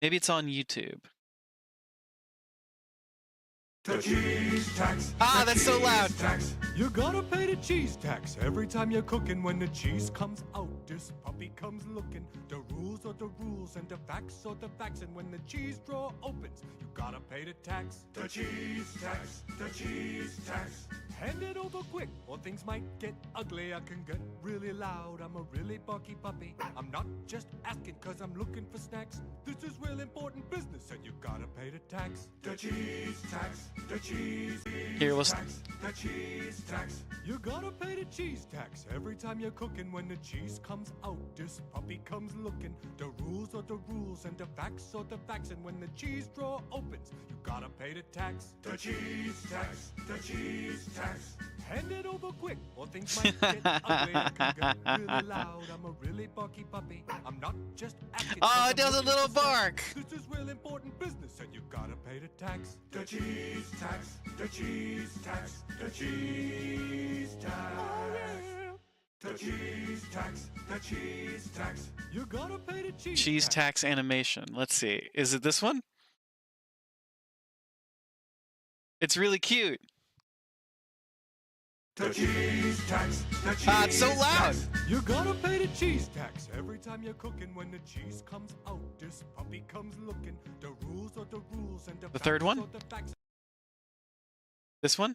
Maybe it's on YouTube. The cheese tax. Ah, that's so loud. Tax. You gotta pay the cheese tax every time you're cooking. When the cheese comes out, this puppy comes looking. The rules are the rules and the facts are the facts. And when the cheese drawer opens, you gotta pay the tax. The cheese tax. The cheese tax. Hand it over quick, or things might get ugly. I can get really loud. I'm a really barky puppy. I'm not just asking cause I'm looking for snacks. This is real important business and you gotta pay the tax. The cheese tax. The cheese tax. The cheese tax. You gotta pay the cheese tax every time you're cooking. When the cheese comes out, this puppy comes looking. The rules are the rules and the facts are the facts. And when the cheese drawer opens, you gotta pay the tax. The cheese tax. The cheese tax. Hand it over quick, or things might get ugly. I can get really loud. I'm a really barky puppy. I'm not just acting. Oh, it does a little bark. This is real important business, and you gotta pay the tax. The cheese tax. The cheese tax. The cheese tax. Oh, yeah. The cheese tax, the cheese tax. You gotta pay the cheese, Cheese tax animation. Let's see. Is it this one? It's really cute. The cheese tax, the cheese Ah, it's so loud. tax. You gotta pay the cheese tax every time you're cooking. When the cheese comes out, this puppy comes looking. The rules are the rules, and The third one? the facts. This one?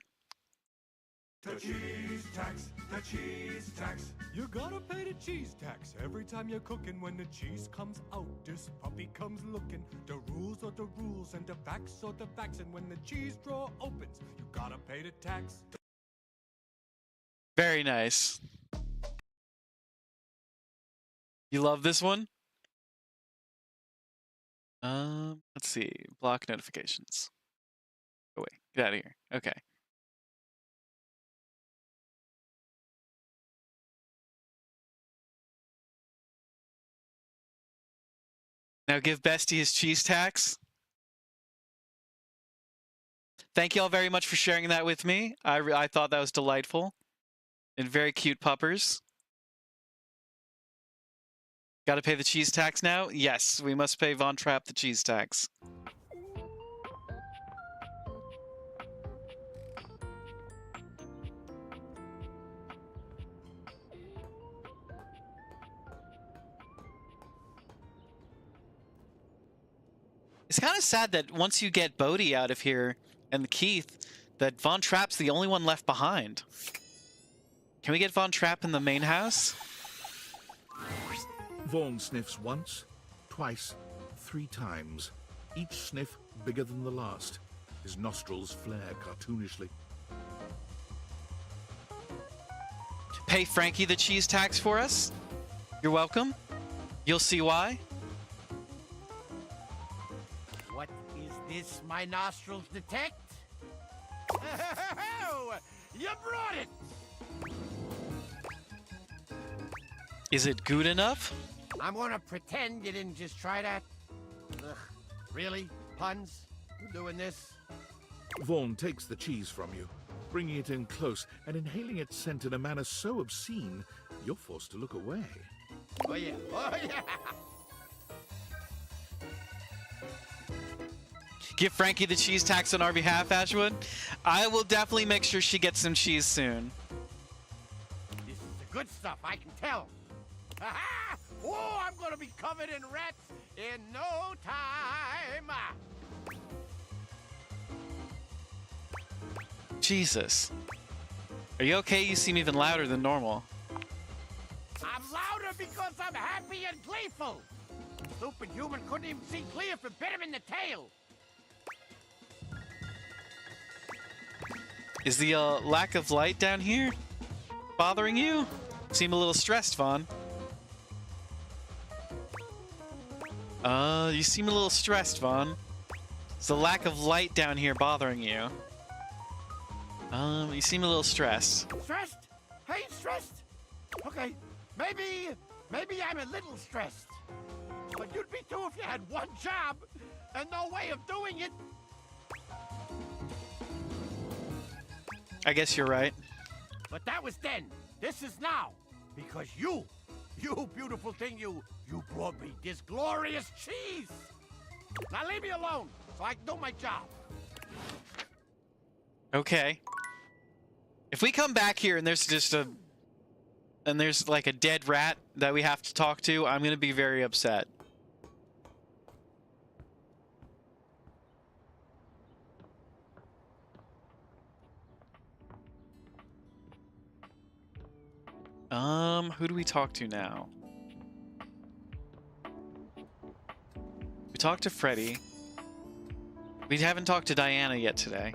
The cheese tax, the cheese tax. You gotta pay the cheese tax every time you're cooking. When the cheese comes out, this puppy comes looking. The rules are the rules, and the facts are the facts. And when the cheese drawer opens, you gotta pay the tax. Very nice. You love this one? Let's see. Block notifications. Oh wait, get out of here. Okay. Now give Bestie his cheese tax. Thank you all very much for sharing that with me. I thought that was delightful. And very cute puppers. Gotta pay the cheese tax now? Yes, we must pay Von Trapp the cheese tax. It's kind of sad that once you get Bodhi out of here and Keith, that Von Trapp's the only one left behind. Can we get Von Trapp in the main house? Vaughn sniffs once, twice, 3 times. Each sniff bigger than the last. His nostrils flare cartoonishly. Pay Frankie the cheese tax for us? You're welcome. You'll see why. What is this my nostrils detect? You brought it! Is it good enough? I'm gonna pretend you didn't just try that. Ugh, really? Puns? You doing this? Vaughn takes the cheese from you, bringing it in close and inhaling its scent in a manner so obscene, you're forced to look away. Oh yeah, oh yeah! Give Frankie the cheese tax on our behalf, Ashwood. I will definitely make sure she gets some cheese soon. This is the good stuff, I can tell. Ha-ha! Oh, I'm gonna be covered in rats in no time! Jesus. Are you okay? You seem even louder than normal. I'm louder because I'm happy and gleeful! Stupid human couldn't even see clear if it bit him in the tail! Is the lack of light down here bothering you? Seem a little stressed, Vaughn. You seem a little stressed, Vaughn. Is the lack of light down here bothering you? You seem a little stressed. Stressed? I ain't stressed. Okay, maybe I'm a little stressed. But you'd be too if you had one job and no way of doing it. I guess you're right. But that was then. This is now. Because you beautiful thing, you brought me this glorious cheese. Now leave me alone so I can do my job. Okay. If we come back here and there's just there's like a dead rat that we have to talk to, I'm gonna be very upset. Who do we talk to now? We talked to Freddy. We haven't talked to Diana yet today.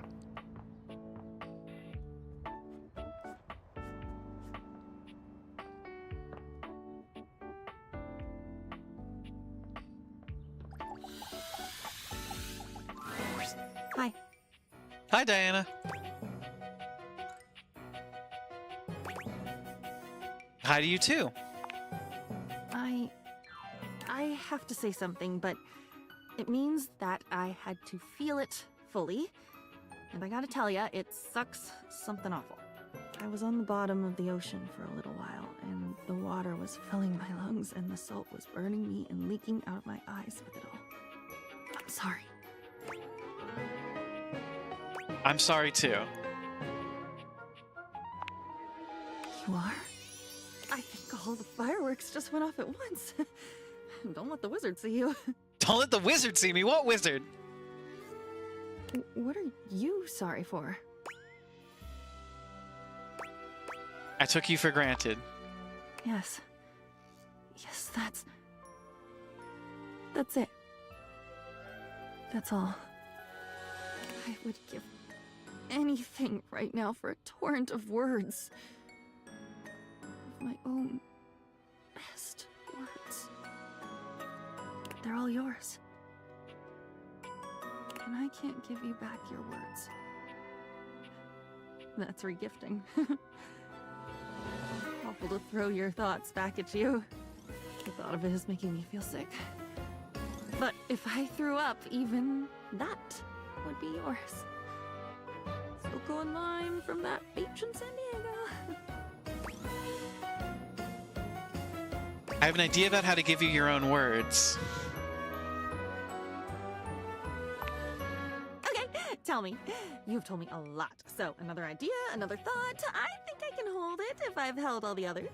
Hi. Hi, Diana. Hi to you too. I have to say something, but it means that I had to feel it fully. And I gotta tell ya, it sucks something awful. I was on the bottom of the ocean for a little while, and the water was filling my lungs, and the salt was burning me and leaking out of my eyes with it all. I'm sorry. I'm sorry too. You are? I think all the fireworks just went off at once. Don't let the wizard see you. Don't let the wizard see me. What wizard? What are you sorry for? I took you for granted. Yes. Yes, that's it. That's all. I would give anything right now for a torrent of words. Of my own best words. But they're all yours. And I can't give you back your words. That's regifting. Awful to throw your thoughts back at you. The thought of it is making me feel sick. But if I threw up, even that would be yours. Silco and lime from that beach in San Diego. I have an idea about how to give you your own words. Okay, tell me. You've told me a lot. So, another idea, another thought. I think I can hold it if I've held all the others.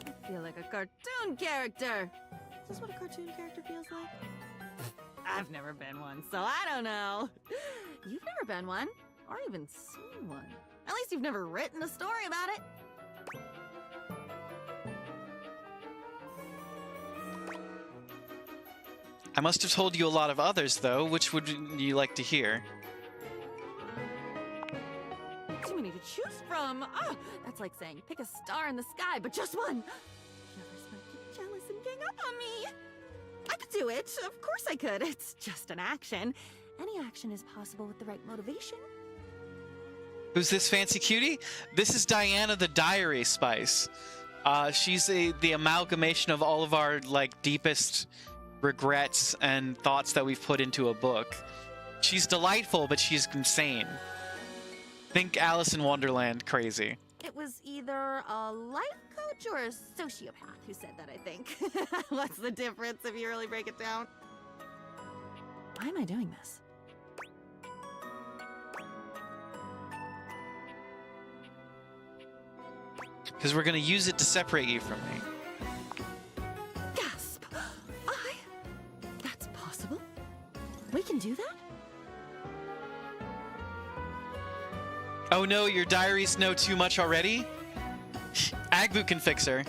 I feel like a cartoon character. Is this what a cartoon character feels like? I've never been one, so I don't know. You've never been one, or even seen one. At least you've never written a story about it. I must have told you a lot of others, though. Which would you like to hear? Too many to choose from. Oh, that's like saying pick a star in the sky, but just one. The others might get jealous and gang up on me. I could do it. Of course I could. It's just an action. Any action is possible with the right motivation. Who's this fancy cutie? This is Diana the Diary Spice. She's the amalgamation of all of our deepest regrets and thoughts that we've put into a book. She's delightful, but she's insane. Think Alice in Wonderland crazy. It was either a life coach or a sociopath who said that, I think. What's the difference if you really break it down? Why am I doing this? Because we're going to use it to separate you from me. Gasp! That's possible? We can do that? Oh no, your diaries know too much already? Agbu can fix her.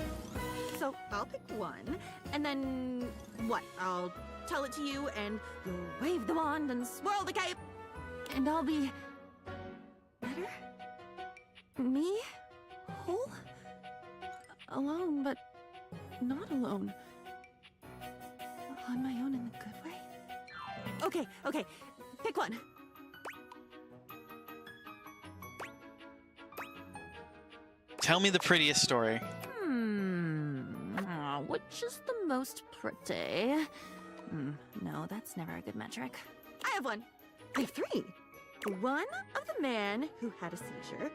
So I'll pick one, and then what? I'll tell it to you, and you'll wave the wand and swirl the cape, and I'll be better? Me? Whole? Alone, but not alone. On my own in the good way? Okay, pick one. Tell me the prettiest story. Which is the most pretty? No, that's never a good metric. I have one. I have three. The one of the man who had a seizure.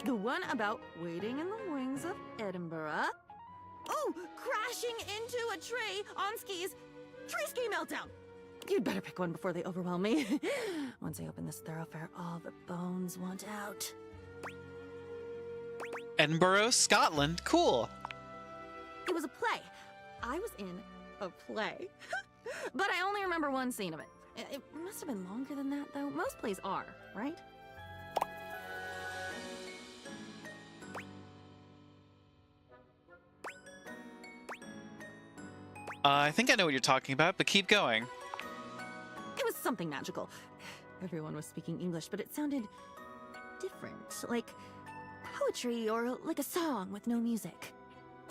The one about waiting in the wings of Edinburgh. Oh, crashing into a tree on skis. Tree ski meltdown. You'd better pick one before they overwhelm me. Once I open this thoroughfare, all the bones want out. Edinburgh, Scotland. Cool. It was a play. I was in a play. But I only remember one scene of it. It must have been longer than that, though. Most plays are, right? I think I know what you're talking about, but keep going. It was something magical. Everyone was speaking English, but it sounded different. Like poetry or like a song with no music.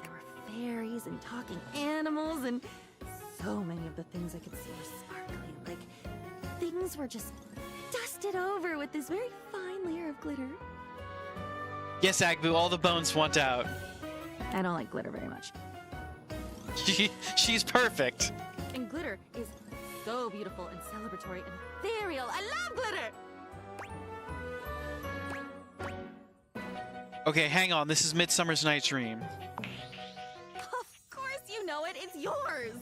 There were fairies and talking animals, and so many of the things I could see were sparkly. Like things were just dusted over with this very fine layer of glitter. Yes, Agbu, all the bones want out. I don't like glitter very much. She's perfect. And glitter is so beautiful and celebratory and ethereal. I love glitter! Okay, hang on. This is Midsummer's Night's Dream. Of course you know it. It's yours.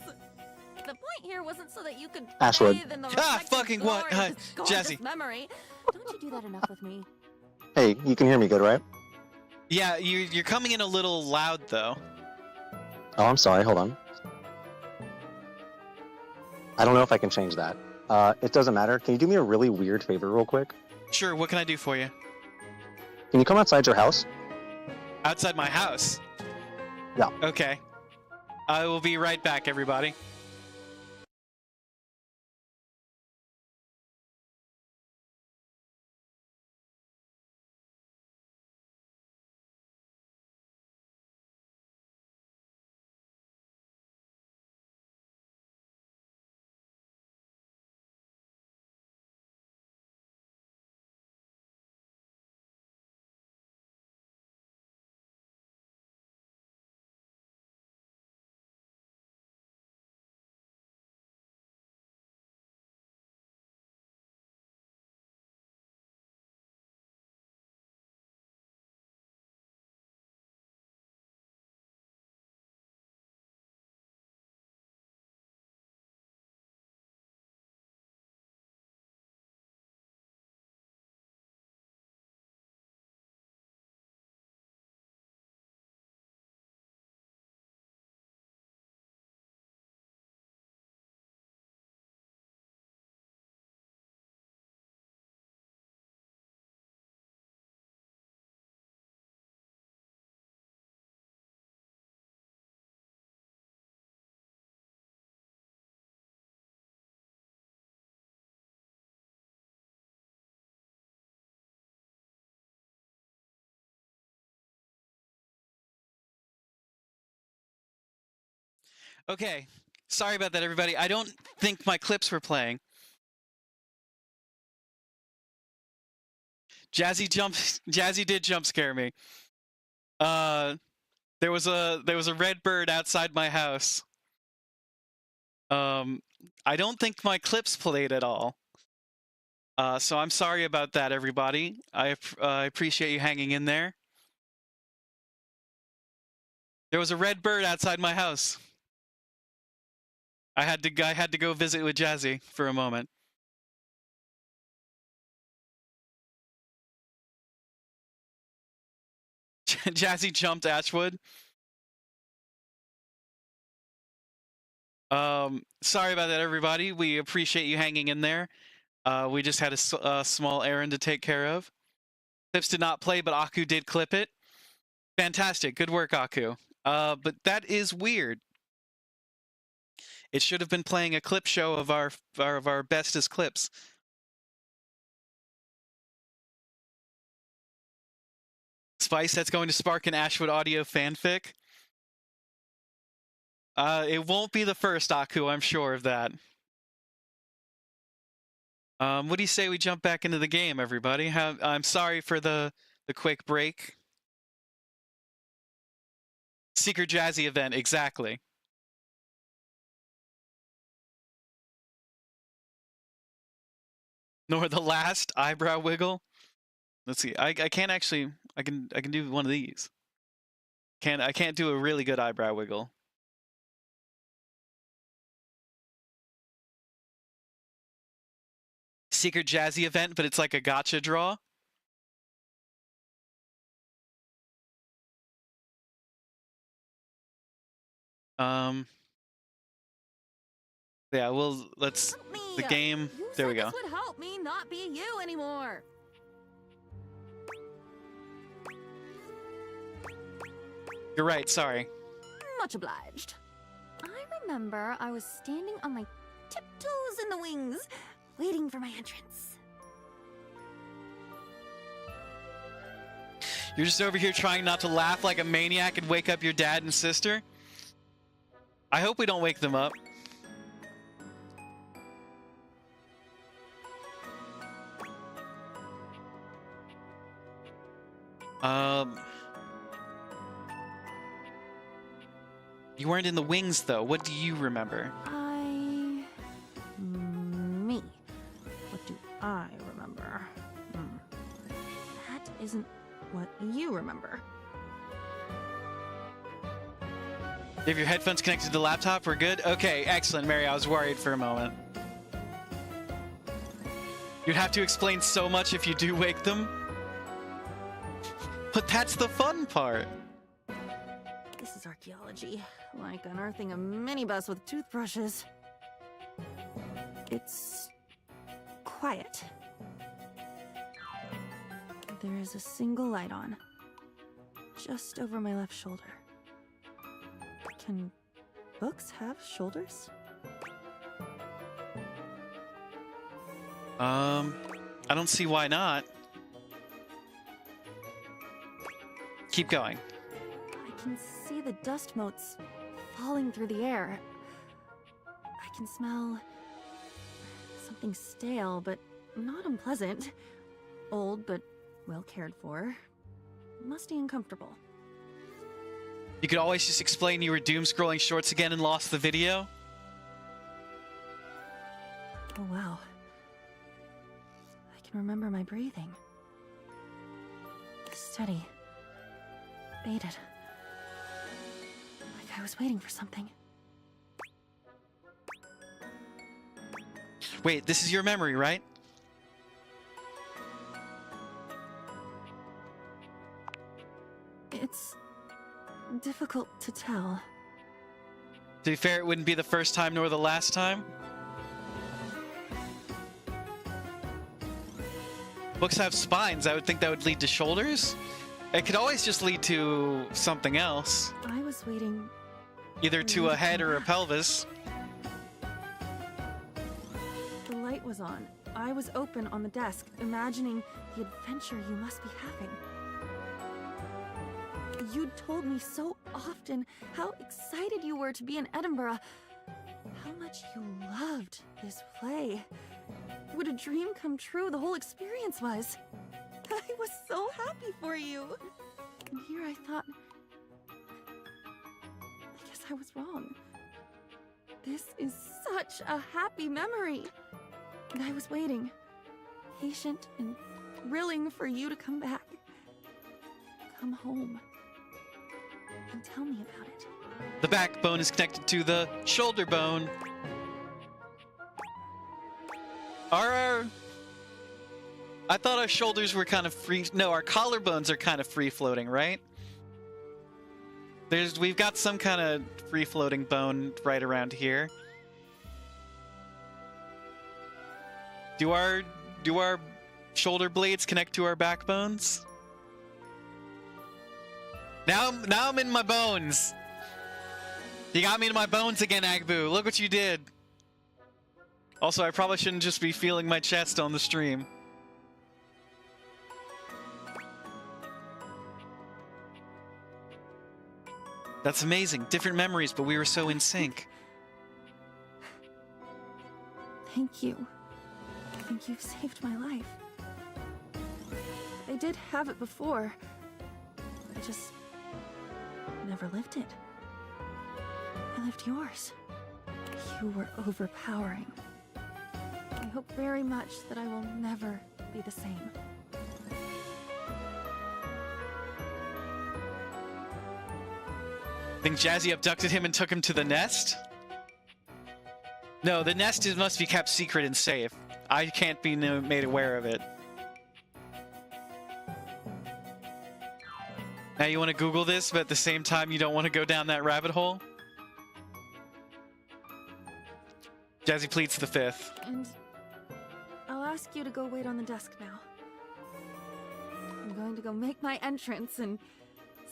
The point here wasn't so that you could Ashwood. bathe in the fucking what? glory of this gorgeous Jazzy. memory. Don't you do that enough with me? Hey, you can hear me good, right? Yeah, you're coming in a little loud though. Oh, I'm sorry. Hold on. I don't know if I can change that. It doesn't matter. Can you do me a really weird favor real quick? Sure, what can I do for you? Can you come outside your house? Outside my house? Yeah. Okay. I will be right back, everybody. Okay, sorry about that, everybody. I don't think my clips were playing. Jazzy did jump scare me. There was a red bird outside my house. I don't think my clips played at all. So I'm sorry about that, everybody. I appreciate you hanging in there. There was a red bird outside my house. I had to go visit with Jazzy for a moment. Jazzy jumped Ashwood. Sorry about that, everybody. We appreciate you hanging in there. We just had a small errand to take care of. Clips did not play, but Aku did clip it. Fantastic. Good work, Aku. But that is weird. It should have been playing a clip show of our bestest clips. Spice, that's going to spark an Ashwood audio fanfic. It won't be the first, Aku, I'm sure of that. What do you say we jump back into the game, everybody? I'm sorry for the quick break. Secret Jazzy event, exactly. Nor the last eyebrow wiggle. Let's see. I can't actually. I can do one of these. I can't do a really good eyebrow wiggle. Secret Jazzy event, but it's like a gotcha draw. Yeah, well, let's the game. There we go. This would help me not be you anymore. You're right, sorry. Much obliged. I remember I was standing on my tiptoes in the wings, waiting for my entrance. You're just over here trying not to laugh like a maniac and wake up your dad and sister? I hope we don't wake them up. You weren't in the wings, though. What do you remember? Me. What do I remember? That isn't what you remember. You have your headphones connected to the laptop? We're good? Okay, excellent, Mary. I was worried for a moment. You'd have to explain so much if you do wake them. But that's the fun part. This is archaeology, like unearthing a minibus with toothbrushes. It's quiet. There is a single light on, just over my left shoulder. Can books have shoulders? I don't see why not. Keep going. I can see the dust motes falling through the air. I can smell something stale, but not unpleasant. Old, but well cared for. Musty and comfortable. You could always just explain you were doom scrolling shorts again and lost the video. Oh wow. I can remember my breathing. Steady. Bated. Like I was waiting for something. Wait, this is your memory, right? It's difficult to tell. To be fair, it wouldn't be the first time nor the last time. Books have spines. I would think that would lead to shoulders. It could always just lead to something else. I was waiting. Either to a head or a pelvis. The light was on. I was open on the desk, imagining the adventure you must be having. You'd told me so often how excited you were to be in Edinburgh, how much you loved this play. What a dream come true the whole experience was. I was so happy for you. And here I thought, I guess I was wrong. This is such a happy memory. And I was waiting, patient and thrilling for you to come back. Come home. And tell me about it. The backbone is connected to the shoulder bone. I thought our shoulders were kind of free. No, our collarbones are kind of free floating, right? We've got some kind of free floating bone right around here. Do our shoulder blades connect to our backbones? Now I'm in my bones. You got me in my bones again, Agbu. Look what you did. Also, I probably shouldn't just be feeling my chest on the stream. That's amazing. Different memories, but we were so in sync. Thank you. I think you've saved my life. I did have it before. I just never lived it. I lived yours. You were overpowering. I hope very much that I will never be the same. Think Jazzy abducted him and took him to the nest? No, the nest must be kept secret and safe. I can't be made aware of it. Now you want to Google this, but at the same time you don't want to go down that rabbit hole? Jazzy pleads the fifth. And I'll ask you to go wait on the desk now. I'm going to go make my entrance and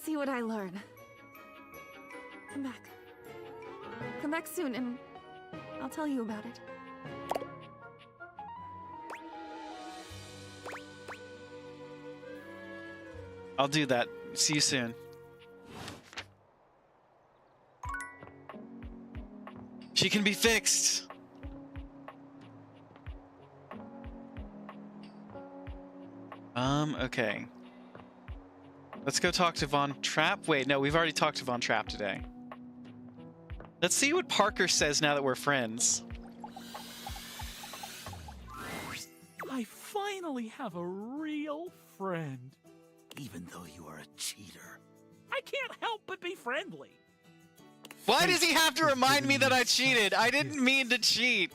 see what I learn. Come back. Come back soon and I'll tell you about it. I'll do that. See you soon. She can be fixed. Okay. Let's go talk to Von Trapp. Wait, no, we've already talked to Von Trapp today. Let's see what Parker says now that we're friends. I finally have a real friend. even though you are a cheater. I can't help but be friendly. Why does he have to remind me that I cheated? I didn't mean to cheat.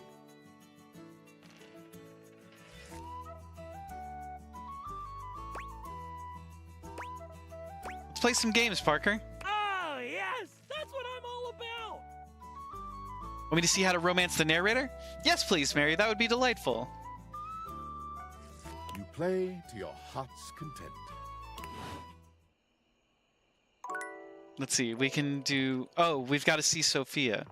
Let's play some games, Parker. Oh, yes, that's what I'm all about. Want me to see how to romance the narrator? Yes, please, Mary. That would be delightful. You play to your heart's content. Let's see. We can do... Oh, we've got to see Sophia.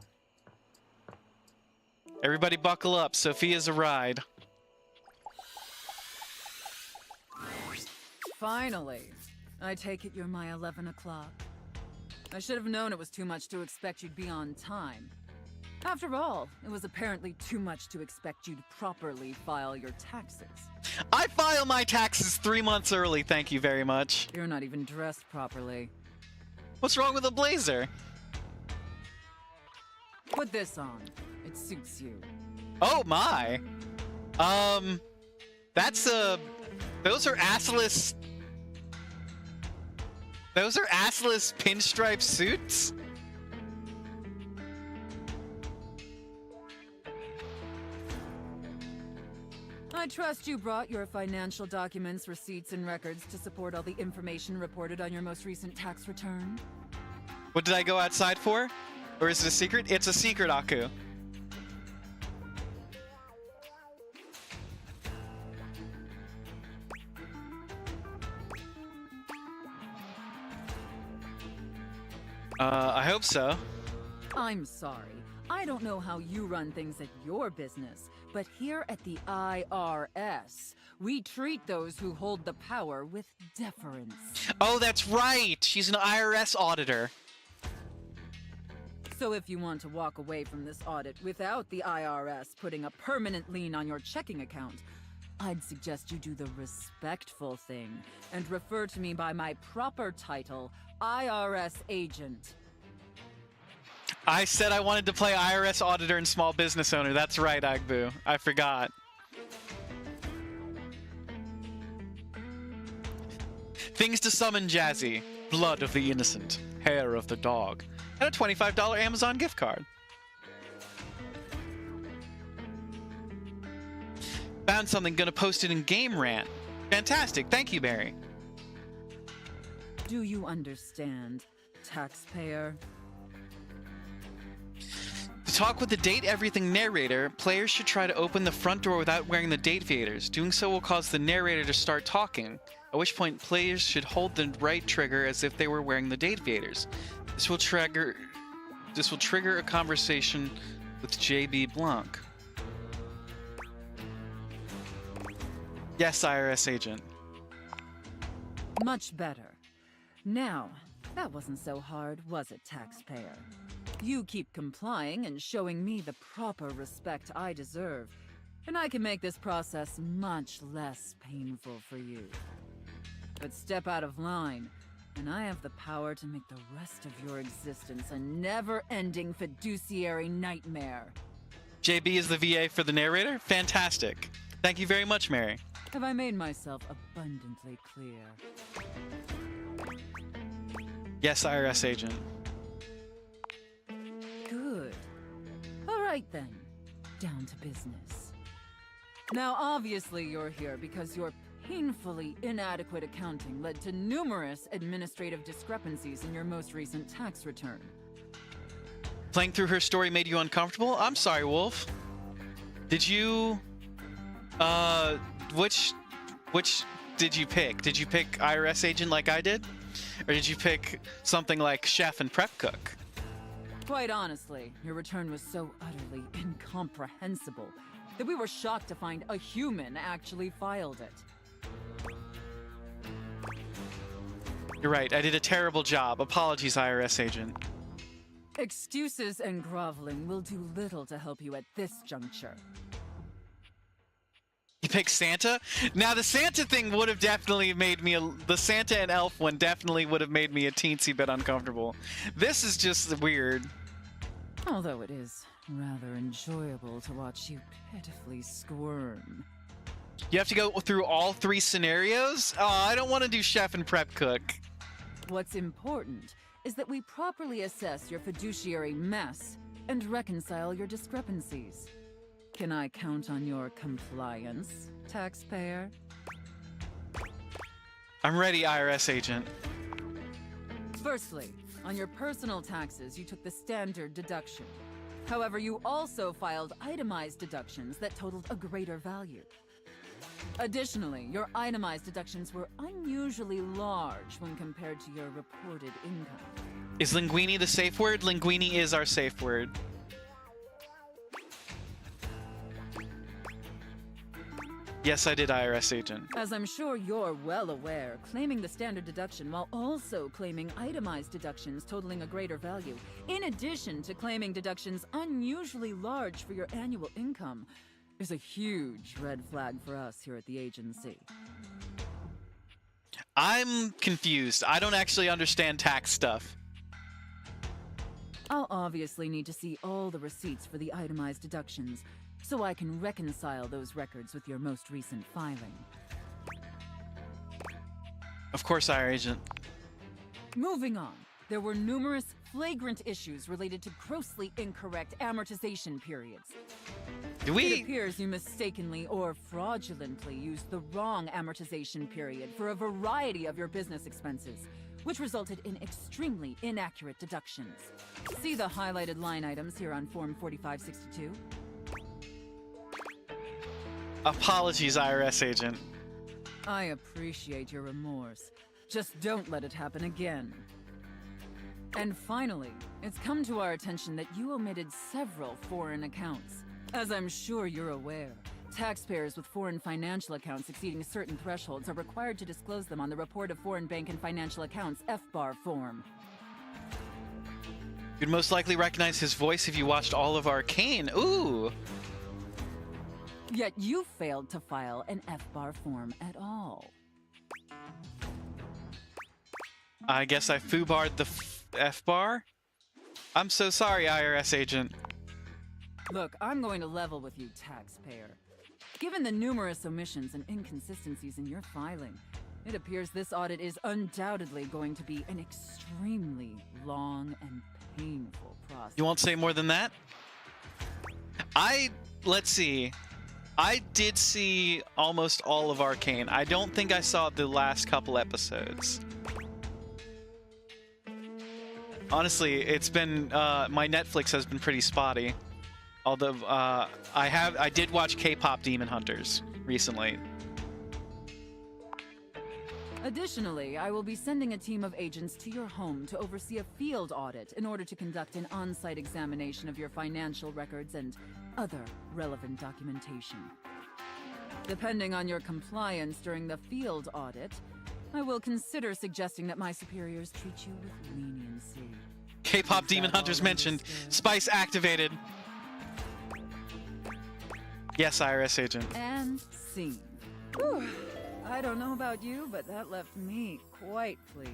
Everybody buckle up. Sophia's a ride. Finally. I take it you're my 11 o'clock. I should have known it was too much to expect you'd be on time. After all, it was apparently too much to expect you'd properly file your taxes. I file my taxes 3 months early, thank you very much. You're not even dressed properly. What's wrong with a blazer? Put this on. It suits you. Oh my. That's those are assless... Those are assless pinstripe suits? I trust you brought your financial documents, receipts, and records to support all the information reported on your most recent tax return. What did I go outside for? Or is it a secret? It's a secret, Aku. I hope so. I'm sorry. I don't know how you run things at your business, but here at the IRS, we treat those who hold the power with deference. Oh, that's right! She's an IRS auditor. So if you want to walk away from this audit without the IRS putting a permanent lien on your checking account, I'd suggest you do the respectful thing and refer to me by my proper title, IRS agent. I said I wanted to play IRS auditor and small business owner. That's right, Agbu. I forgot. Things to summon Jazzy. Blood of the innocent. Hair of the dog. And a $25 Amazon gift card. Found something, gonna post it in Game Rant. Fantastic, thank you, Barry. Do you understand, taxpayer? To talk with the Date Everything narrator, players should try to open the front door without wearing the date faders. Doing so will cause the narrator to start talking, at which point players should hold the right trigger as if they were wearing the date faders. This will trigger a conversation with JB Blanc. Yes, IRS agent. Much better. Now, that wasn't so hard, was it, taxpayer? You keep complying and showing me the proper respect I deserve, and I can make this process much less painful for you. But step out of line, and I have the power to make the rest of your existence a never-ending fiduciary nightmare. JB is the VA for the narrator? Fantastic. Thank you very much, Mary. Have I made myself abundantly clear? Yes, IRS agent. Good. All right then. Down to business. Now, obviously you're here because your painfully inadequate accounting led to numerous administrative discrepancies in your most recent tax return. Playing through her story made you uncomfortable? I'm sorry, Wolf. Did you... which did you pick? Did you pick IRS agent like I did? Or did you pick something like chef and prep cook? Quite honestly, your return was so utterly incomprehensible that we were shocked to find a human actually filed it. You're right, I did a terrible job. Apologies, IRS agent. Excuses and groveling will do little to help you at this juncture. You picked Santa? Now, the Santa thing would have definitely made me... The Santa and Elf one definitely would have made me a teensy bit uncomfortable. This is just weird. Although it is rather enjoyable to watch you pitifully squirm. You have to go through all 3 scenarios? Oh, I don't want to do chef and prep cook. What's important is that we properly assess your fiduciary mess and reconcile your discrepancies. Can I count on your compliance, taxpayer? I'm ready, IRS agent. Firstly, on your personal taxes, you took the standard deduction. However, you also filed itemized deductions that totaled a greater value. Additionally, your itemized deductions were unusually large when compared to your reported income. Is linguini the safe word? Linguini is our safe word. Yes, I did, IRS agent. As I'm sure you're well aware, claiming the standard deduction while also claiming itemized deductions totaling a greater value, in addition to claiming deductions unusually large for your annual income, is a huge red flag for us here at the agency. I'm confused. I don't actually understand tax stuff. I'll obviously need to see all the receipts for the itemized deductions, so I can reconcile those records with your most recent filing. Of course, IR agent. Moving on, there were numerous flagrant issues related to grossly incorrect amortization periods. It appears you mistakenly or fraudulently used the wrong amortization period for a variety of your business expenses, which resulted in extremely inaccurate deductions. See the highlighted line items here on Form 4562? Apologies, IRS agent. I appreciate your remorse. Just don't let it happen again. And finally, it's come to our attention that you omitted several foreign accounts. As I'm sure you're aware, taxpayers with foreign financial accounts exceeding certain thresholds are required to disclose them on the Report of Foreign Bank and Financial Accounts FBAR form. You'd most likely recognize his voice if you watched all of Arcane. Ooh! Yet you failed to file an FBAR form at all. I guess I foobarred the FBAR? I'm so sorry, IRS agent. Look, I'm going to level with you, taxpayer. Given the numerous omissions and inconsistencies in your filing, it appears this audit is undoubtedly going to be an extremely long and painful process. You won't say more than that? Let's see. I did see almost all of Arcane. I don't think I saw the last couple episodes. Honestly, it's been, my Netflix has been pretty spotty. Although, I did watch K-pop Demon Hunters recently. Additionally, I will be sending a team of agents to your home to oversee a field audit in order to conduct an on-site examination of your financial records and other relevant documentation. Depending on your compliance during the field audit, I will consider suggesting that my superiors treat you with leniency. K-pop Demon Hunters mentioned. Spice activated. Yes, IRS agent. And scene. Whew. I don't know about you, but that left me quite pleased.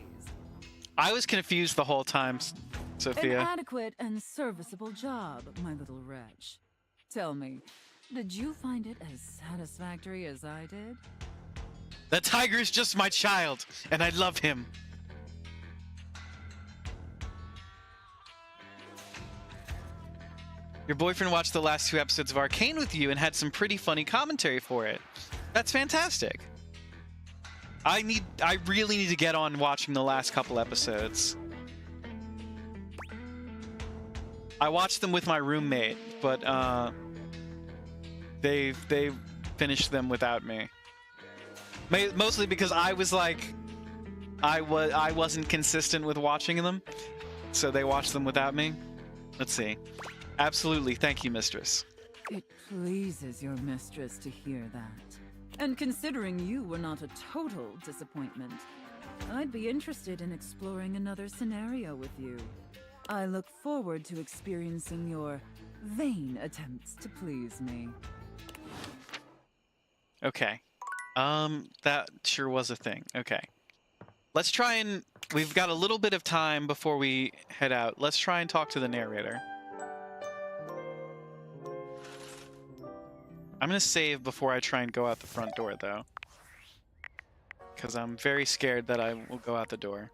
I was confused the whole time, Sophia. An adequate and serviceable job, my little wretch. Tell me, did you find it as satisfactory as I did? The tiger is just my child, and I love him. Your boyfriend watched the last 2 episodes of Arcane with you and had some pretty funny commentary for it. That's fantastic. I really need to get on watching the last couple episodes. I watched them with my roommate, but they finished them without me. Mostly because I was like, I wasn't consistent with watching them, so they watched them without me. Let's see. Absolutely, thank you, mistress. It pleases your mistress to hear that. And considering you were not a total disappointment, I'd be interested in exploring another scenario with you. I look forward to experiencing your vain attempts to please me. Okay. That sure was a thing. Okay. Let's try and... We've got a little bit of time before we head out. Let's try and talk to the narrator. I'm gonna save before I try and go out the front door, though. Because I'm very scared that I will go out the door.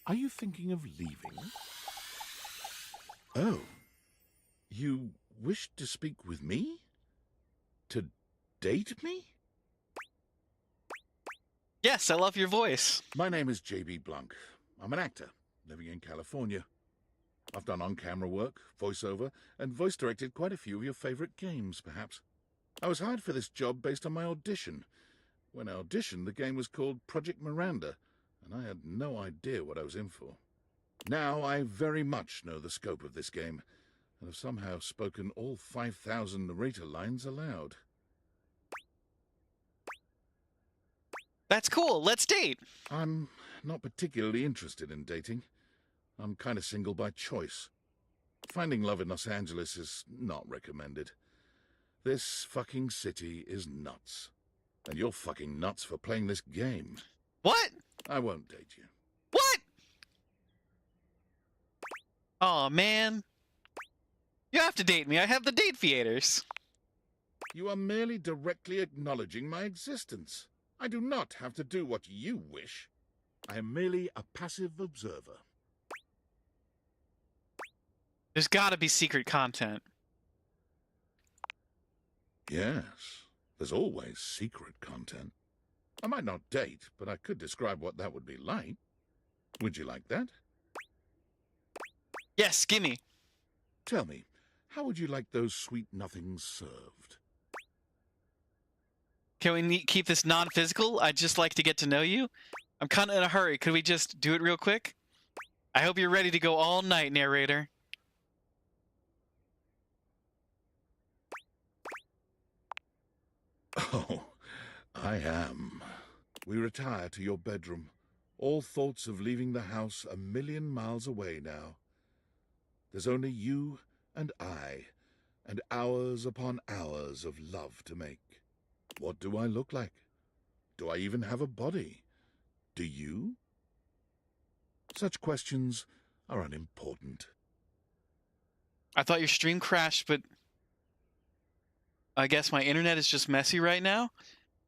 Are you thinking of leaving? Oh. You wish to speak with me? To date me? Yes, I love your voice. My name is J.B. Blanc. I'm an actor, living in California. I've done on-camera work, voiceover, and voice-directed quite a few of your favorite games, perhaps. I was hired for this job based on my audition. When I auditioned, the game was called Project Miranda, and I had no idea what I was in for. Now I very much know the scope of this game, and have somehow spoken all 5,000 narrator lines aloud. That's cool. Let's date. I'm not particularly interested in dating. I'm kind of single by choice. Finding love in Los Angeles is not recommended. This fucking city is nuts. And you're fucking nuts for playing this game. What? I won't date you. What? Aw, man. You have to date me. I have the date theaters. You are merely directly acknowledging my existence. I do not have to do what you wish. I am merely a passive observer. There's gotta be secret content. Yes, there's always secret content. I might not date, but I could describe what that would be like. Would you like that? Yes, gimme. Tell me, how would you like those sweet nothings served? Can we keep this non-physical? I'd just like to get to know you. I'm kind of in a hurry. Could we just do it real quick? I hope you're ready to go all night, narrator. Oh, I am. We retire to your bedroom. All thoughts of leaving the house a million miles away now. There's only you and I, and hours upon hours of love to make. What do I look like? Do I even have a body? Do you? Such questions are unimportant. I thought your stream crashed, but I guess my internet is just messy right now.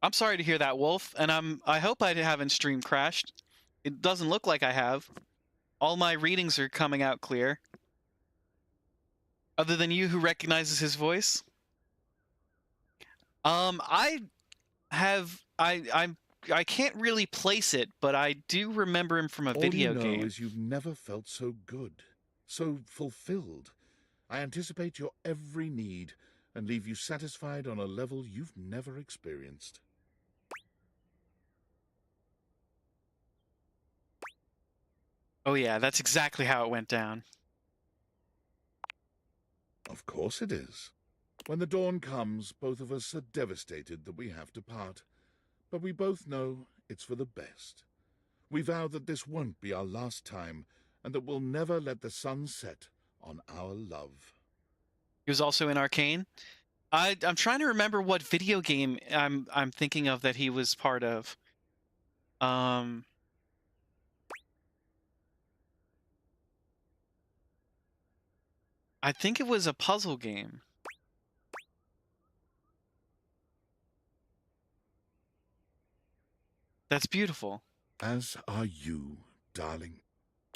I'm sorry to hear that, Wolf, and I hope I haven't stream crashed. It doesn't look like I have. All my readings are coming out clear. Other than you, who recognizes his voice? I can't really place it, but I do remember him from a video All you know game. is you've never felt so good, so fulfilled. I anticipate your every need and leave you satisfied on a level you've never experienced. Oh yeah, that's exactly how it went down. Of course it is. When the dawn comes, both of us are devastated that we have to part. But we both know it's for the best. We vow that this won't be our last time, and that we'll never let the sun set on our love. He was also in Arcane. I'm trying to remember what video game I'm thinking of that he was part of. I think it was a puzzle game. That's beautiful. As are you, darling.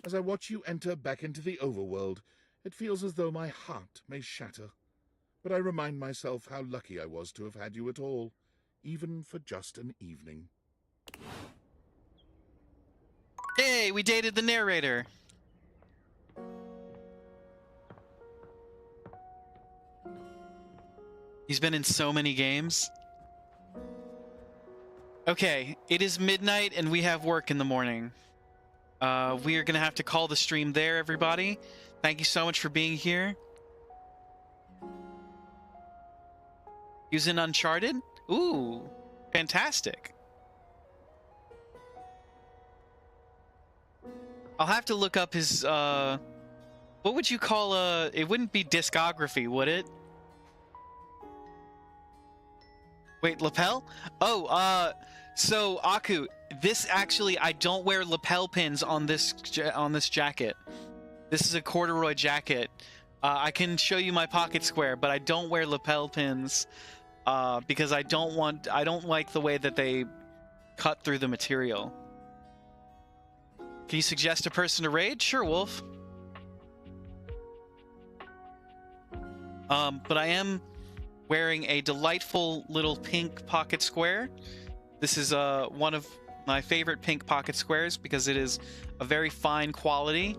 As I watch you enter back into the overworld, it feels as though my heart may shatter. But I remind myself how lucky I was to have had you at all, even for just an evening. Hey, we dated the narrator. He's been in so many games. Okay, it is midnight and we have work in the morning. We are going to have to call the stream there, everybody. Thank you so much for being here. He was in Uncharted? Ooh, fantastic. I'll have to look up his What would you call a... It wouldn't be discography, would it? Wait, lapel? Oh, so Aku, this actually, I don't wear lapel pins on this jacket. This is a corduroy jacket. I can show you my pocket square, but I don't wear lapel pins because I don't like the way that they cut through the material. Can you suggest a person to raid? Sure, Wolf. But I am wearing a delightful little pink pocket square. This is one of my favorite pink pocket squares because it is a very fine quality.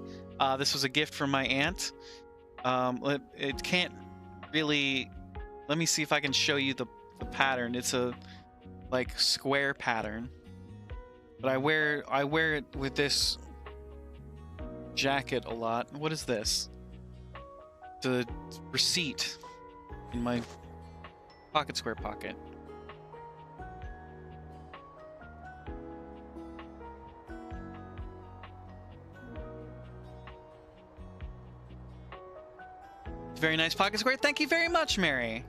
This was a gift from my aunt. It can't really... Let me see if I can show you the pattern. It's a like square pattern. But I wear it with this jacket a lot. What is this? The receipt in my pocket square pocket. Very nice pocket square. Thank you very much, Mary.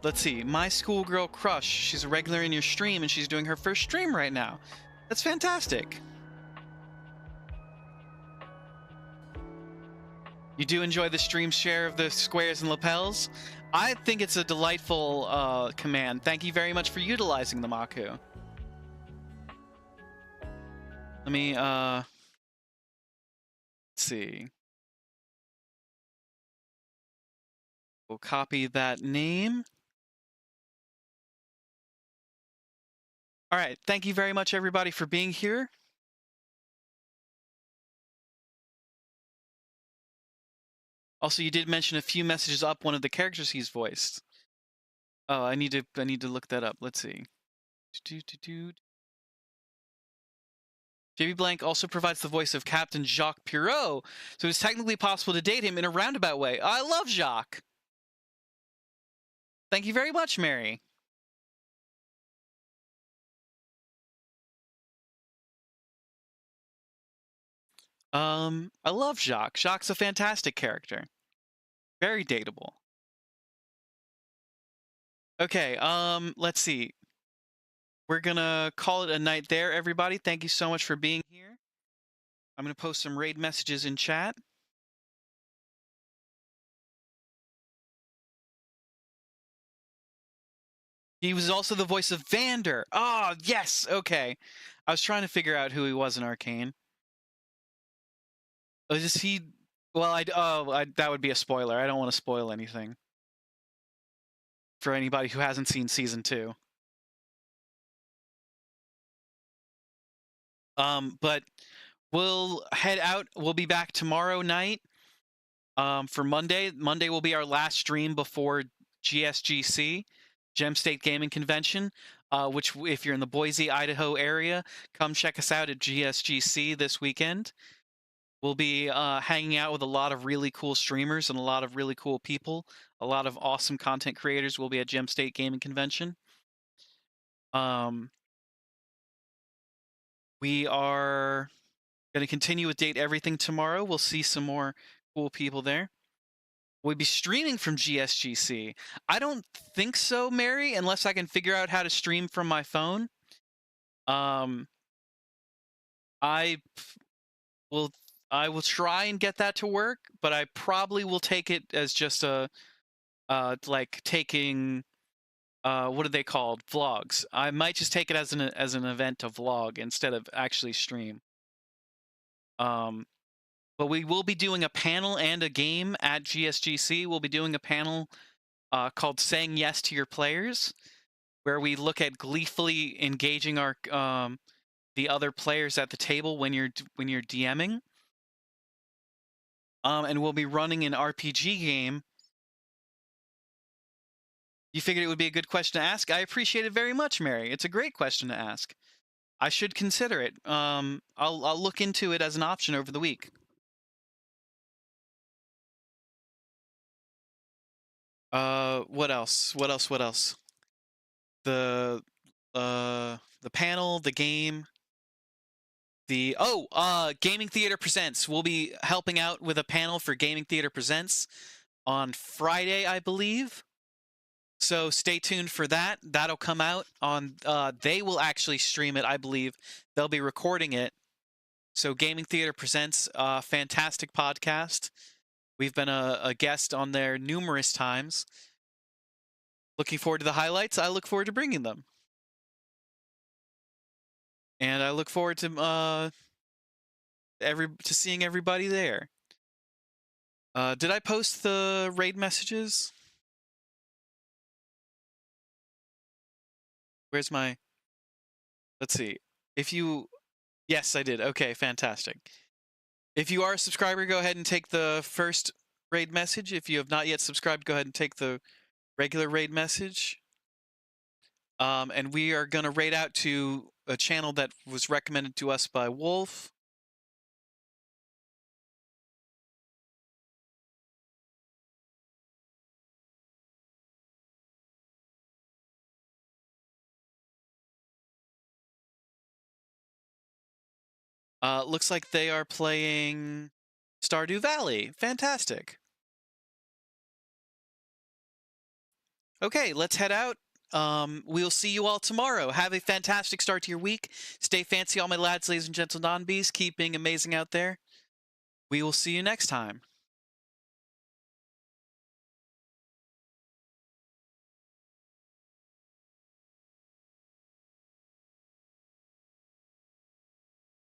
Let's see. My schoolgirl crush. She's a regular in your stream, and she's doing her first stream right now. That's fantastic. You do enjoy the stream share of the squares and lapels? I think it's a delightful command. Thank you very much for utilizing them, Aku. Let me, let's see. We'll copy that name. All right. Thank you very much, everybody, for being here. Also, you did mention a few messages up one of the characters he's voiced. Oh, I need to look that up. Let's see. JB Blank also provides the voice of Captain Jacques Pirot, so it's technically possible to date him in a roundabout way. I love Jacques. Thank you very much, Mary. I love Jacques. Jacques' a fantastic character. Very dateable. Okay, let's see. We're gonna call it a night there, everybody. Thank you so much for being here. I'm gonna post some raid messages in chat. He was also the voice of Vander. Oh, yes. Okay. I was trying to figure out who he was in Arcane. Is he... Well, that would be a spoiler. I don't want to spoil anything for anybody who hasn't seen Season 2. But we'll head out. We'll be back tomorrow night for Monday. Monday will be our last stream before GSGC, Gem State Gaming Convention, which if you're in the Boise, Idaho area, come check us out at GSGC this weekend. We'll be hanging out with a lot of really cool streamers and a lot of really cool people. A lot of awesome content creators will be at Gem State Gaming Convention. We are going to continue with Date Everything tomorrow. We'll see some more cool people there. We'll be streaming from GSGC. I don't think so, Mary, unless I can figure out how to stream from my phone. I will try and get that to work, but I probably will take it as just a like taking what are they called? Vlogs. I might just take it as an event to vlog instead of actually stream. But we will be doing a panel and a game at GSGC. We'll be doing a panel called "Saying Yes to Your Players," where we look at gleefully engaging our the other players at the table when you're DMing. And we'll be running an RPG game. You figured it would be a good question to ask? I appreciate it very much, Mary. It's a great question to ask. I should consider it. I'll look into it as an option over the week. What else? the panel, the game. Gaming Theater Presents. We'll be helping out with a panel for Gaming Theater Presents on Friday, I believe. So stay tuned for that. That'll come out on, they will actually stream it, I believe. They'll be recording it. So Gaming Theater Presents, fantastic podcast. We've been a guest on there numerous times. Looking forward to the highlights. I look forward to bringing them. And I look forward to seeing everybody there. Did I post the raid messages? Where's my... Let's see. Yes, I did. Okay, fantastic. If you are a subscriber, go ahead and take the first raid message. If you have not yet subscribed, go ahead and take the regular raid message. And we are going to raid out to a channel that was recommended to us by Wolf. Looks like they are playing Stardew Valley. Fantastic. Okay, let's head out. We'll see you all tomorrow. Have a fantastic start to your week. Stay fancy, all my lads, ladies, and gentle non-bees. Keep being amazing out there. We will see you next time.